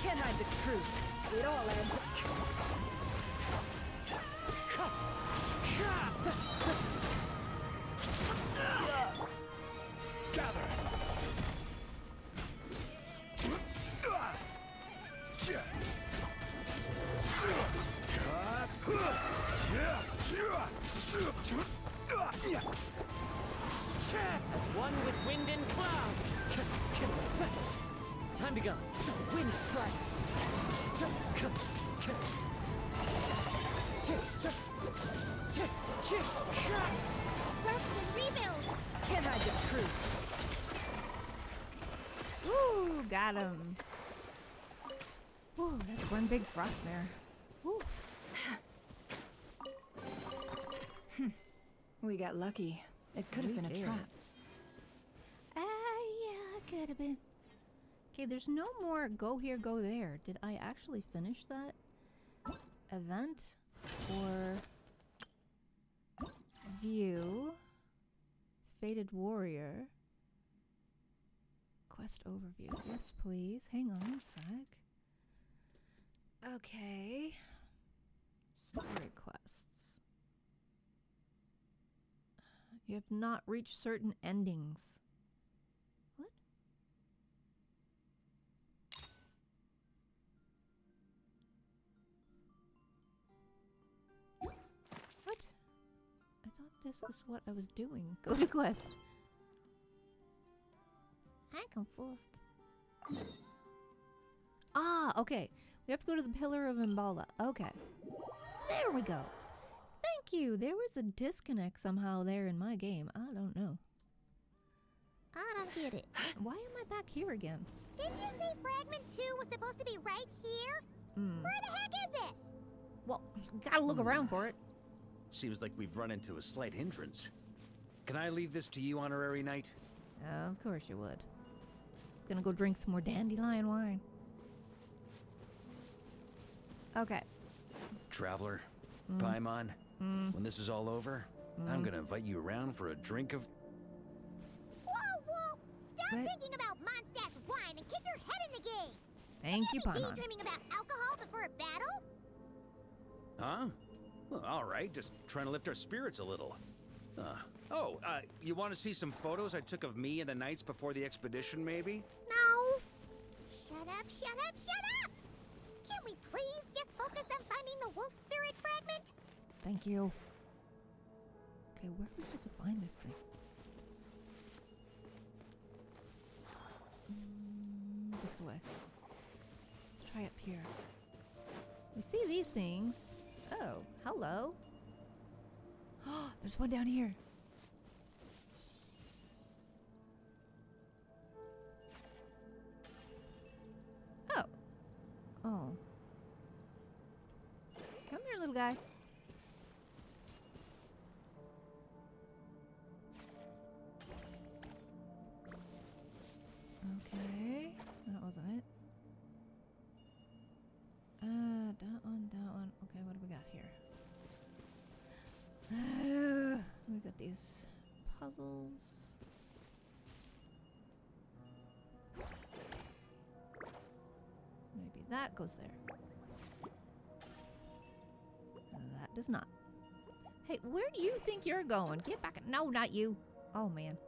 Can't hide the truth. It all adds up. Gather. As one with wind and cloud. Time to go. Wind strike. Rest and rebuild! Can't hide the truth. Woo, got him. Woo, that's one big frostmare. Woo. We got lucky. It could have been a trap. Yeah, could have been. Okay, there's no more go here, go there. Did I actually finish that event? Or view Fated Warrior Quest overview. Yes, please. Hang on a sec. Okay. Story quests. You have not reached certain endings. What? What? I thought this was what I was doing. Go to quest. I'm confused. Ah, okay. We have to go to the Pillar of Imbala. Okay. There we go. Thank you. There was a disconnect somehow there in my game. I don't know. I don't get it. Why am I back here again? Didn't you say Fragment 2 was supposed to be right here? Where the heck is it? Well, gotta look around for it. Seems like we've run into a slight hindrance. Can I leave this to you, Honorary Knight? Of course you would. It's gonna go drink some more dandelion wine. Okay. Traveler, Paimon, when this is all over, I'm gonna invite you around for a drink of... Whoa, whoa! Stop thinking about Mondstadt's wine and keep your head in the game! Thank you, Paimon. Daydreaming about alcohol before a battle? Huh? Well, all right, just trying to lift our spirits a little. You want to see some photos I took of me and the knights before the expedition, maybe? No! Shut up, shut up, shut up! Can't we please just focus on finding the wolf spirit fragment? Thank you. Okay, where are we supposed to find this thing? This way. Let's try up here. We see these things. Oh, hello. Oh, there's one down here. Oh. Oh. Come here, little guy. Okay. That wasn't it. That one. Okay, what do we got here? We got these puzzles. Maybe that goes there. That does not. Hey, where do you think you're going? Get back. No, not you. Oh, man.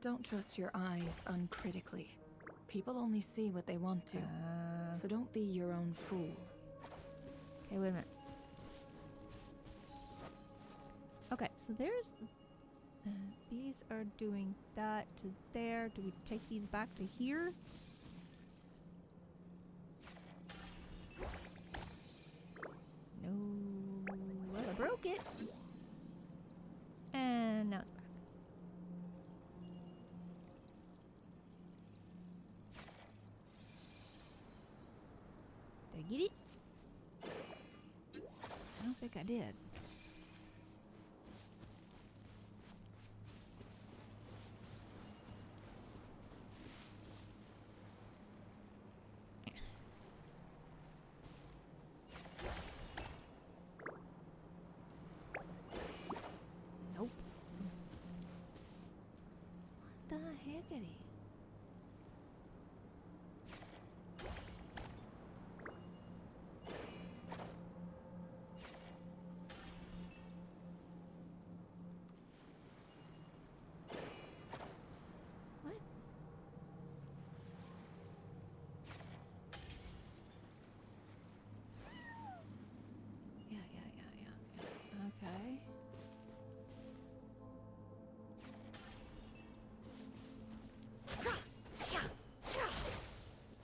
Don't trust your eyes uncritically. People only see what they want to. So don't be your own fool. Okay, wait a minute. Okay, so there's... these are doing that to there. Do we take these back to here? No. Well, I broke it. And now it's back. Did I get it? I don't think I did. Nope. What the heckity? Okay.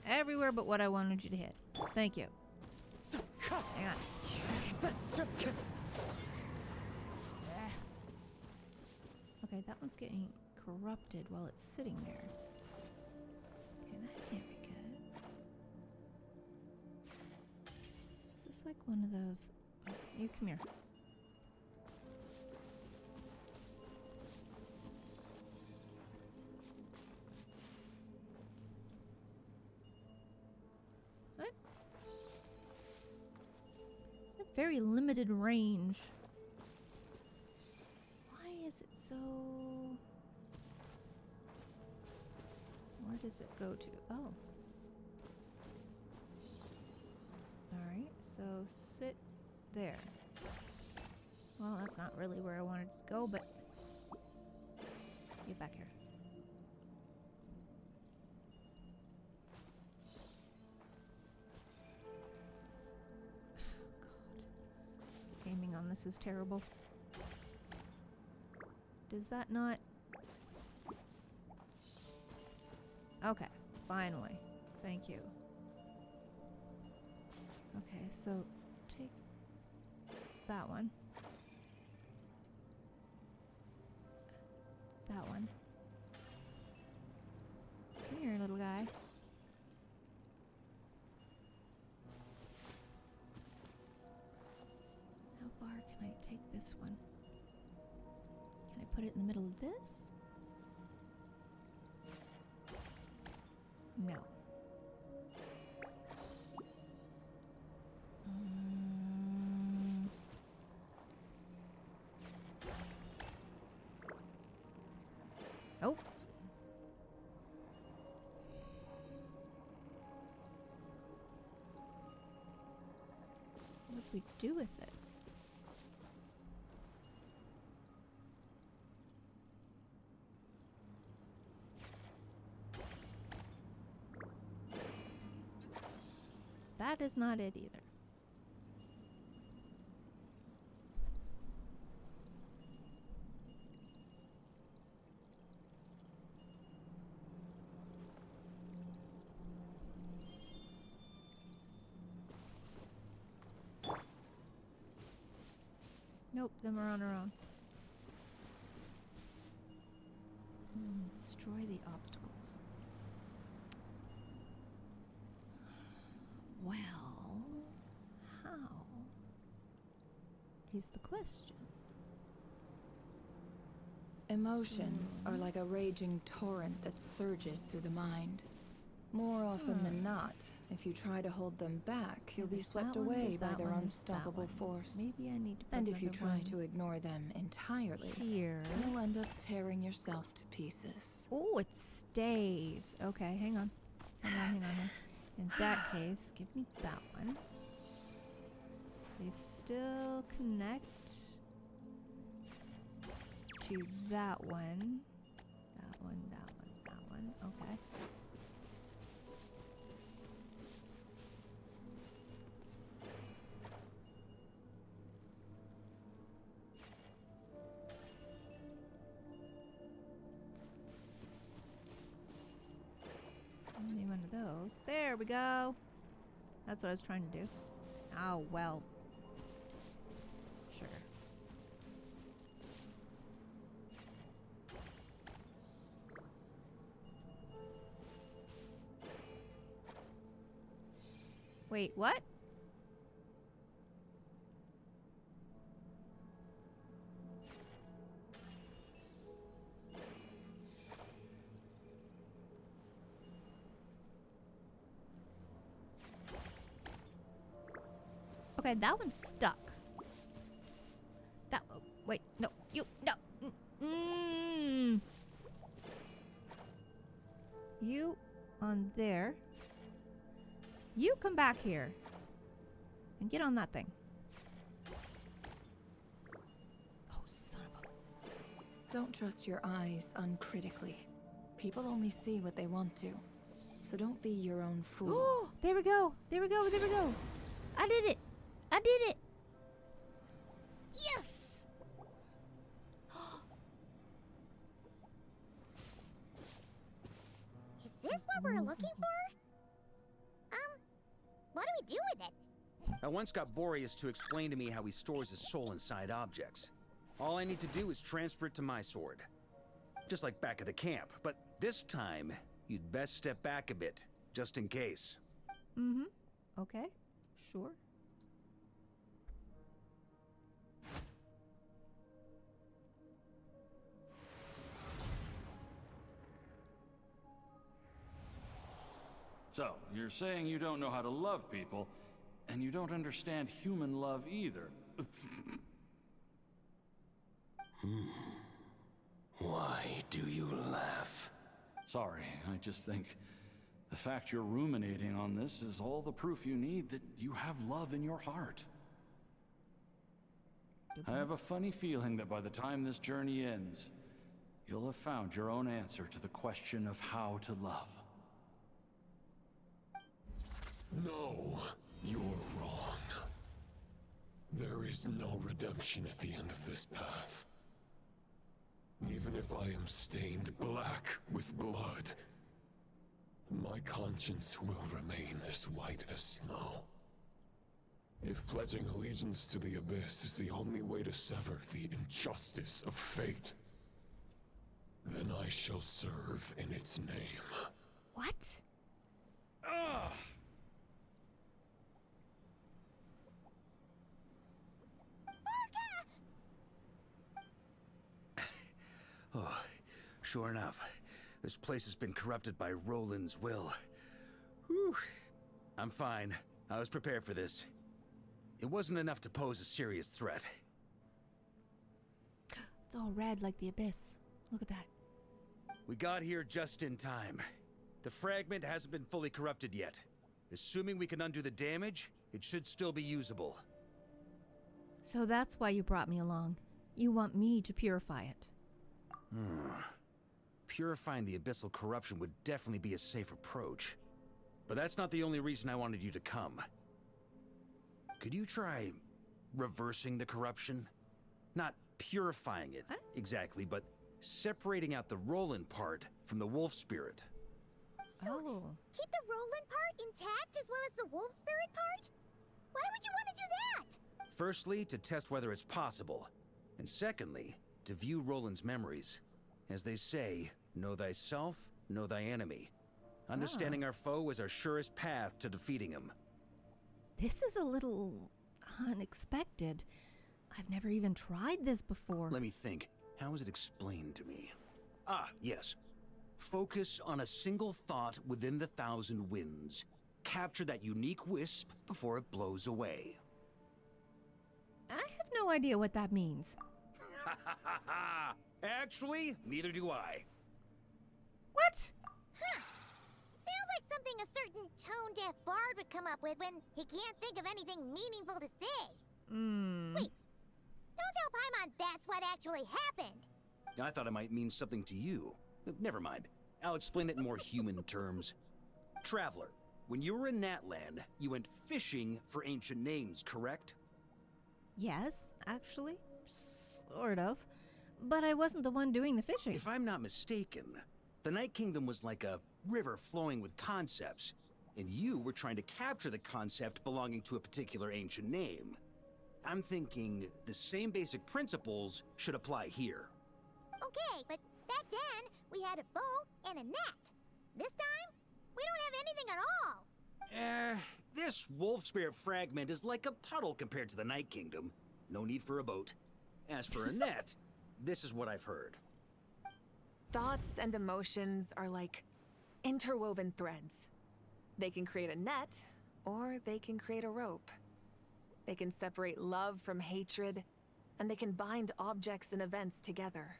Everywhere but what I wanted you to hit. Thank you. Hang on. Okay, that one's getting corrupted while it's sitting there. Okay, that can't be good. This is like one of those... Oh, you come here. What? A very limited range. is it so... Where does it go to? Oh. Alright, so sit there. Well, that's not really where I wanted to go, but... Get back here. God. Aiming on this is terrible. Does that not... Okay, finally. Thank you. Okay, so take that one. That one. Come here, little guy. How far can I take this one? Can I put it in the middle of this? No. Oh. What do we do with it? That is not it either. Nope, then we're on our own. Destroy the obstacles. Well, how is the question? Emotions are like a raging torrent that surges through the mind. More often than not, if you try to hold them back, you'll be swept away by their unstoppable force. Maybe I need to put And if you another try one to ignore them entirely, here, you'll end up tearing yourself to pieces. Oh, it stays. Okay, hang on. Hang on. In that case, give me that one. They still connect to that one. That one. Okay. Only one of those. There we go. That's what I was trying to do. Oh, well. Sure. Wait, what? Okay, that one's stuck. That, oh, wait, no, you, no. You on there. You come back here and get on that thing. Oh, son of a... Don't trust your eyes uncritically. People only see what they want to. So don't be your own fool. Oh, there we go. There we go. There we go. I did it. I did it. Yes. Is this what we're looking for? What do we do with it? I once got Boreas to explain to me how he stores his soul inside objects. All I need to do is transfer it to my sword. Just like back at the camp, but this time, you'd best step back a bit, just in case. Okay, sure. So, you're saying you don't know how to love people, and you don't understand human love either. Sorry, I just think the fact you're ruminating on this is all the proof you need that you have love in your heart. I have a funny feeling that by the time this journey ends, you'll have found your own answer to the question of how to love. No, you're wrong. There is no redemption at the end of this path. Even if I am stained black with blood, my conscience will remain as white as snow. If pledging allegiance to the Abyss is the only way to sever the injustice of fate, then I shall serve in its name. What? Ugh! Oh, sure enough, this place has been corrupted by Roland's will. Whew. I'm fine. I was prepared for this. It wasn't enough to pose a serious threat. It's all red like the Abyss. Look at that. We got here just in time. The fragment hasn't been fully corrupted yet. Assuming we can undo the damage, it should still be usable. So that's why you brought me along. You want me to purify it. Purifying the abyssal corruption would definitely be a safe approach. But that's not the only reason I wanted you to come. Could you try reversing the corruption? Not purifying it, exactly, but separating out the Roland part from the wolf spirit. So, keep the Roland part intact as well as the wolf spirit part? Why would you want to do that? Firstly, to test whether it's possible. And secondly, to view Roland's memories. As they say, know thyself, know thy enemy. Understanding our foe is our surest path to defeating him. This is a little unexpected. I've never even tried this before. Let me think. How is it explained to me? Ah, yes. Focus on a single thought within the 1,000 winds. Capture that unique wisp before it blows away. I have no idea what that means. Ha ha ha ha! Actually, neither do I. What? Huh. Sounds like something a certain tone-deaf bard would come up with when he can't think of anything meaningful to say. Wait, don't tell Paimon that's what actually happened. I thought it might mean something to you. Never mind. I'll explain it in more human terms. Traveler, when you were in Natland, you went fishing for ancient names, correct? Yes, actually. Sort of. But I wasn't the one doing the fishing. If I'm not mistaken, the Night Kingdom was like a river flowing with concepts, and you were trying to capture the concept belonging to a particular ancient name. I'm thinking the same basic principles should apply here. Okay, but back then, we had a boat and a net. This time, we don't have anything at all. This wolf spirit fragment is like a puddle compared to the Night Kingdom. No need for a boat. As for a net, this is what I've heard. Thoughts and emotions are like interwoven threads. They can create a net, or they can create a rope. They can separate love from hatred, and they can bind objects and events together.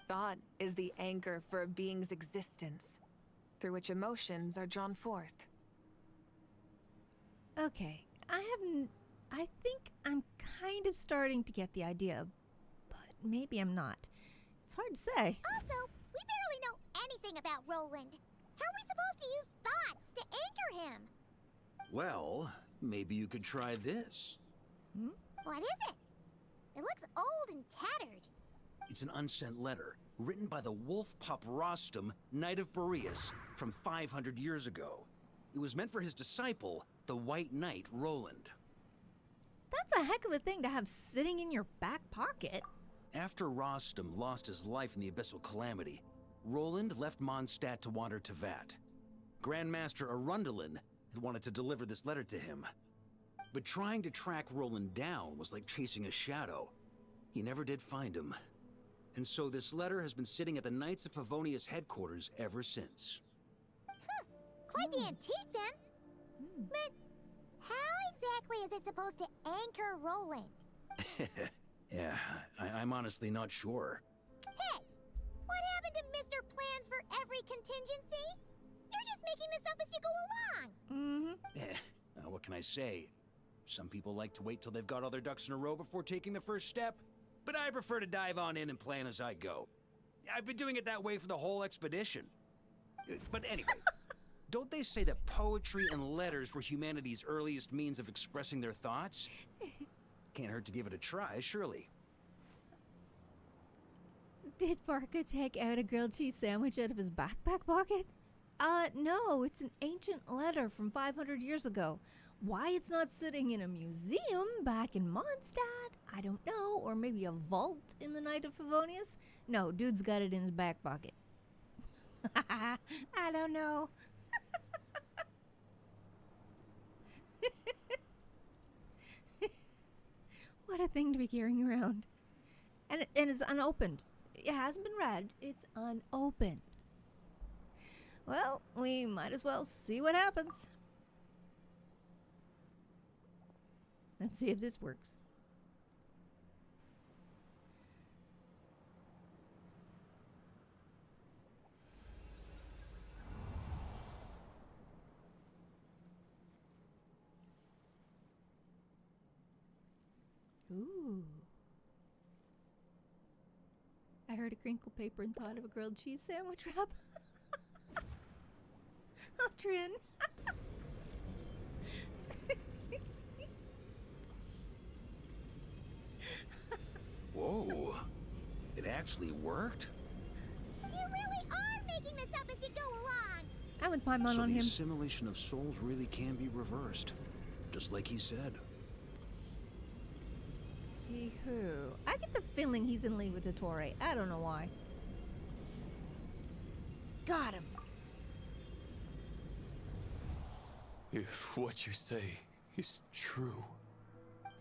Thought is the anchor for a being's existence, through which emotions are drawn forth. Okay, I think I'm kind of starting to get the idea, but maybe I'm not. It's hard to say. Also, we barely know anything about Roland. How are we supposed to use thoughts to anchor him? Well, maybe you could try this. What is it? It looks old and tattered. It's an unsent letter, written by the wolf pup Rostam, Knight of Boreas, from 500 years ago. It was meant for his disciple, the White Knight Roland. That's a heck of a thing to have sitting in your back pocket. After Rostam lost his life in the Abyssal Calamity, Roland left Mondstadt to wander Teyvat. Grandmaster Arundelen had wanted to deliver this letter to him. But trying to track Roland down was like chasing a shadow. He never did find him. And so this letter has been sitting at the Knights of Favonius headquarters ever since. Quite the antique then. But how exactly is it supposed to anchor Roland? Yeah, I'm honestly not sure. Hey, What happened to Mr. Plans for every contingency? You're just making this up as you go along. What can I say? Some people like to wait till they've got all their ducks in a row before taking the first step, but I prefer to dive on in and plan as I go. I've been doing it that way for the whole expedition. But anyway, don't they say that poetry and letters were humanity's earliest means of expressing their thoughts? Can't hurt to give it a try, surely. Did Varka take out a grilled cheese sandwich out of his backpack pocket? No, it's an ancient letter from 500 years ago. Why it's not sitting in a museum back in Mondstadt, I don't know. Or maybe a vault in the Night of Favonius? No, dude's got it in his back pocket. I don't know. What a thing to be carrying around. And it's unopened. It hasn't been read. It's unopened. Well, we might as well see what happens. Let's see if this works. Ooh. I heard a crinkle paper and thought of a grilled cheese sandwich wrap. Oh, Trin. Whoa. It actually worked? You really are making this up as you go along. I'm with Paimon on So the him. assimilation of souls really can be reversed, just like he said. Hee-hoo. I get the feeling he's in league with the Torre. I don't know why. Got him. If what you say is true,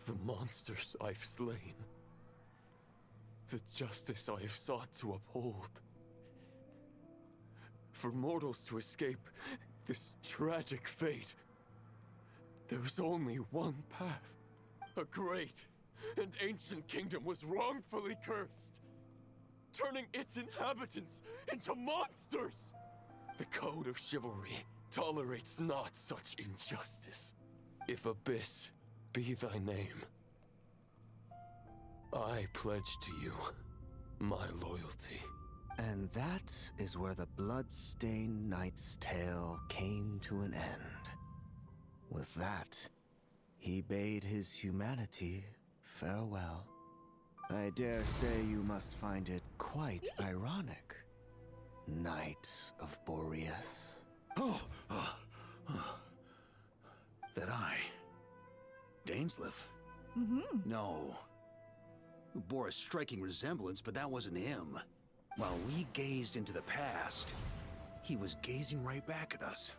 the monsters I've slain, the justice I have sought to uphold, for mortals to escape this tragic fate, there's only one path. A great and ancient kingdom was wrongfully cursed, turning its inhabitants into monsters. The code of chivalry tolerates not such injustice. If Abyss be thy name, I pledge to you my loyalty. And that is where the blood-stained knight's tale came to an end. With that, he bade his humanity farewell. I dare say you must find it quite ironic, Knight of Boreas. That I? Dainsleif? No. Bore a striking resemblance, but that wasn't him. While we gazed into the past, he was gazing right back at us.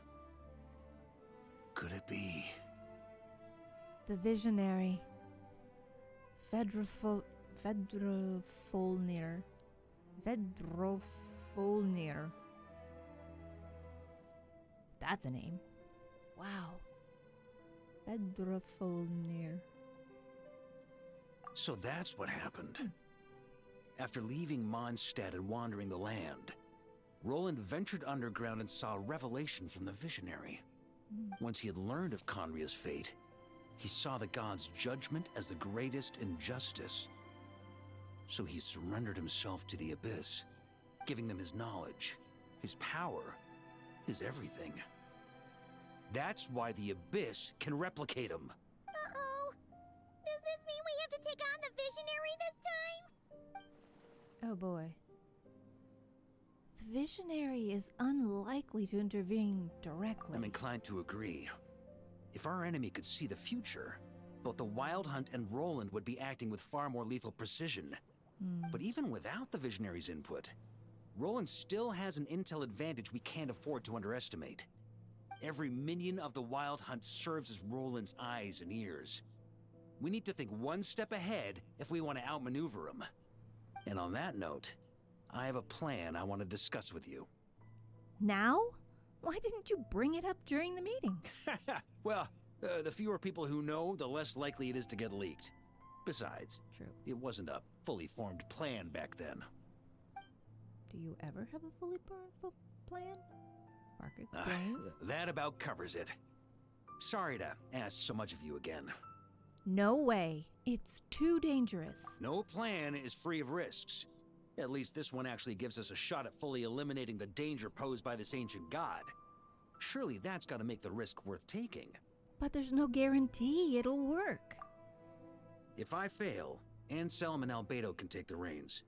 Could it be? The visionary. Vedrfolnir. Vedrfolnir. That's a name. Wow. Vedrfolnir. So that's what happened. After leaving Mondstadt and wandering the land, Roland ventured underground and saw a revelation from the visionary. Once he had learned of Conria's fate, he saw the gods' judgment as the greatest injustice. So he surrendered himself to the Abyss, giving them his knowledge, his power, his everything. That's why the Abyss can replicate him. Uh-oh. Does this mean we have to take on the visionary this time? Oh boy. The visionary is unlikely to intervene directly. I'm inclined to agree. If our enemy could see the future, both the Wild Hunt and Roland would be acting with far more lethal precision. But even without the visionary's input, Roland still has an intel advantage we can't afford to underestimate. Every minion of the Wild Hunt serves as Roland's eyes and ears. We need to think one step ahead if we want to outmaneuver him. And on that note, I have a plan I want to discuss with you. Now? Why didn't you bring it up during the meeting? Well, the fewer people who know, the less likely it is to get leaked. Besides, True. It wasn't a fully formed plan back then. Do you ever have a fully plan? Varka explains. That about covers it. Sorry to ask so much of you again. No way. It's too dangerous. No plan is free of risks. At least this one actually gives us a shot at fully eliminating the danger posed by this ancient god. Surely that's got to make the risk worth taking. But there's no guarantee it'll work. If I fail, Anselm and Albedo can take the reins.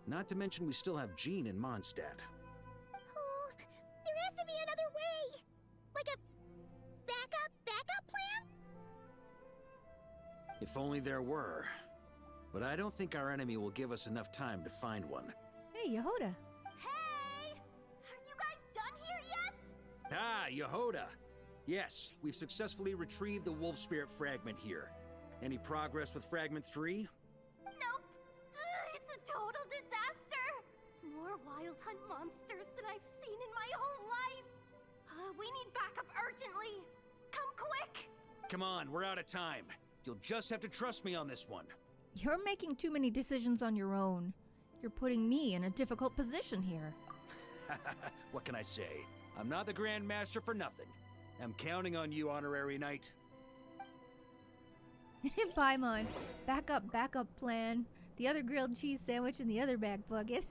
Not to mention we still have Jean in Mondstadt. Oh, there has to be another way! Like a backup plan? If only there were. But I don't think our enemy will give us enough time to find one. Hey, Yehoda. Hey! Are you guys done here yet? Ah, Yehoda! Yes, we've successfully retrieved the Wolf Spirit fragment here. Any progress with Fragment 3? Nope. It's a total disaster. More wild hunt monsters than I've seen in my whole life. We need backup urgently. Come quick. Come on, we're out of time. You'll just have to trust me on this one. You're making too many decisions on your own. You're putting me in a difficult position here. What can I say? I'm not the Grand Master for nothing. I'm counting on you, Honorary Knight. Paimon, backup plan. The other grilled cheese sandwich in the other back bucket.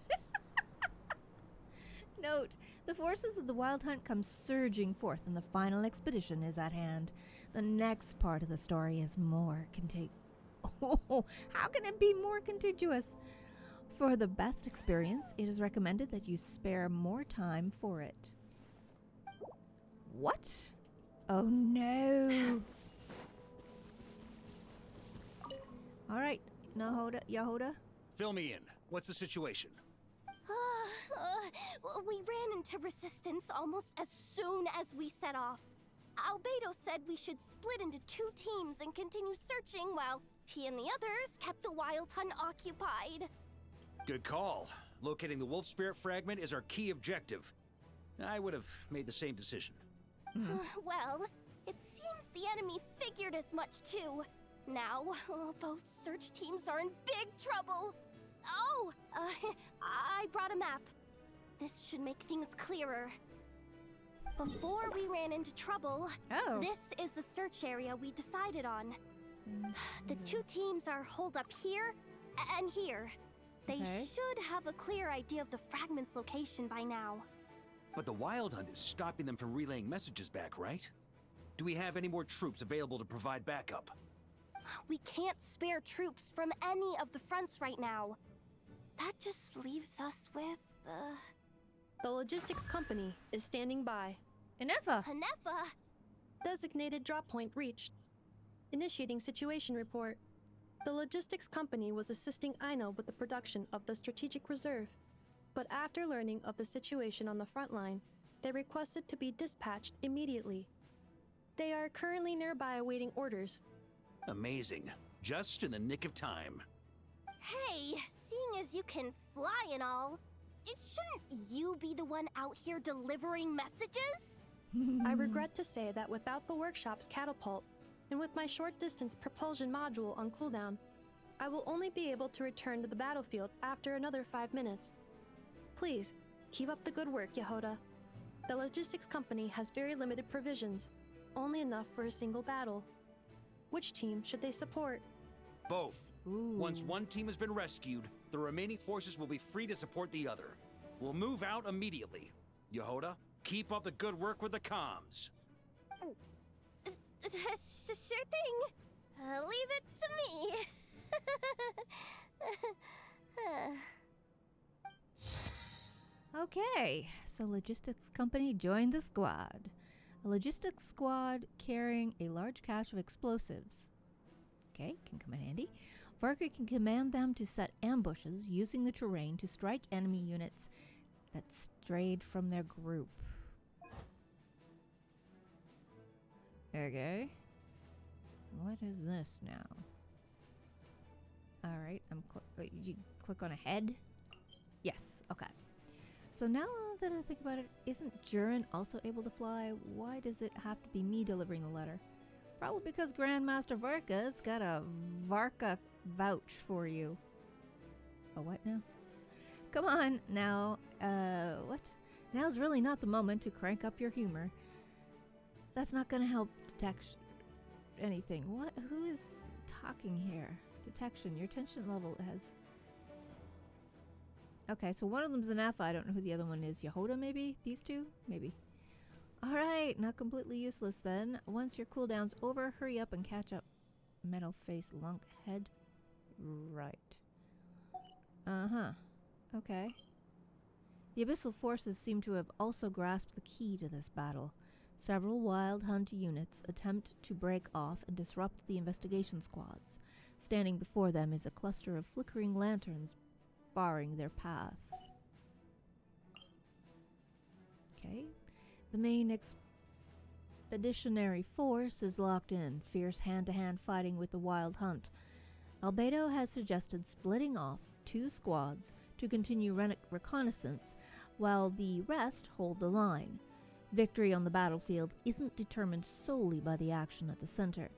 Note, the forces of the Wild Hunt come surging forth and the final expedition is at hand. The next part of the story is more Oh, how can it be more contiguous? For the best experience, it is recommended that you spare more time for it. What? Oh no. Alright, Yehoda. Fill me in. What's the situation? We ran into resistance almost as soon as we set off. Albedo said we should split into 2 teams and continue searching while he and the others kept the Wild Hunt occupied. Good call. Locating the Wolf Spirit fragment is our key objective. I would have made the same decision. Well, it seems the enemy figured as much too. Now, both search teams are in big trouble. Oh, I brought a map. This should make things clearer. Before we ran into trouble, this is the search area we decided on. The 2 teams are holed up here and here. They should have a clear idea of the fragment's location by now. But the Wild Hunt is stopping them from relaying messages back, right? Do we have any more troops available to provide backup? We can't spare troops from any of the fronts right now. That just leaves us with, The logistics company is standing by. Hanefa! Designated drop point reached. Initiating situation report. The logistics company was assisting Aino with the production of the strategic reserve. But after learning of the situation on the front line, they requested to be dispatched immediately. They are currently nearby awaiting orders. Amazing. Just in the nick of time. Hey, seeing as you can fly and all, shouldn't you be the one out here delivering messages? I regret to say that without the workshop's catapult, and with my short-distance propulsion module on cooldown, I will only be able to return to the battlefield after another 5 minutes. Please, keep up the good work, Yehoda. The logistics company has very limited provisions, only enough for a single battle. Which team should they support? Both. Once one team has been rescued, the remaining forces will be free to support the other. We'll move out immediately. Yehoda, keep up the good work with the comms. Sure thing. Leave it to me. Okay, so logistics company joined the squad. A logistics squad carrying a large cache of explosives. Okay, can come in handy. Varka can command them to set ambushes using the terrain to strike enemy units that strayed from their group. Okay. What is this now? Alright, you click on a head? Yes, okay. So now that I think about it, isn't Jurin also able to fly? Why does it have to be me delivering the letter? Probably because Grandmaster Varka's got a Varka vouch for you. A what now? Come on, now, what? Now's really not the moment to crank up your humor. That's not gonna help detect anything. What? Who is talking here? Detection. Your tension level has... Okay, so one of them's an Alpha. I don't know who the other one is. Yehoda, maybe? These two? Maybe. Alright, not completely useless then. Once your cooldown's over, hurry up and catch up. Metal face lunk head. Right. Uh-huh. Okay. The Abyssal forces seem to have also grasped the key to this battle. Several Wild Hunt units attempt to break off and disrupt the investigation squads. Standing before them is a cluster of flickering lanterns barring their path. Okay. The main expeditionary force is locked in, fierce hand-to-hand fighting with the Wild Hunt. Albedo has suggested splitting off 2 squads to continue reconnaissance, while the rest hold the line. Victory on the battlefield isn't determined solely by the action at the center,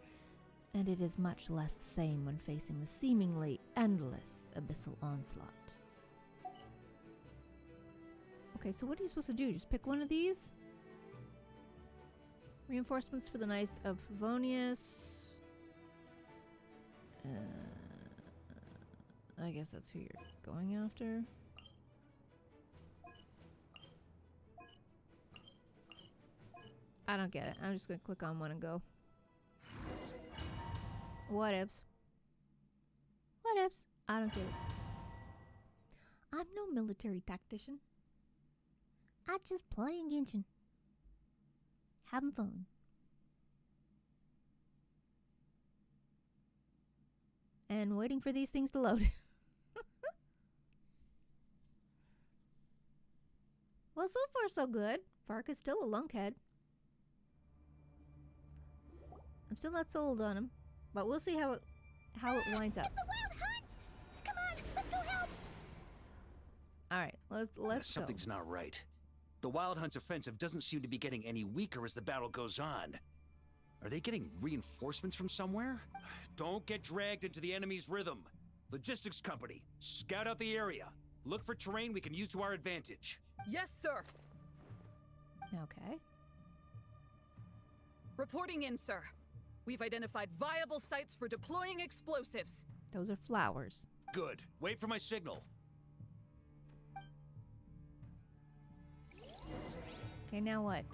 and it is much less the same when facing the seemingly endless abyssal onslaught. Okay, so what are you supposed to do? Just pick one of these? Reinforcements for the Knights of Favonius. I guess that's who you're going after. I don't get it. I'm just gonna click on one and go. Whatevs. Whatevs. I don't get it. I'm no military tactician. I'm just playing Genshin. Having fun. And waiting for these things to load. Well, so far so good. Varka's still a lunkhead. I'm still not sold on him, but we'll see how it winds up. It's a wild hunt! Come on, let's go help! Alright, let's go. Something's not right. The Wild Hunt's offensive doesn't seem to be getting any weaker as the battle goes on. Are they getting reinforcements from somewhere? Don't get dragged into the enemy's rhythm. Logistics company, scout out the area. Look for terrain we can use to our advantage. Yes, sir. Okay. Reporting in, sir. We've identified viable sites for deploying explosives. Those are flowers. Good. Wait for my signal. Okay, now what?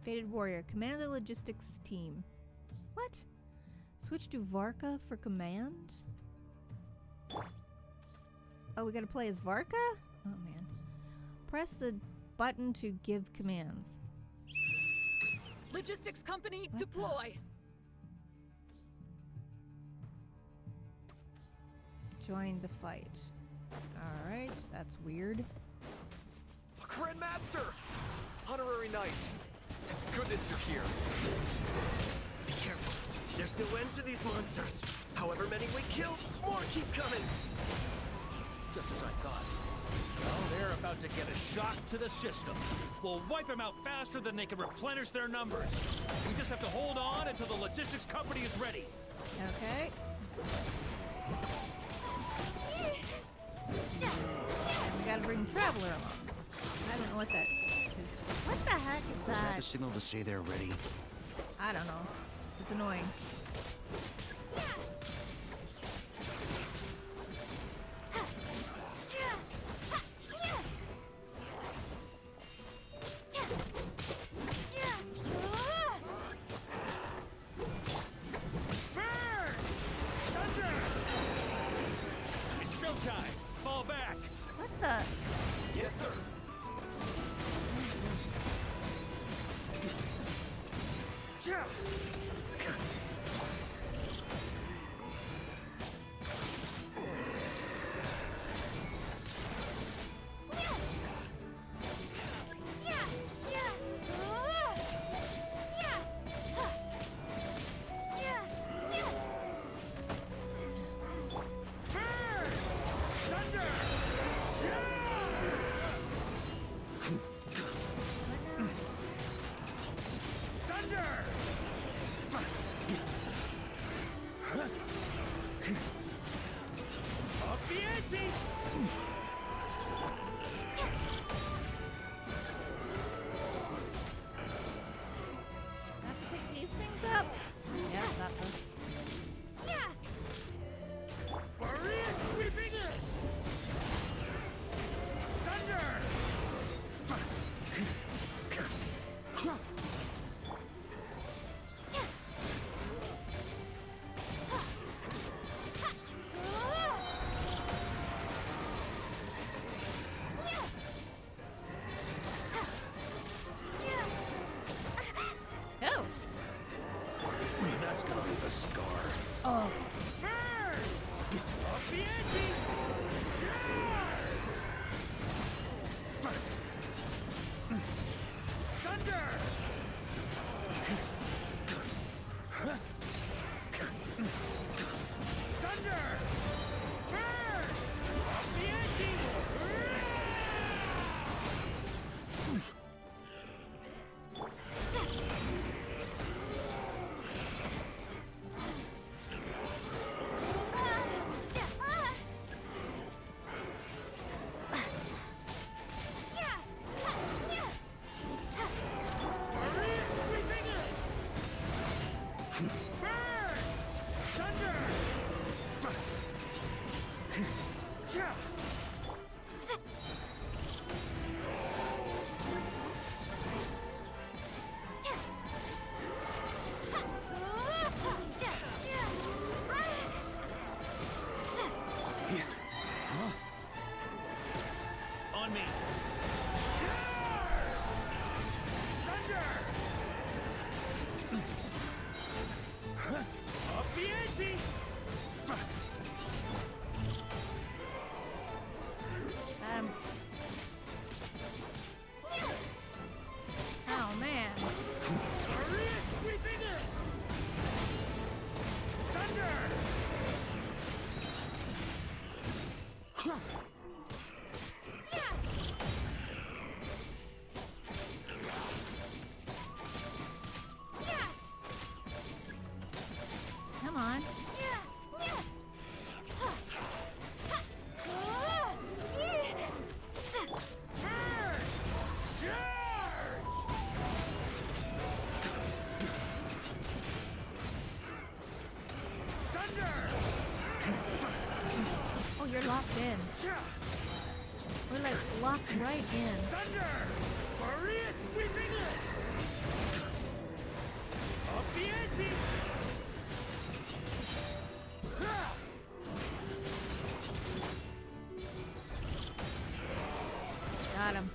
Fated Warrior. Command the logistics team. What? Switch to Varka for command? Oh, we gotta play as Varka? Oh, man. Press the button to give commands. Logistics company, deploy! Join the fight. Alright, that's weird. Grandmaster! Honorary Knight! Goodness you're here. Be careful. There's no end to these monsters. However many we kill, more keep coming. Just as I thought. Well, they're about to get a shock to the system. We'll wipe them out faster than they can replenish their numbers. We just have to hold on until the logistics company is ready. Okay. We gotta bring the Traveler along. I don't know what that is. What the heck is Is that the signal to say they're ready? I don't know. It's annoying. It's showtime! Fall back! What the? Yes, sir. Come on. Oh, you're locked in. We're like locked right in. Thunder! Maria sweeping it! Up the ante! Got him.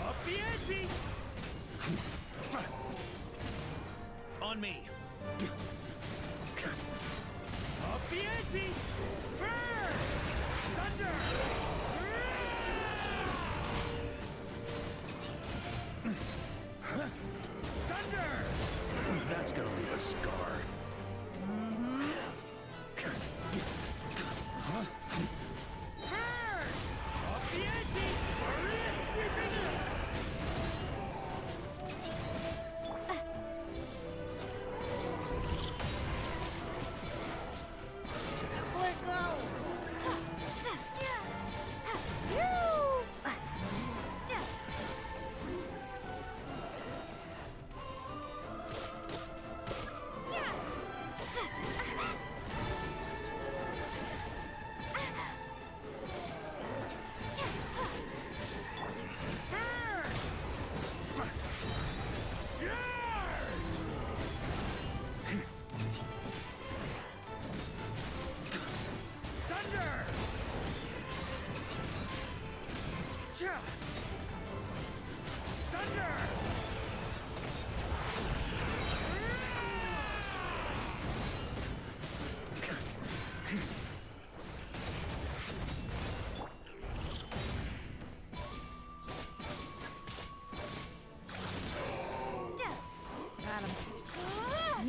Up the ante! On me. Up the ante! Burn! Thunder! Thunder! That's gonna leave a scar. Burn! Up the ante! Maria sweeping it! Let go!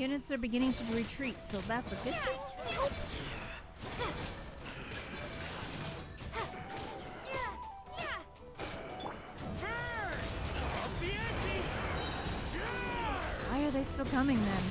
units are beginning to retreat, so that's a good thing. Why are they still coming then?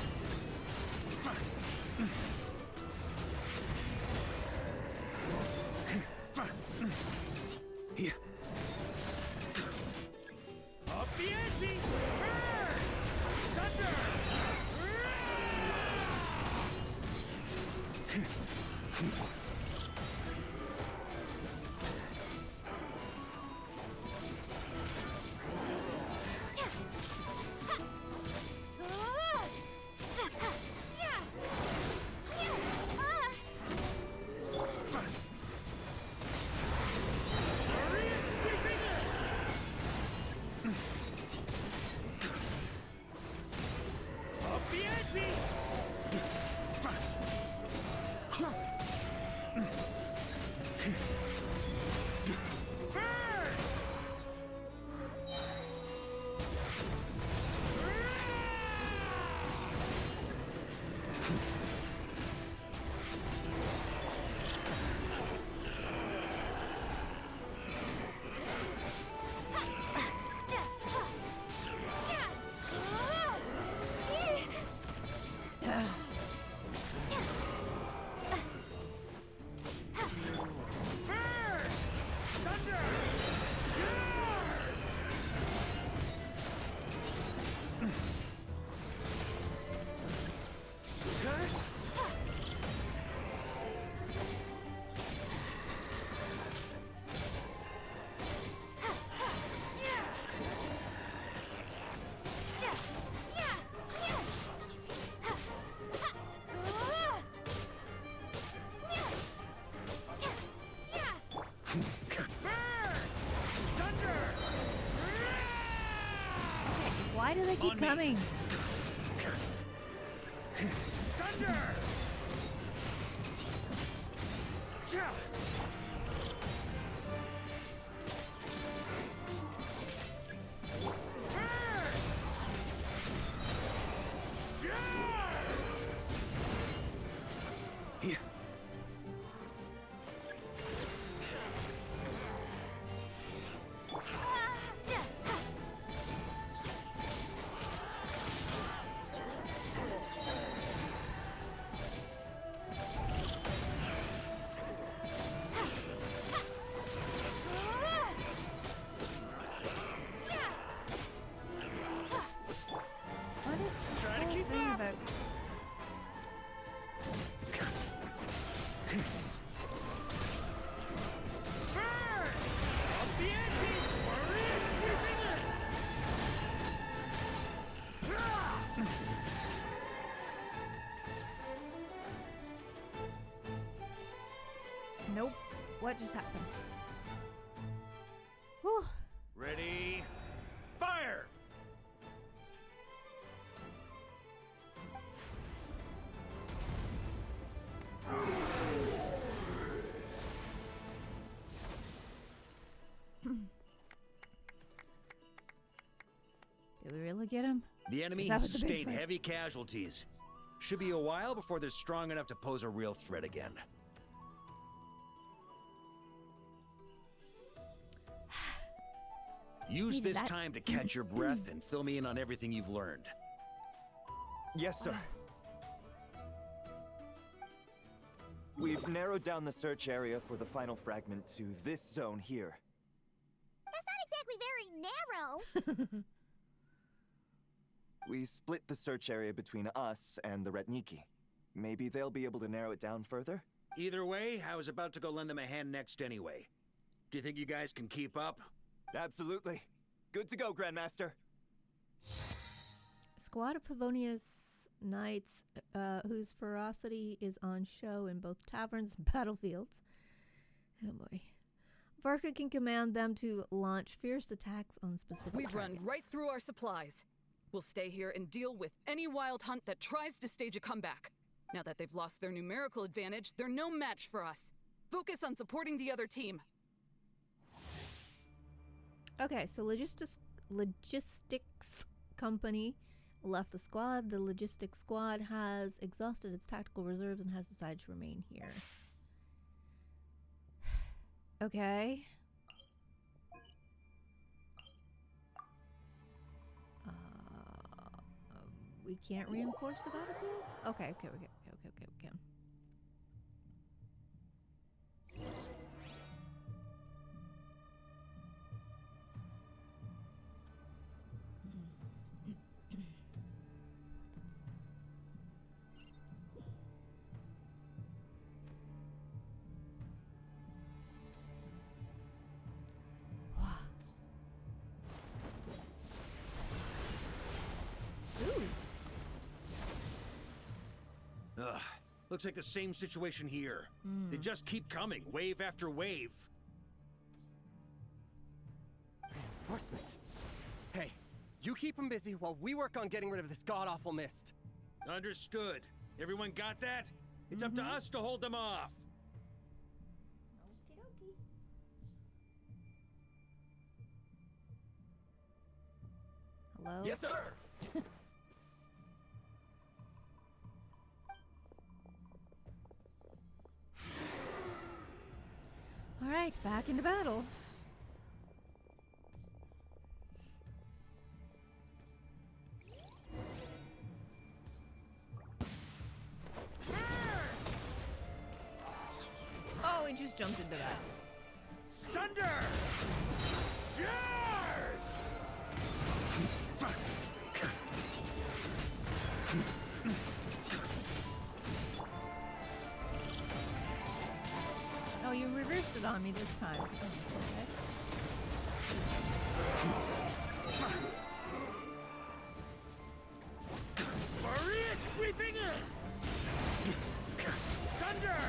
Why do they keep coming? Thunder! Nope. What just happened? Whew. Ready? Fire! Did we really get him? The enemy has sustained heavy casualties. Should be a while before they're strong enough to pose a real threat again. Use this time to catch your breath and fill me in on everything you've learned. Yes, sir. We've narrowed down the search area for the final fragment to this zone here. That's not exactly very narrow. We split the search area between us and the Retniki. Maybe they'll be able to narrow it down further? Either way, I was about to go lend them a hand next anyway. Do you think you guys can keep up? Absolutely. Good to go, Grandmaster. A squad of Favonius knights whose ferocity is on show in both taverns and battlefields. Oh boy. Varka can command them to launch fierce attacks on specific We've targets. run right through our supplies. We'll stay here and deal with any wild hunt that tries to stage a comeback. Now that they've lost their numerical advantage, they're no match for us. Focus on supporting the other team. Okay, so logistics company left the squad. The logistics squad has exhausted its tactical reserves and has decided to remain here. Okay. We can't reinforce the battlefield? Okay. Ugh. Looks like the same situation here. They just keep coming, wave after wave. Reinforcements. Hey, you keep them busy while we work on getting rid of this god-awful mist. Understood. Everyone got that? It's up to us to hold them off. Hello? Yes, sir! Alright, back into battle. Oh, he just jumped into that. Sunder! Charge! Oh, you reversed it on me this time. Okay. Maria sweeping in! Thunder!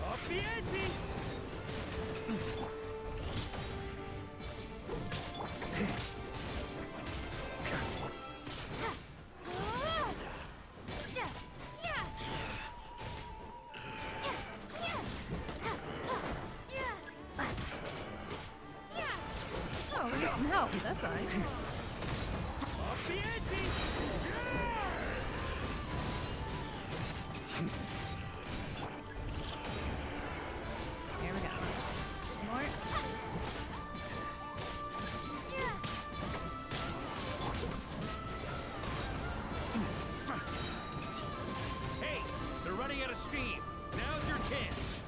Off the ante! Oh, we get some help. That's nice. Off the ante! Here we go. More. Hey, they're running out of steam. Now's your chance.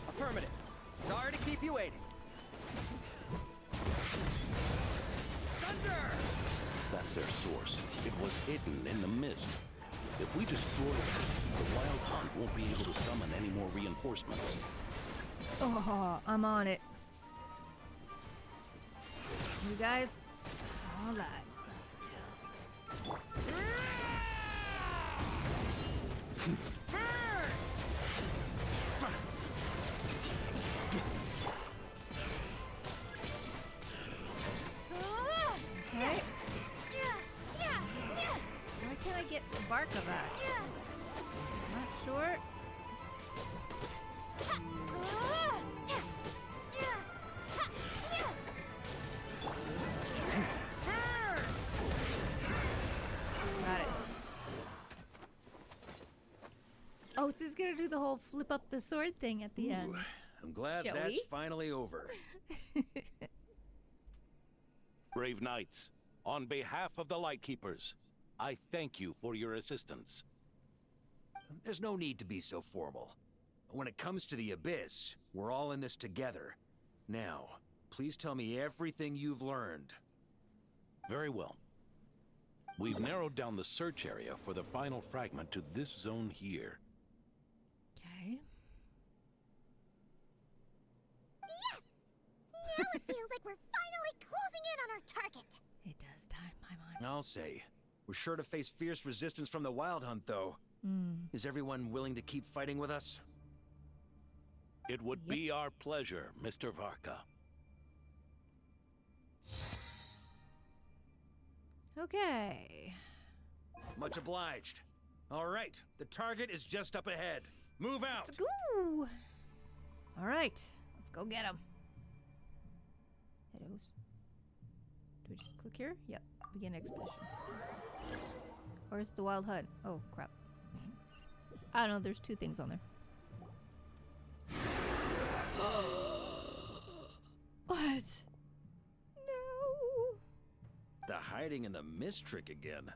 Affirmative. Sorry to keep you waiting. Thunder! That's their source. It was hidden in the mist. If we destroy that, the Wild Hunt won't be able to summon any more reinforcements. Oh, I'm on it. You guys? All right. Okay. Why can't I get Varka back? Not sure. Got it. Oh, so he's gonna do the whole flip up the sword thing at the end. I'm glad Shall that's we? finally over. Brave knights, on behalf of the Lightkeepers, I thank you for your assistance. There's no need to be so formal. When it comes to the Abyss, we're all in this together. Now, please tell me everything you've learned. Very well. We've narrowed down the search area for the final fragment to this zone here. Okay. Yes! Now it feels like we're finally closing in on our target. It does time my mind. I'll say. We're sure to face fierce resistance from the Wild Hunt, though. Is everyone willing to keep fighting with us? It would be our pleasure, Mr. Varka. Okay. Much obliged. All right, the target is just up ahead. Move out. Let's go. All right, let's go get him. Heroes. Do we just click here? Yep. Begin expedition. Or is the wild hut? Oh crap. I don't know. There's two things on there. What? No. The hiding in the mist trick again.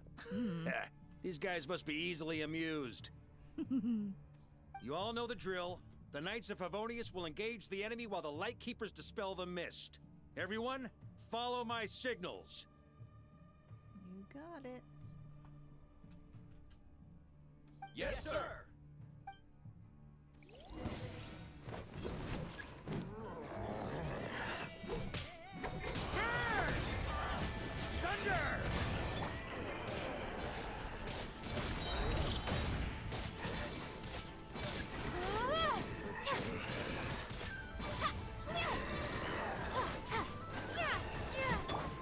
These guys must be easily amused. You all know the drill. The Knights of Favonius will engage the enemy while the Light Keepers dispel the mist. Everyone, follow my signals. You got it. Yes, sir. Thunder!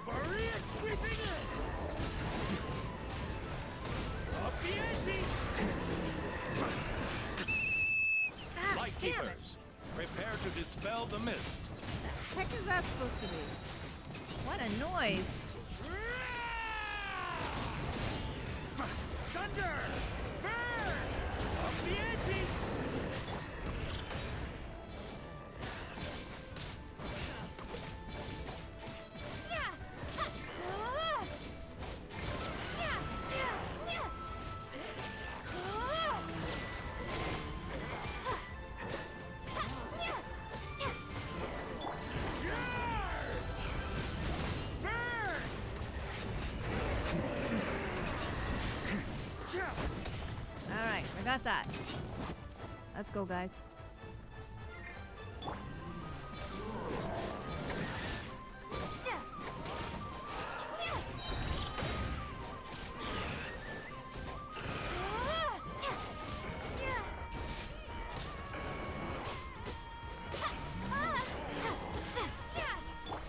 Maria sweeping in! Up the ante! Light Keepers, prepare to dispel the mist. The heck is that supposed to be? What a noise! Thunder! Burn! Up the ante! Alright, I got that. Let's go, guys.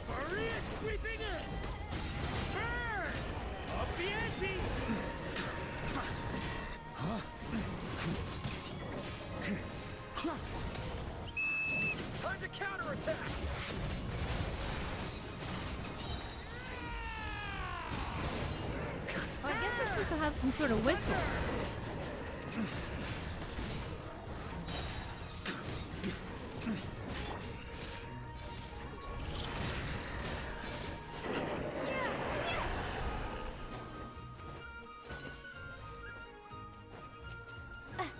Maria sweeping in! Burn! Up the ante! Time to counterattack! Oh, I guess we're supposed to have some sort of whistle.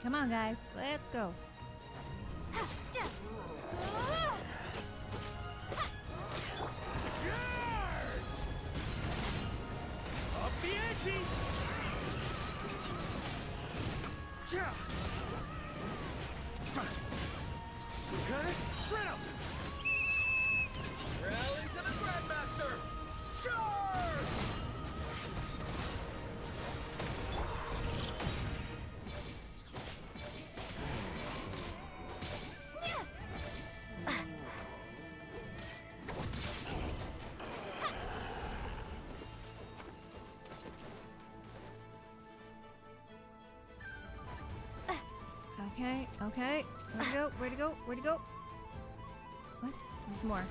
Come on, guys. Let's go. Up the ante! Cut it! Shred 'em! Rally to the Grandmaster! Charge! Okay, okay. Where'd to go? Where'd to go? Where'd to go? What? There's more.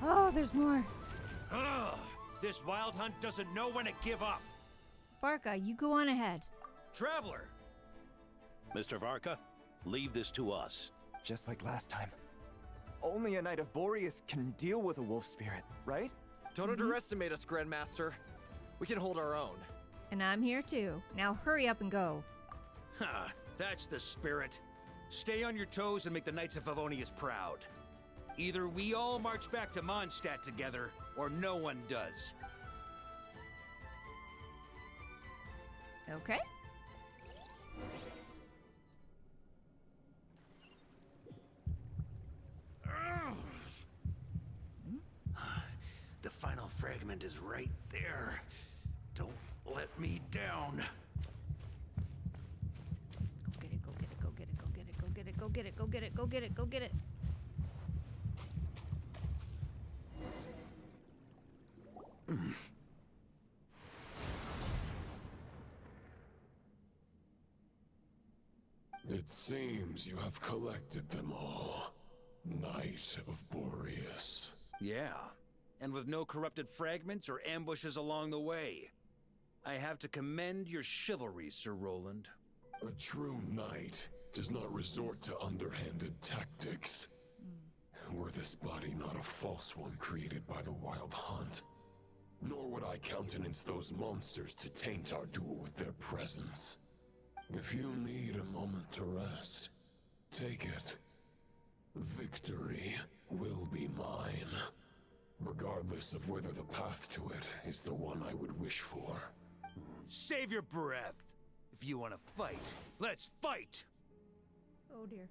Oh, there's more. Ugh, this wild hunt doesn't know when to give up. Varka, you go on ahead. Traveler! Mr. Varka, leave this to us. Just like last time. Only a Knight of Boreas can deal with a wolf spirit, right? Don't underestimate us, Grandmaster. We can hold our own. And I'm here too. Now hurry up and go. Huh, that's the spirit. Stay on your toes and make the Knights of Favonius proud. Either we all march back to Mondstadt together, or no one does. Okay. The final fragment is right there. Don't let me down. Go get it, go get it, go get it, go get it, go get it, go get it, go get it, go get it, go get it. It seems you have collected them all. Knight of Boreas. Yeah, and with no corrupted fragments or ambushes along the way. I have to commend your chivalry, Sir Roland. A true knight does not resort to underhanded tactics. Were this body not a false one created by the Wild Hunt, nor would I countenance those monsters to taint our duel with their presence. If you need a moment to rest, take it. Victory will be mine, regardless of whether the path to it is the one I would wish for. Save your breath! If you want to fight, let's fight! Oh dear.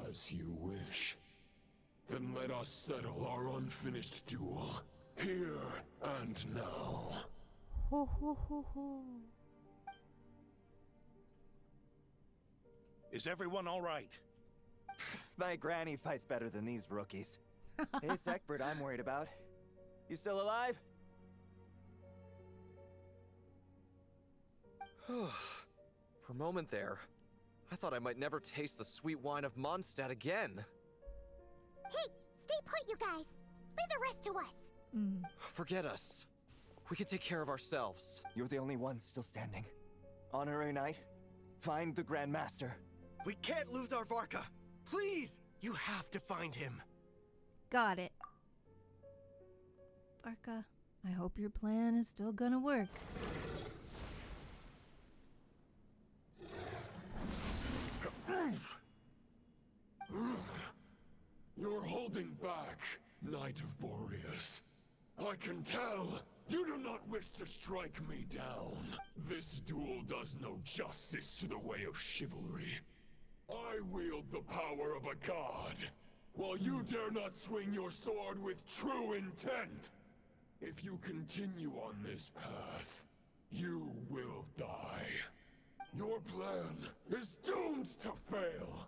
As you wish. Then let us settle our unfinished duel, here and now. Ho ho ho ho. Is everyone all right? My granny fights better than these rookies. It's Egbert I'm worried about. You still alive? For a moment there, I thought I might never taste the sweet wine of Mondstadt again. Hey, stay put, you guys. Leave the rest to us. Forget us. We can take care of ourselves. You're the only one still standing. Honorary Knight, find the Grand Master. We can't lose our Varka. Please, you have to find him. Got it. Varka, I hope your plan is still gonna work. You're holding back, Knight of Boreas. I can tell you do not wish to strike me down. This duel does no justice to the way of chivalry. I wield the power of a god, while you dare not swing your sword with true intent. If you continue on this path, you will die. Your plan is doomed to fail.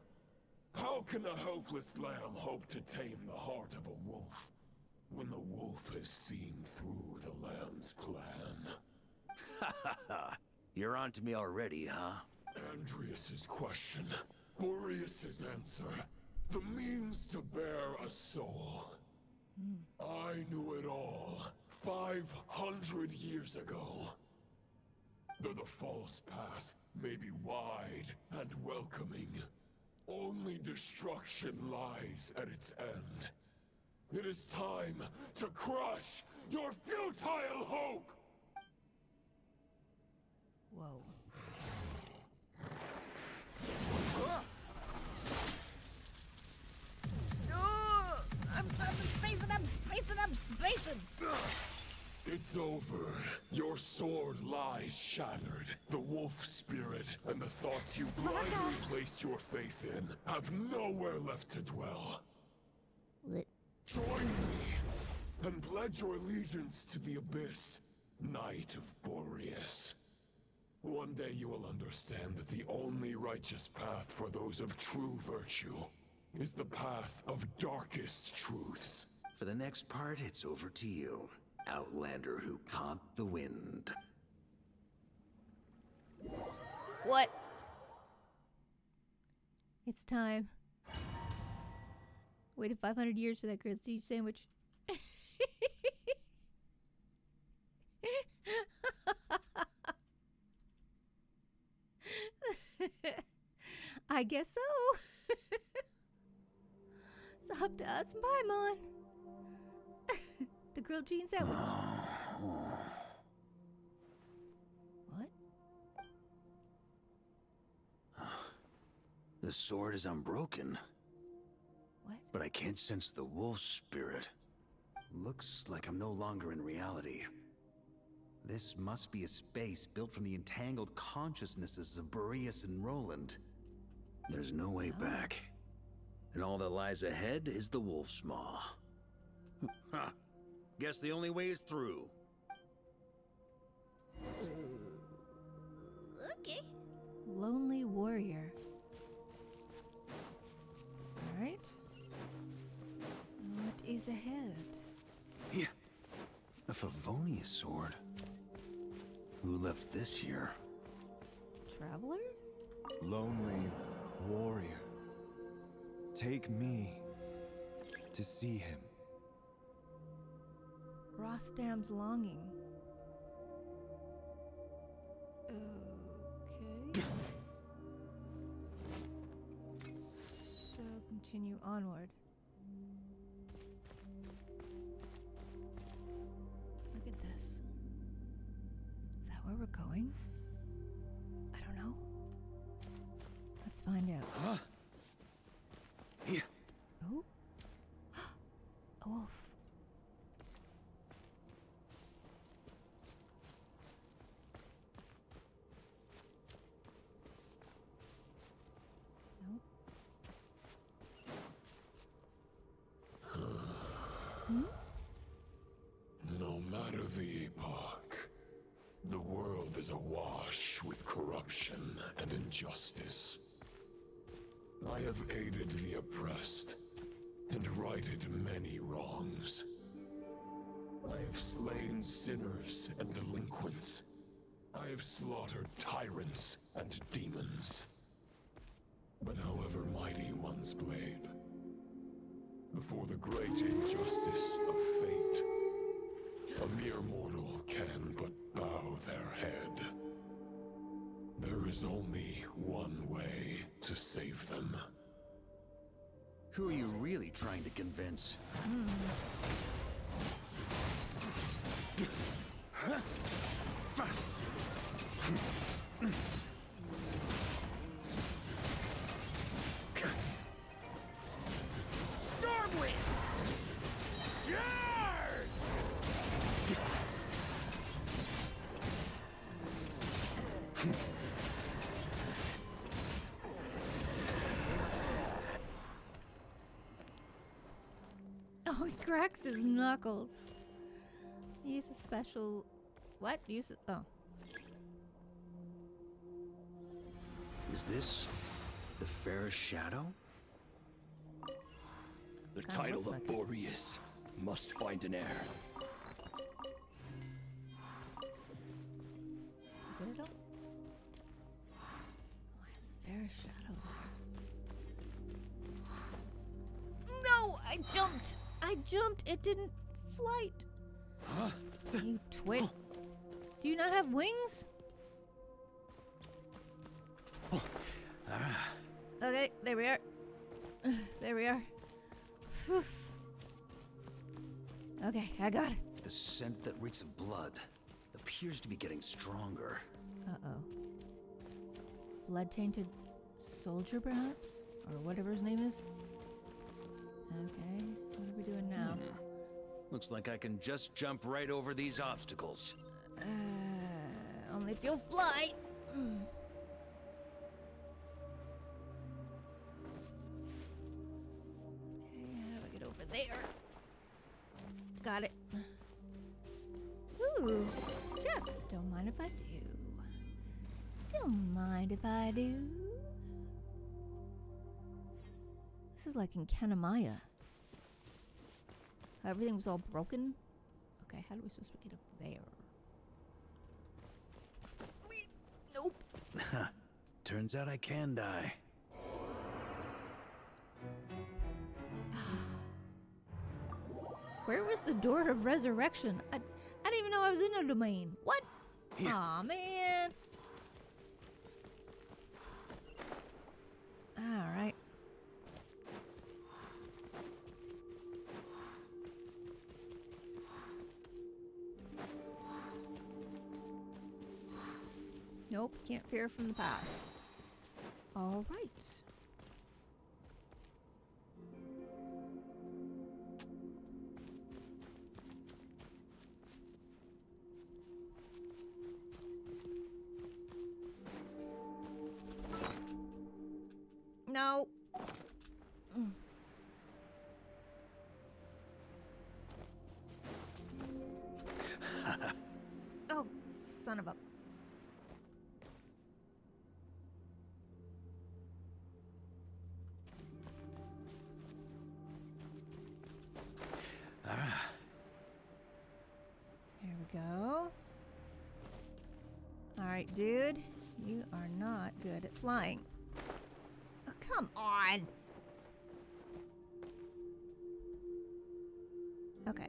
How can a helpless lamb hope to tame the heart of a wolf, when the wolf has seen through the lamb's plan? Ha ha ha. You're on to me already, huh? Andreas's question, Boreas's answer, the means to bear a soul. I knew it all 500 years ago. Though the false path may be wide and welcoming, only destruction lies at its end. It is time to crush your futile hope! Whoa. I'm spacing! It's over. Your sword lies shattered. The wolf spirit and the thoughts you blindly placed your faith in have nowhere left to dwell. Lit. Join me and pledge your allegiance to the abyss, Knight of Boreas. One day you will understand that the only righteous path for those of true virtue is the path of darkest truths. For the next part, it's over to you, Outlander who caught the wind. What? It's time. Waited 500 years for that grilled cheese sandwich. I guess so. It's up to us and Paimon. The grilled cheese sandwich. What? The sword is unbroken. What? But I can't sense the wolf spirit. Looks like I'm no longer in reality. This must be a space built from the entangled consciousnesses of Boreas and Roland. There's no way back. And all that lies ahead is the wolf's maw. Huh. Guess the only way is through. Okay. Lonely warrior. Alright. What is ahead? Yeah. A Favonius sword. Who left this here? traveler? Lonely warrior. Take me to see him. Rostam's longing. Okay. So continue onward. Look at this. Is that where we're going? I don't know. Let's find out. Huh? Yeah. Oh? A wolf. No matter the epoch, the world is awash with corruption and injustice. I have aided the oppressed and righted many wrongs. I have slain sinners and delinquents. I have slaughtered tyrants and demons. But however mighty one's blade, before the great injustice of fate, a mere mortal can but bow their head. There is only one way to save them. Who are you really trying to convince? Stormwind! Yard! Oh, he cracks his knuckles. Use a special... What? Use it... Oh. Is this the fairest shadow? The Kinda title looks of like it. Boreas must find an heir. Get it all? Why is a fair shadow there? No! I jumped! I jumped! It didn't flight! Huh? You twit. Do you not have wings? Okay, there we are. There we are. Phew. Okay, I got it. The scent that reeks of blood appears to be getting stronger. Uh-oh. Blood-tainted soldier, perhaps? Or whatever his name is? Okay, what are we doing now? Looks like I can just jump right over these obstacles. Only if you'll fly! Okay, how do I get over there? Got it. Ooh, just don't mind if I do. Don't mind if I do. This is like in Kanamaya. Everything was all broken. Okay, how are we supposed to get up there? Nope. Turns out I can die. Where was the door of resurrection? I didn't even know I was in a domain. What? Aw, man. Alright. Nope, can't veer from the path. All right. No. Oh, son of a... There we go. Alright, dude. You are not good at flying. Oh, come on. Okay.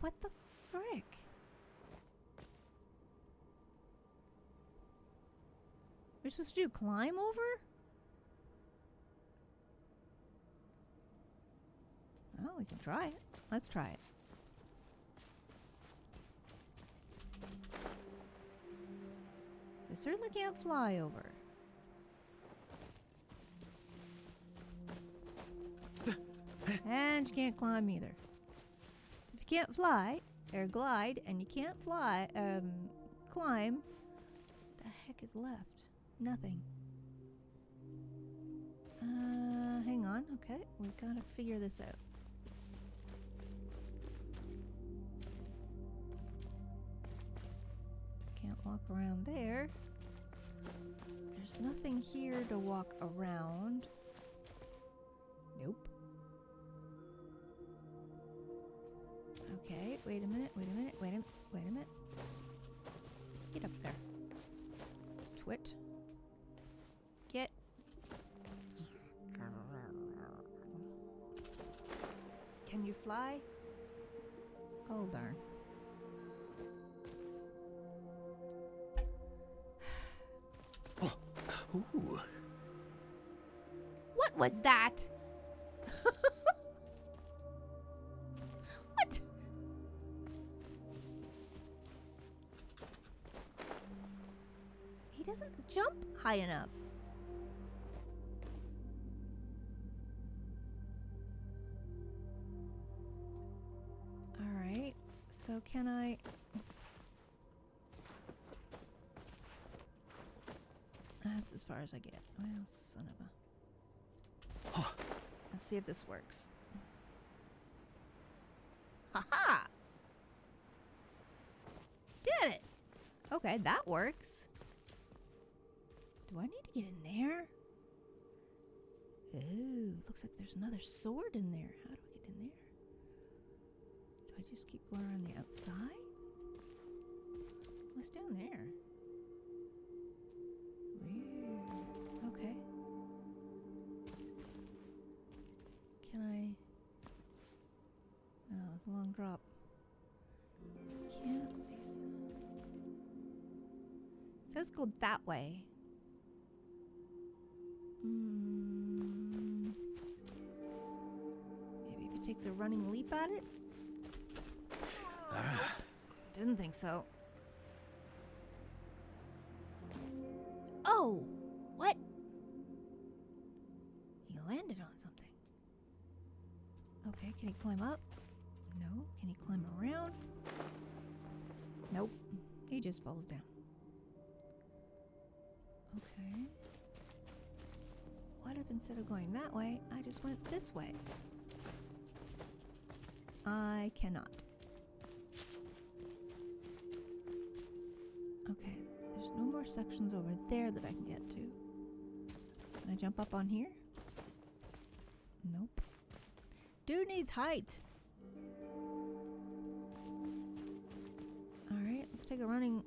What the frick? We're supposed to do climb over? Oh, we can try it. Let's try it. I certainly can't fly over. And you can't climb either. So if you can't fly, or glide, and you can't fly, climb, what the heck is left? Nothing. Hang on. Okay, we've got to figure this out. Can't walk around there. There's nothing here to walk around. Nope. Okay, wait a minute, wait a minute, wait a minute. Get up there. Twit. Get. Can you fly? Oh, darn. Ooh. What was that? What? He doesn't jump high enough. All right. So can I... That's as far as I get. Well, son of a... Let's see if this works. Ha-ha! Did it! Okay, that works. Do I need to get in there? Ooh, looks like there's another sword in there. How do I get in there? Do I just keep going around the outside? What's down there? Weird. Okay. Can I... Oh, it's a long drop. Can't I... It says go that way. Maybe if it takes a running leap at it? Didn't think so. Oh! What? He landed on something. Okay, can he climb up? No. Can he climb around? Nope. He just falls down. Okay. What if instead of going that way, I just went this way? I cannot. Okay, there's no more sections over there that I can get to. Can I jump up on here? Nope. Dude needs height. Alright, let's take a running...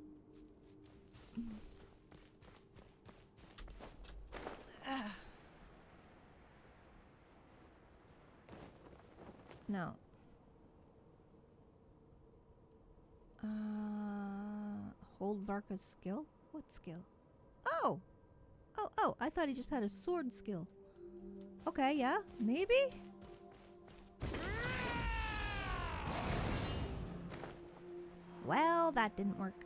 No. Hold Varka's skill? What skill? Oh! Oh, I thought he just had a sword skill. Okay, yeah, maybe? Well, that didn't work.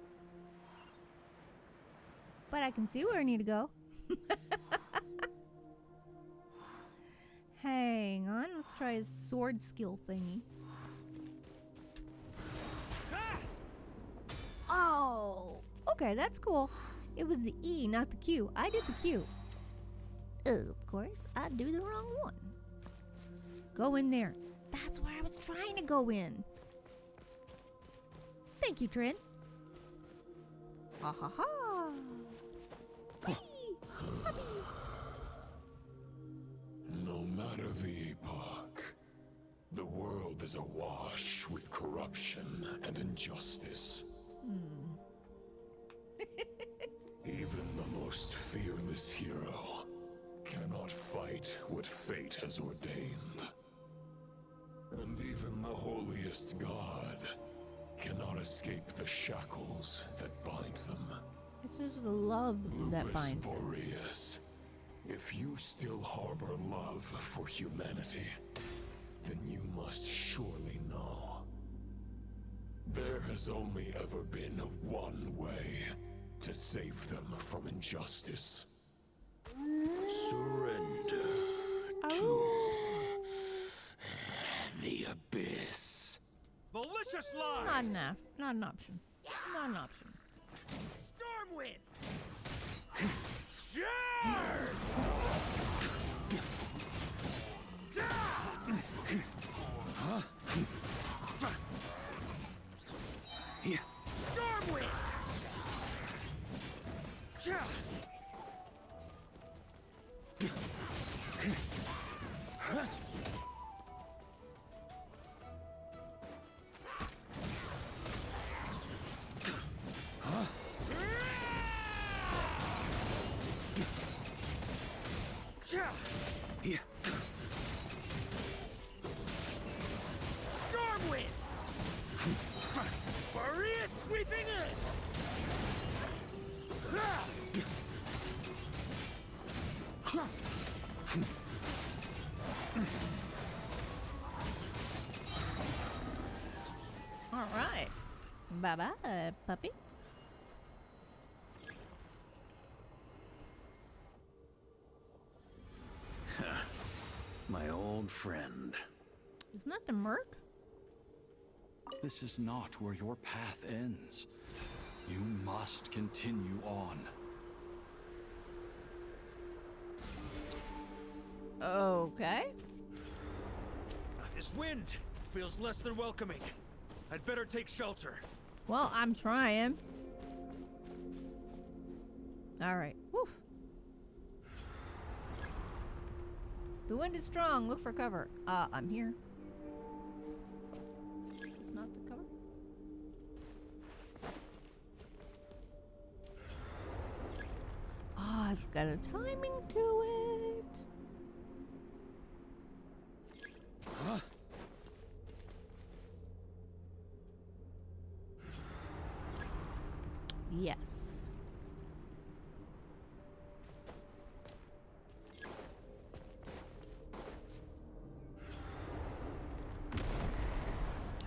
But I can see where I need to go. Hang on, let's try his sword skill thingy. Oh! Okay, that's cool. It was the E, not the Q. I did the Q. Of course, I do the wrong one. Go in there. That's where I was trying to go in. Thank you, Trin. Ha ha ha. is awash with corruption and injustice. Even the most fearless hero cannot fight what fate has ordained. And even the holiest god cannot escape the shackles that bind them. It's just the love that Lupus binds them. Boreas, if you still harbor love for humanity, then you must surely know. There has only ever been one way to save them from injustice. Surrender to the abyss. Malicious lies! Not enough. Not an option. Not an option. Stormwind! Sure! Huh? Yeah. Stormwind! Yeah. Stormwind! Maria sweeping in! All right. Bye-bye, puppy. My old friend. Isn't that the Merc? This is not where your path ends. You must continue on. Okay. This wind feels less than welcoming. I'd better take shelter. Well, I'm trying. All right. Woof. The wind is strong. Look for cover. I'm here. Is this not the cover? Ah, it's got a timing to it. Huh? Yes.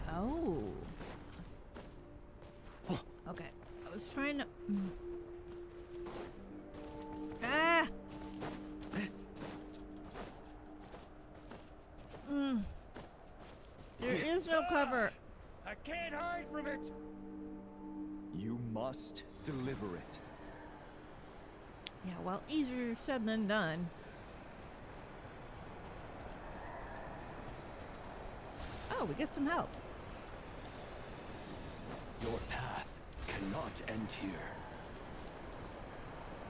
Oh. Okay. I was trying to. Ah. There is no cover. I can't hide from it. You must deliver it. Yeah, well, easier said than done. Oh, we get some help. Your path cannot end here.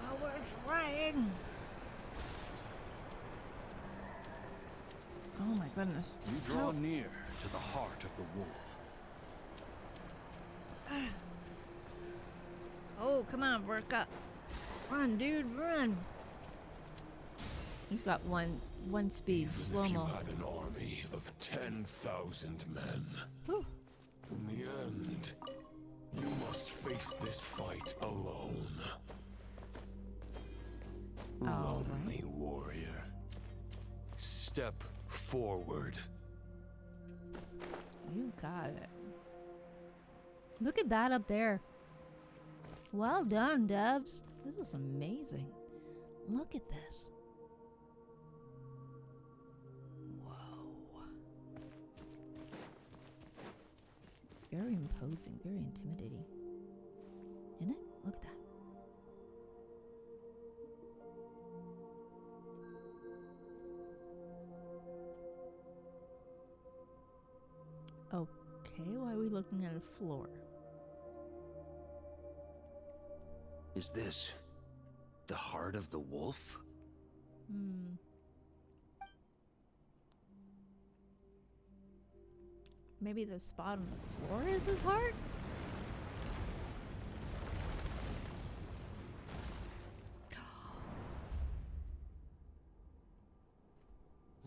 Well, we're trying. Oh my goodness. You draw near to the heart of the wolf. Oh, come on, Varka. Run, dude, run. He's got one speed, slow-mo. If you had an army of 10,000 men, in the end, you must face this fight alone. Lonely warrior. Step forward. You got it. Look at that up there. Well done, devs. This is amazing. Look at this. Whoa. Very imposing, very intimidating. Isn't it? Look at that. Okay, why are we looking at a floor? Is this the heart of the wolf? Maybe the spot on the floor is his heart?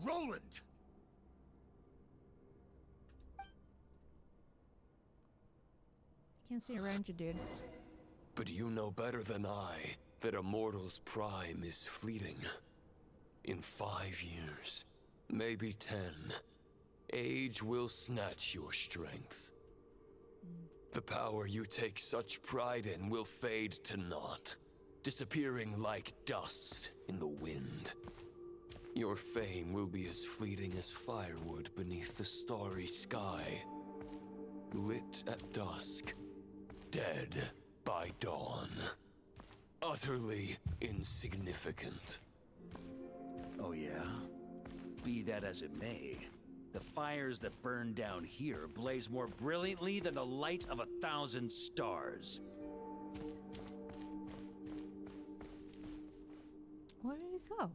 Roland! Can't see around you, dude. But you know better than I that a mortal's prime is fleeting. In 5 years, maybe 10, age will snatch your strength. The power you take such pride in will fade to naught, disappearing like dust in the wind. Your fame will be as fleeting as firewood beneath the starry sky, lit at dusk, dead by dawn. Utterly insignificant. Oh yeah? Be that as it may, the fires that burn down here blaze more brilliantly than the light of 1,000 stars. Where did it go?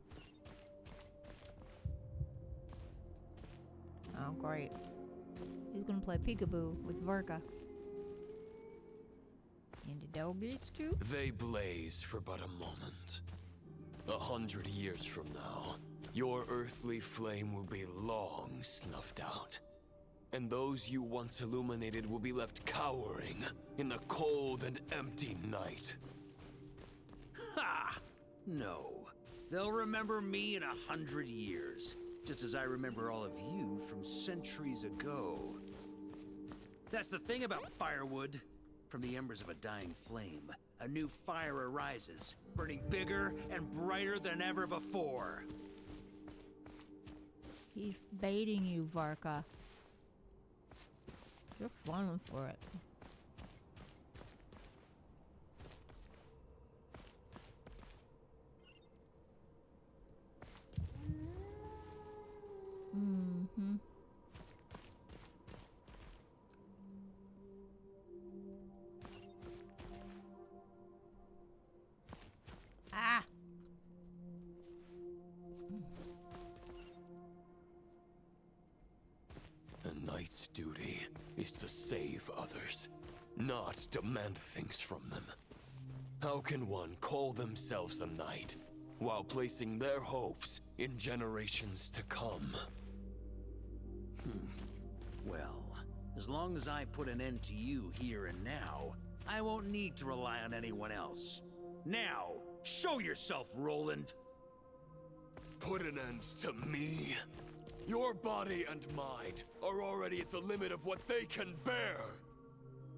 Oh, great. He's gonna play peekaboo with Varka. And the doggies too? They blaze for but a moment. 100 years from now, your earthly flame will be long snuffed out. And those you once illuminated will be left cowering in the cold and empty night. Ha! No. They'll remember me in 100 years, just as I remember all of you from centuries ago. That's the thing about firewood. From the embers of a dying flame, a new fire arises, burning bigger and brighter than ever before. He's baiting you, Varka. You're falling for it. Mm-hmm. Ah! A knight's duty is to save others, not demand things from them. How can one call themselves a knight while placing their hopes in generations to come? Well, as long as I put an end to you here and now, I won't need to rely on anyone else. Now, show yourself, Roland! Put an end to me? Your body and mind are already at the limit of what they can bear.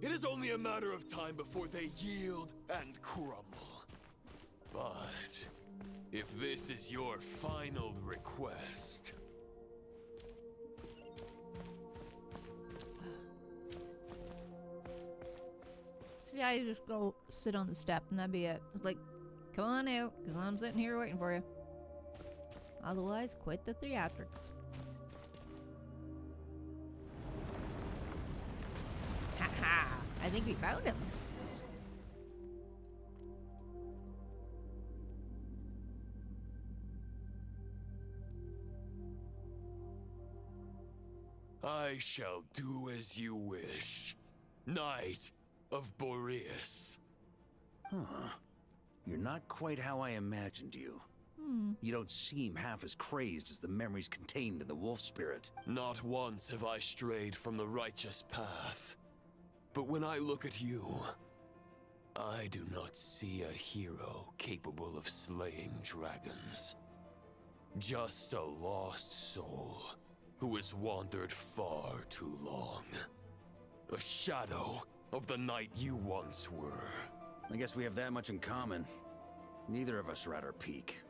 It is only a matter of time before they yield and crumble. But if this is your final request... See, I just go sit on the step and that'd be it. It's like, come on out, because I'm sitting here waiting for you. Otherwise, quit the theatrics. Haha! I think we found him. I shall do as you wish, Knight of Boreas. Huh. You're not quite how I imagined you. You don't seem half as crazed as the memories contained in the wolf spirit. Not once have I strayed from the righteous path. But when I look at you, I do not see a hero capable of slaying dragons. Just a lost soul who has wandered far too long. A shadow of the knight you once were. I guess we have that much in common. Neither of us are at our peak.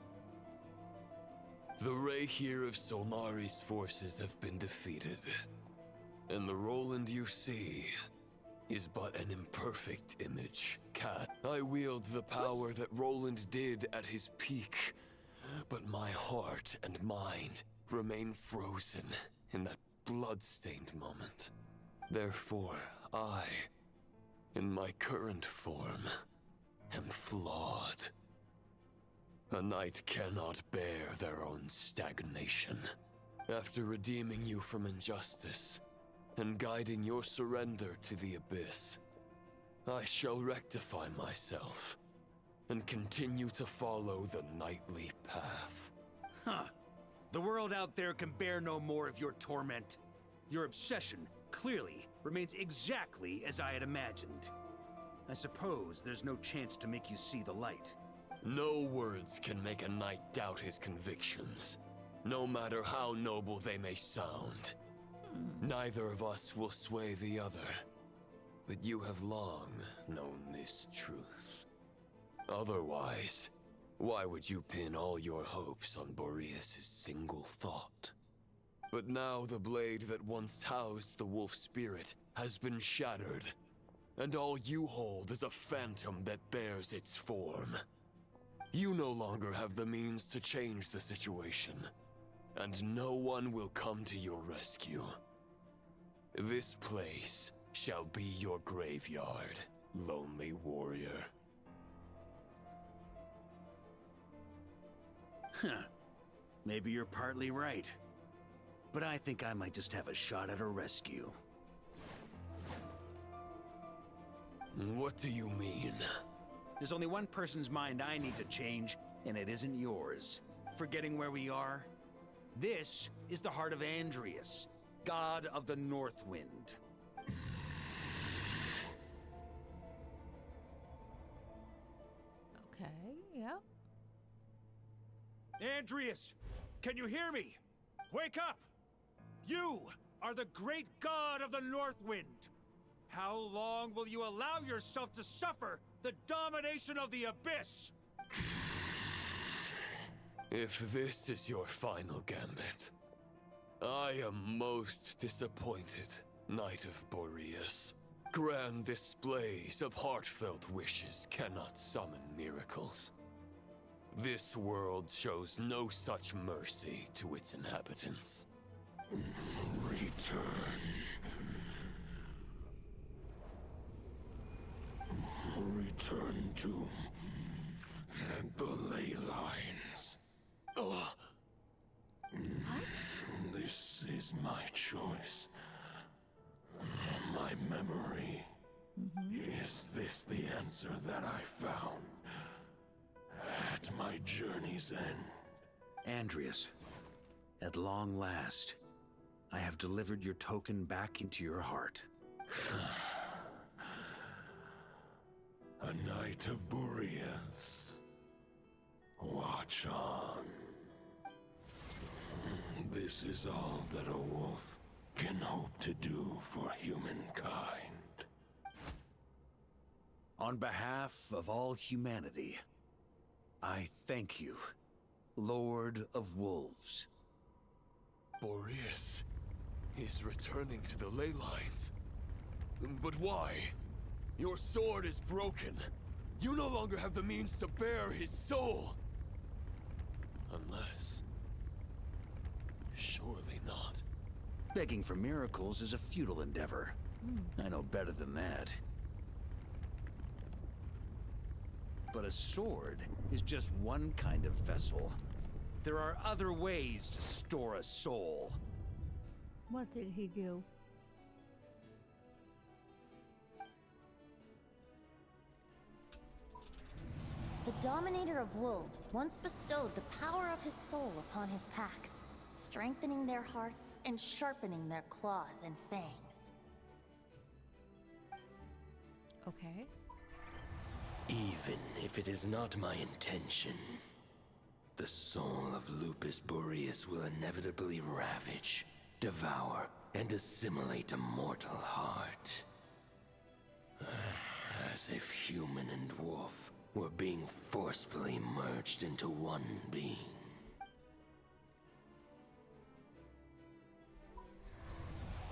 The Rayhir of Solmari's forces have been defeated. And the Roland you see is but an imperfect image. Cat, I wield the power that Roland did at his peak. But my heart and mind remain frozen in that blood-stained moment. Therefore, I, in my current form, am flawed. A knight cannot bear their own stagnation. After redeeming you from injustice, and guiding your surrender to the Abyss, I shall rectify myself and continue to follow the knightly path. Huh. The world out there can bear no more of your torment. Your obsession, clearly, remains exactly as I had imagined. I suppose there's no chance to make you see the light. No words can make a knight doubt his convictions, no matter how noble they may sound. Neither of us will sway the other, but you have long known this truth. Otherwise, why would you pin all your hopes on Boreas' single thought? But now the blade that once housed the wolf spirit has been shattered, and all you hold is a phantom that bears its form. You no longer have the means to change the situation, and no one will come to your rescue. This place shall be your graveyard, lonely warrior. Huh. Maybe you're partly right. But I think I might just have a shot at a rescue. What do you mean? There's only one person's mind I need to change, and it isn't yours. Forgetting where we are? This is the heart of Andrias, god of the North Wind. Okay, yeah. Andrias, can you hear me? Wake up! You are the great god of the North Wind. How long will you allow yourself to suffer the domination of the Abyss? If this is your final gambit, I am most disappointed, Knight of Boreas. Grand displays of heartfelt wishes cannot summon miracles. This world shows no such mercy to its inhabitants. Return. Return to the ley lines. This is my choice. My memory. Is this the answer that I found at my journey's end? Andrias, at long last, I have delivered your token back into your heart. A Knight of Boreas. Watch on. This is all that a wolf can hope to do for humankind. On behalf of all humanity, I thank you, Lord of Wolves. Boreas is returning to the ley lines. But why? Your sword is broken. You no longer have the means to bear his soul. Unless... surely not. Begging for miracles is a futile endeavor. I know better than that. But a sword is just one kind of vessel. There are other ways to store a soul. What did he do? The Dominator of Wolves once bestowed the power of his soul upon his pack, strengthening their hearts and sharpening their claws and fangs. Okay. Even if it is not my intention, the soul of Lupus Boreas will inevitably ravage, devour, and assimilate a mortal heart. As if human and wolf were being forcefully merged into one being.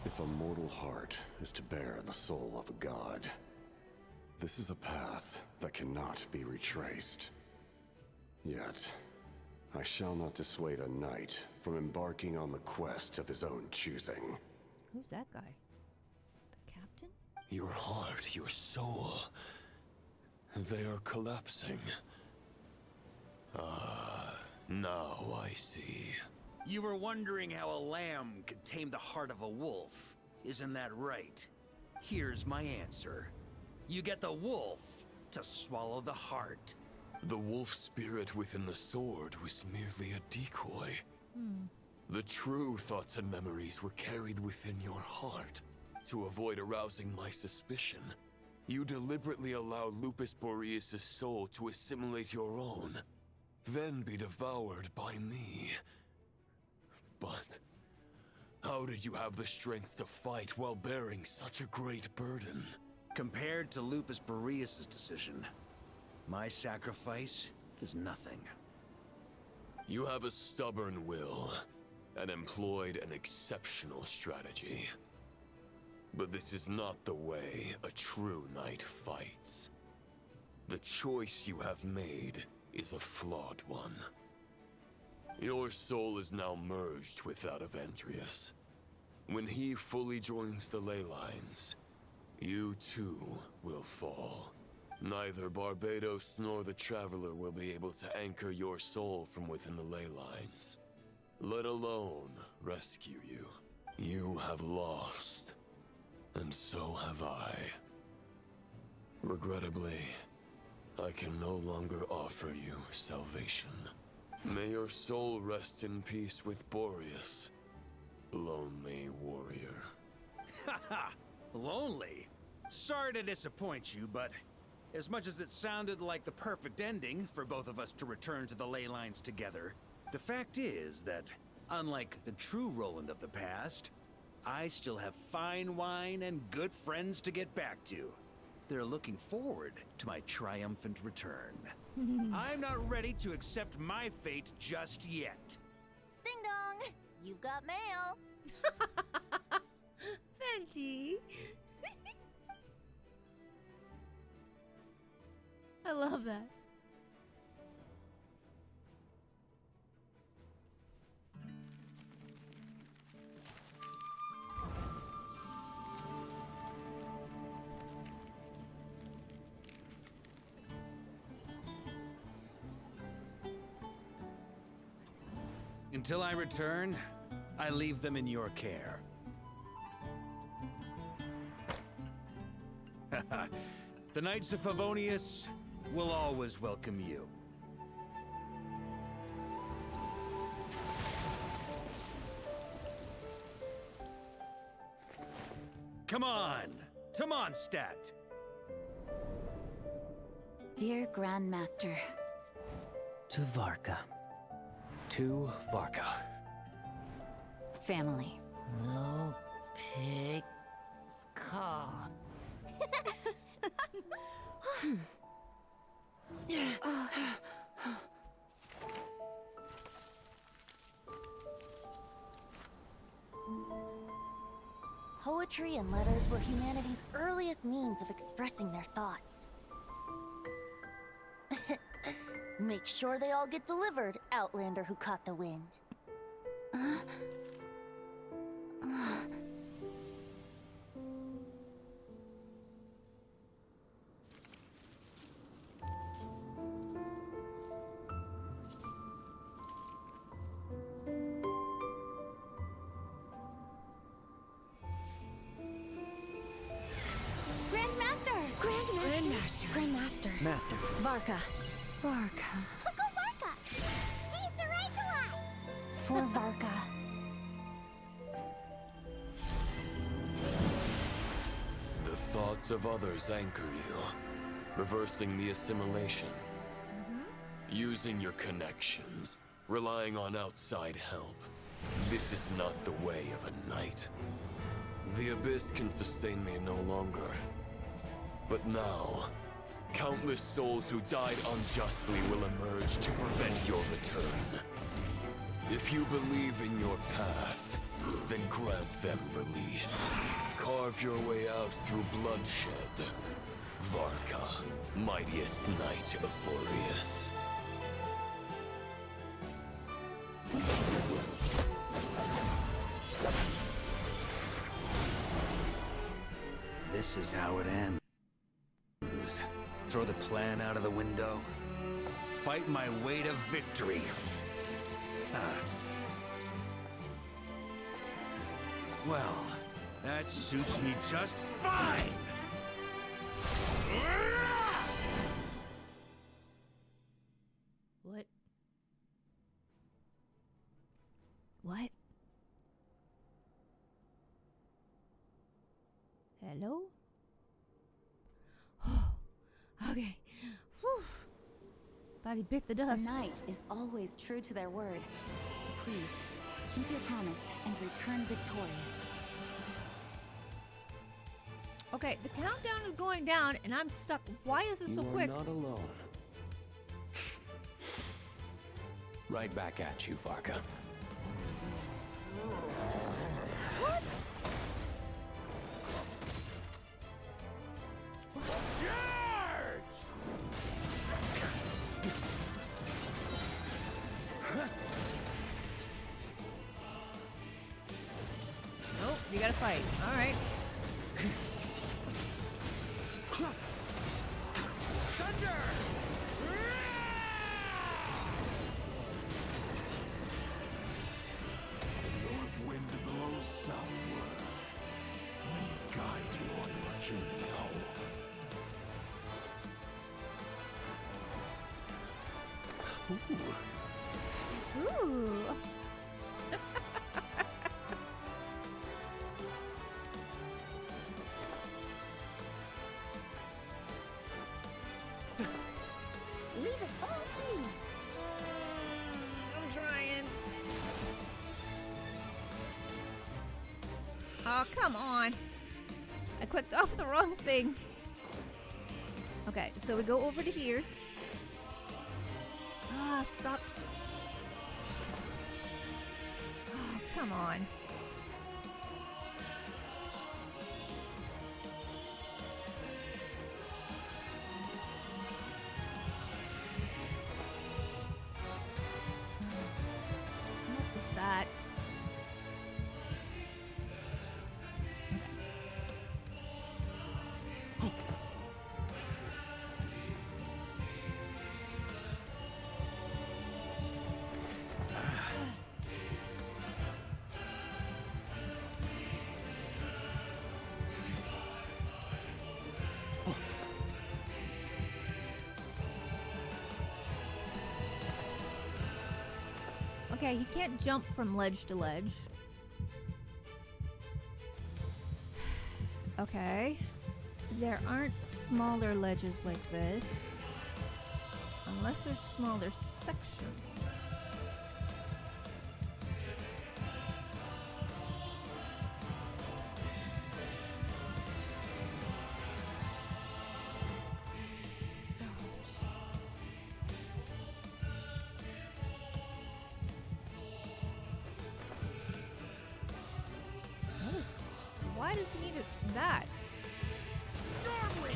If a mortal heart is to bear the soul of a god, this is a path that cannot be retraced. Yet, I shall not dissuade a knight from embarking on the quest of his own choosing. Who's that guy? The captain? Your heart, your soul... they are collapsing. Now I see. You were wondering how a lamb could tame the heart of a wolf. Isn't that right? Here's my answer. You get the wolf to swallow the heart. The wolf spirit within the sword was merely a decoy. The true thoughts and memories were carried within your heart. To avoid arousing my suspicion, you deliberately allow Lupus Boreas' soul to assimilate your own, then be devoured by me. But how did you have the strength to fight while bearing such a great burden? Compared to Lupus Boreas' decision, my sacrifice is nothing. You have a stubborn will, and employed an exceptional strategy. But this is not the way a true knight fights. The choice you have made is a flawed one. Your soul is now merged with that of Andreas. When he fully joins the ley lines, you too will fall. Neither Barbados nor the Traveler will be able to anchor your soul from within the ley lines, let alone rescue you. You have lost, and so have I. Regrettably, I can no longer offer you salvation. May your soul rest in peace with Boreas, lonely warrior. Haha! Lonely? Sorry to disappoint you, but as much as it sounded like the perfect ending for both of us to return to the ley lines together, the fact is that, unlike the true Roland of the past, I still have fine wine and good friends to get back to. They're looking forward to my triumphant return. I'm not ready to accept my fate just yet. Ding dong! You've got mail! Benji! I love that. Until I return, I leave them in your care. The Knights of Favonius will always welcome you. Come on, to Mondstadt. Dear Grandmaster. To Varka. To Varka. Family. No pig call. Poetry and letters were humanity's earliest means of expressing their thoughts. Make sure they all get delivered, Outlander who caught the wind. Grandmaster. Master. Varka. Go Varka! Hey, Sarantula! For Varka. The thoughts of others anchor you, reversing the assimilation. Using your connections, relying on outside help. This is not the way of a knight. The Abyss can sustain me no longer. But now, countless souls who died unjustly will emerge to prevent your return. If you believe in your path, then grant them release. Carve your way out through bloodshed. Varka, mightiest knight of Boreas. This is how it ends. Throw the plan out of the window. Fight my way to victory. Well, That suits me just fine! What? What? Hello? Okay. Whew. Thought he bit the dust. The knight is always true to their word. So please, keep your promise and return victorious. Okay, the countdown is going down and I'm stuck. Why is it so quick? You are not alone. Right back at you, Varka. What? Nope, you gotta fight. Alright. Thunder! The north wind blows southward. May it guide you on your journey home. Ooh. Leave it all to you. I'm trying. Oh, come on. I clicked off the wrong thing. Okay, so we go over to here. Ah, stop. Oh, come on. What was that? Okay, he can't jump from ledge to ledge. Okay. There aren't smaller ledges like this. Unless there's smaller sections. Why does he need that? Stormwind!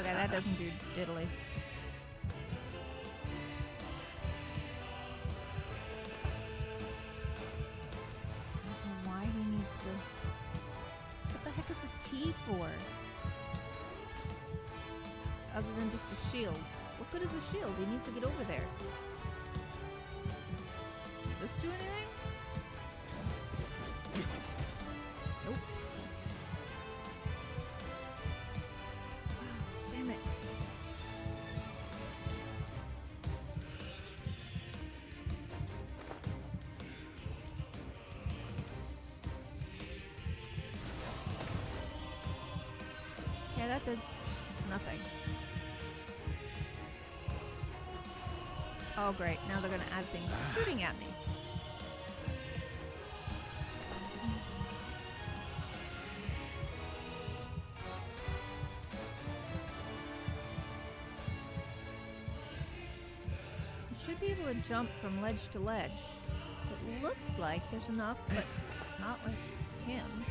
Okay, that doesn't do diddly. I don't know why he needs the... What the heck is the T for? Other than just a shield. What good is a shield? He needs to get over there. Does this do anything? Nope. Damn it. Yeah, that does nothing. Oh great, now they're gonna add things shooting at me. Should be able to jump from ledge to ledge. It looks like there's enough, but not like him.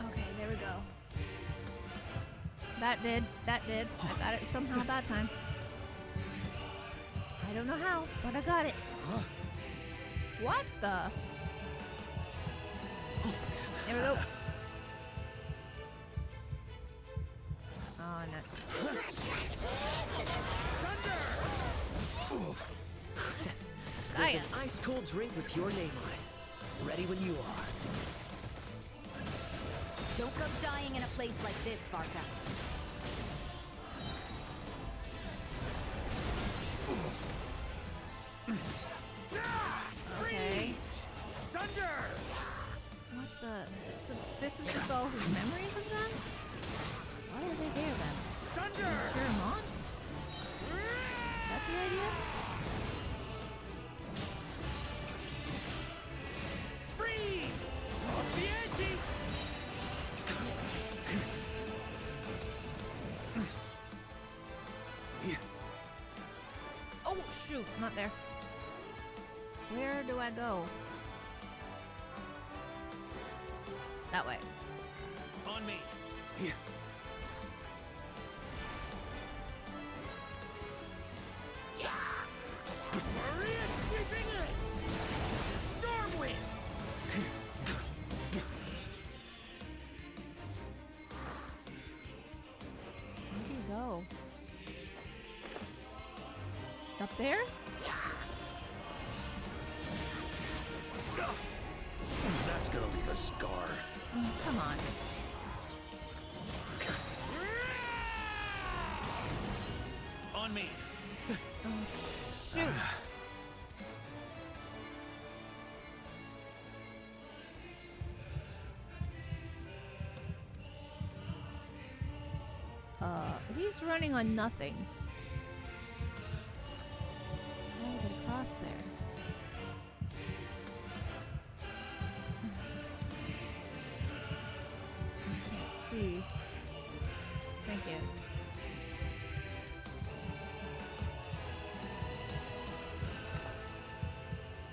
Okay, there we go. That did. I got it somehow that time. I don't know how, but I got it. What the? There we go. Oh, nuts. There's an ice-cold drink with your name on it. Ready when you are. Don't go dying in a place like this, Varka. Okay. Thunder! What the? So this is just all his memories of them? Why are they there then? Thunder! Cheer him on? That's the idea? Freeze! Up the ante! Oh shoot, not there. Where do I go? That way. On me. Maria sweeping in! Stormwind! Where do you go? Up there? That's gonna leave a scar. Oh, come on. On me. Oh, shoot. He's running on nothing. How do I get across there? I can't see. Thank you.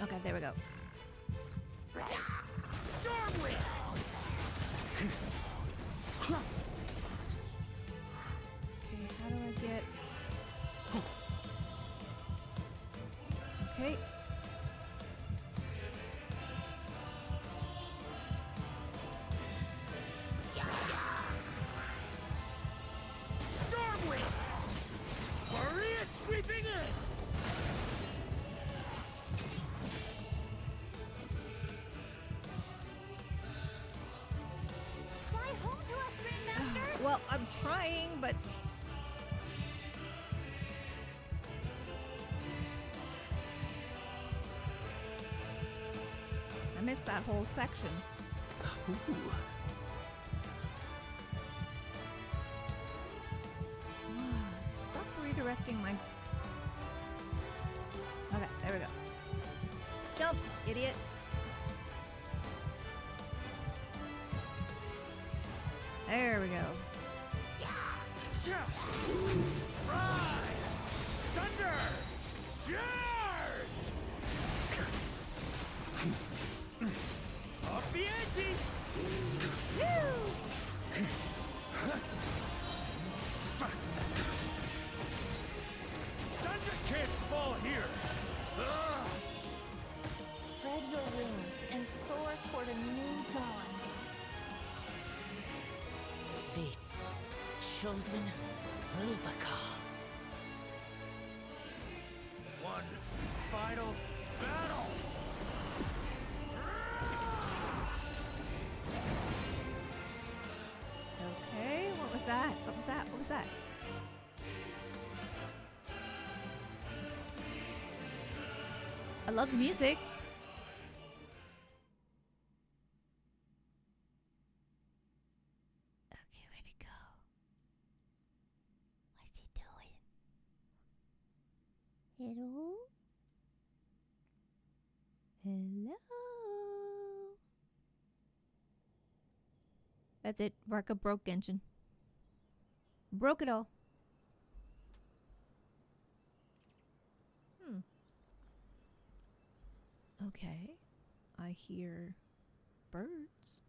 Okay, there we go. Stormwind! Okay, how do I get... Okay. Stormwind! Maria sweeping in! Fly home to us, Grandmaster! Well, I'm trying, but... I missed that whole section. Ooh. Stop redirecting my... Okay, there we go. Jump, idiot. There we go. Rise! Thunder! Charge! Up the ante! Thunder can't fall here! Spread your wings and soar toward a new dawn. Fate's chosen Lupus. One final battle! Okay, what was that? What was that? What was that? I love the music. Okay, where'd it go? What's he doing? Hello? Hello? That's it. Varka broke Genshin. Broke it all. Okay. I hear birds.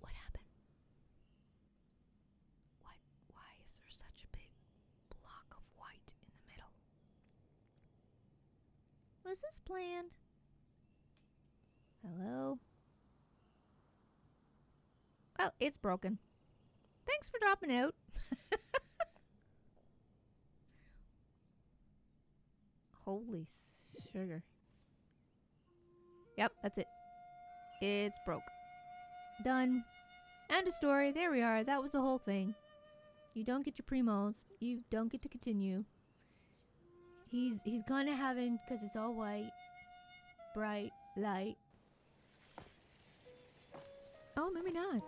What happened? Why is there such a big block of white in the middle? Was this planned? Hello? Well, it's broken. Thanks for dropping out. Holy Sugar. Yep, that's it. It's broke. Done. End of story. There we are. That was the whole thing. You don't get your primos. You don't get to continue. He's gone to heaven because it's all white. Bright light. Oh, maybe not.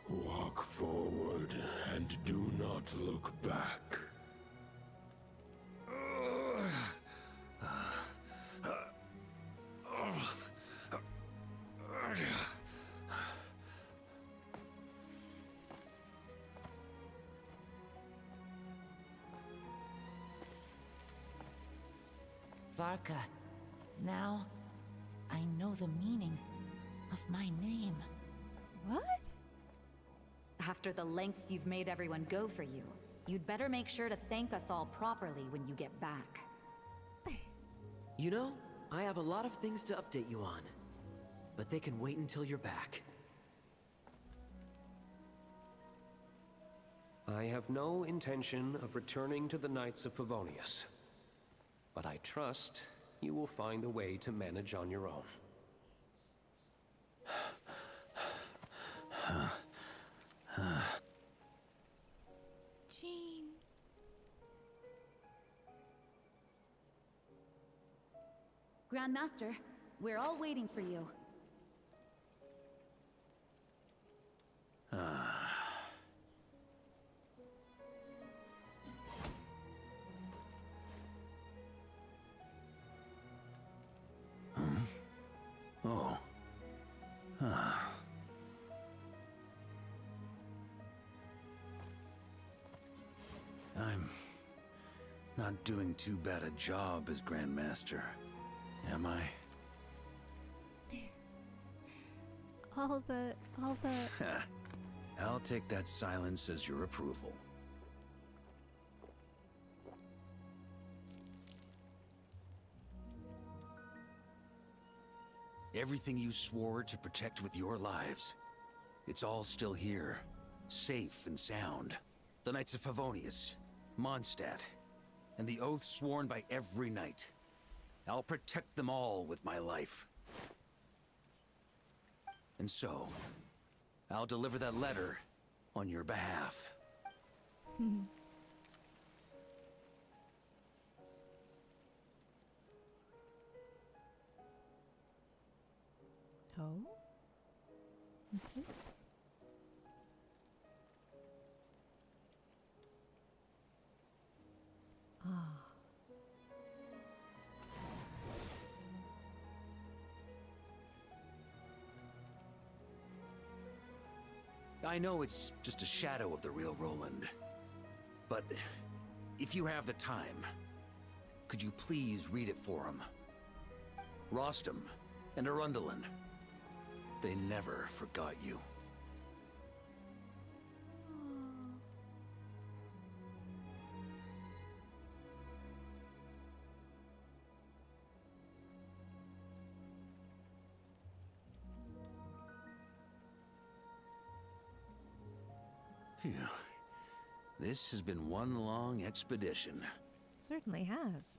Walk forward and do not look back. Varka, now I know the meaning of my name. What? After the lengths you've made everyone go for you, you'd better make sure to thank us all properly when you get back. You know, I have a lot of things to update you on, but they can wait until you're back. I have no intention of returning to the Knights of Favonius, but I trust you will find a way to manage on your own. Jean. Grandmaster, we're all waiting for you. Oh. I'm not doing too bad a job as Grandmaster, am I? All the... I'll take that silence as your approval. Everything you swore to protect with your lives, it's all still here, safe and sound. The Knights of Favonius, Mondstadt, and the oath sworn by every knight. I'll protect them all with my life. And so, I'll deliver that letter on your behalf. Oh? What's this? Ah. I know it's just a shadow of the real Roland, but if you have the time, could you please read it for him? Rostam and Arundelen, they never forgot you. Phew. This has been one long expedition. Certainly has.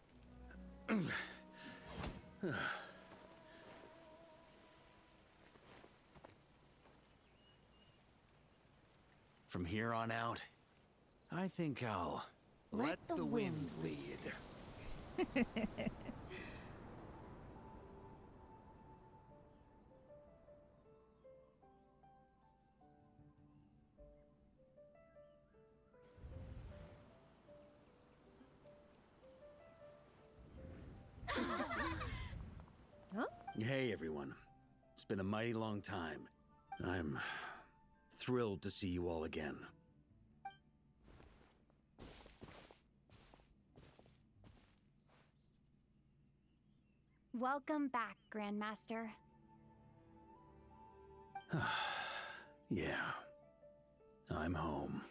From here on out, I think I'll let the wind lead. Huh? Hey everyone. It's been a mighty long time. I'm thrilled to see you all again. Welcome back, Grandmaster. Yeah. I'm home.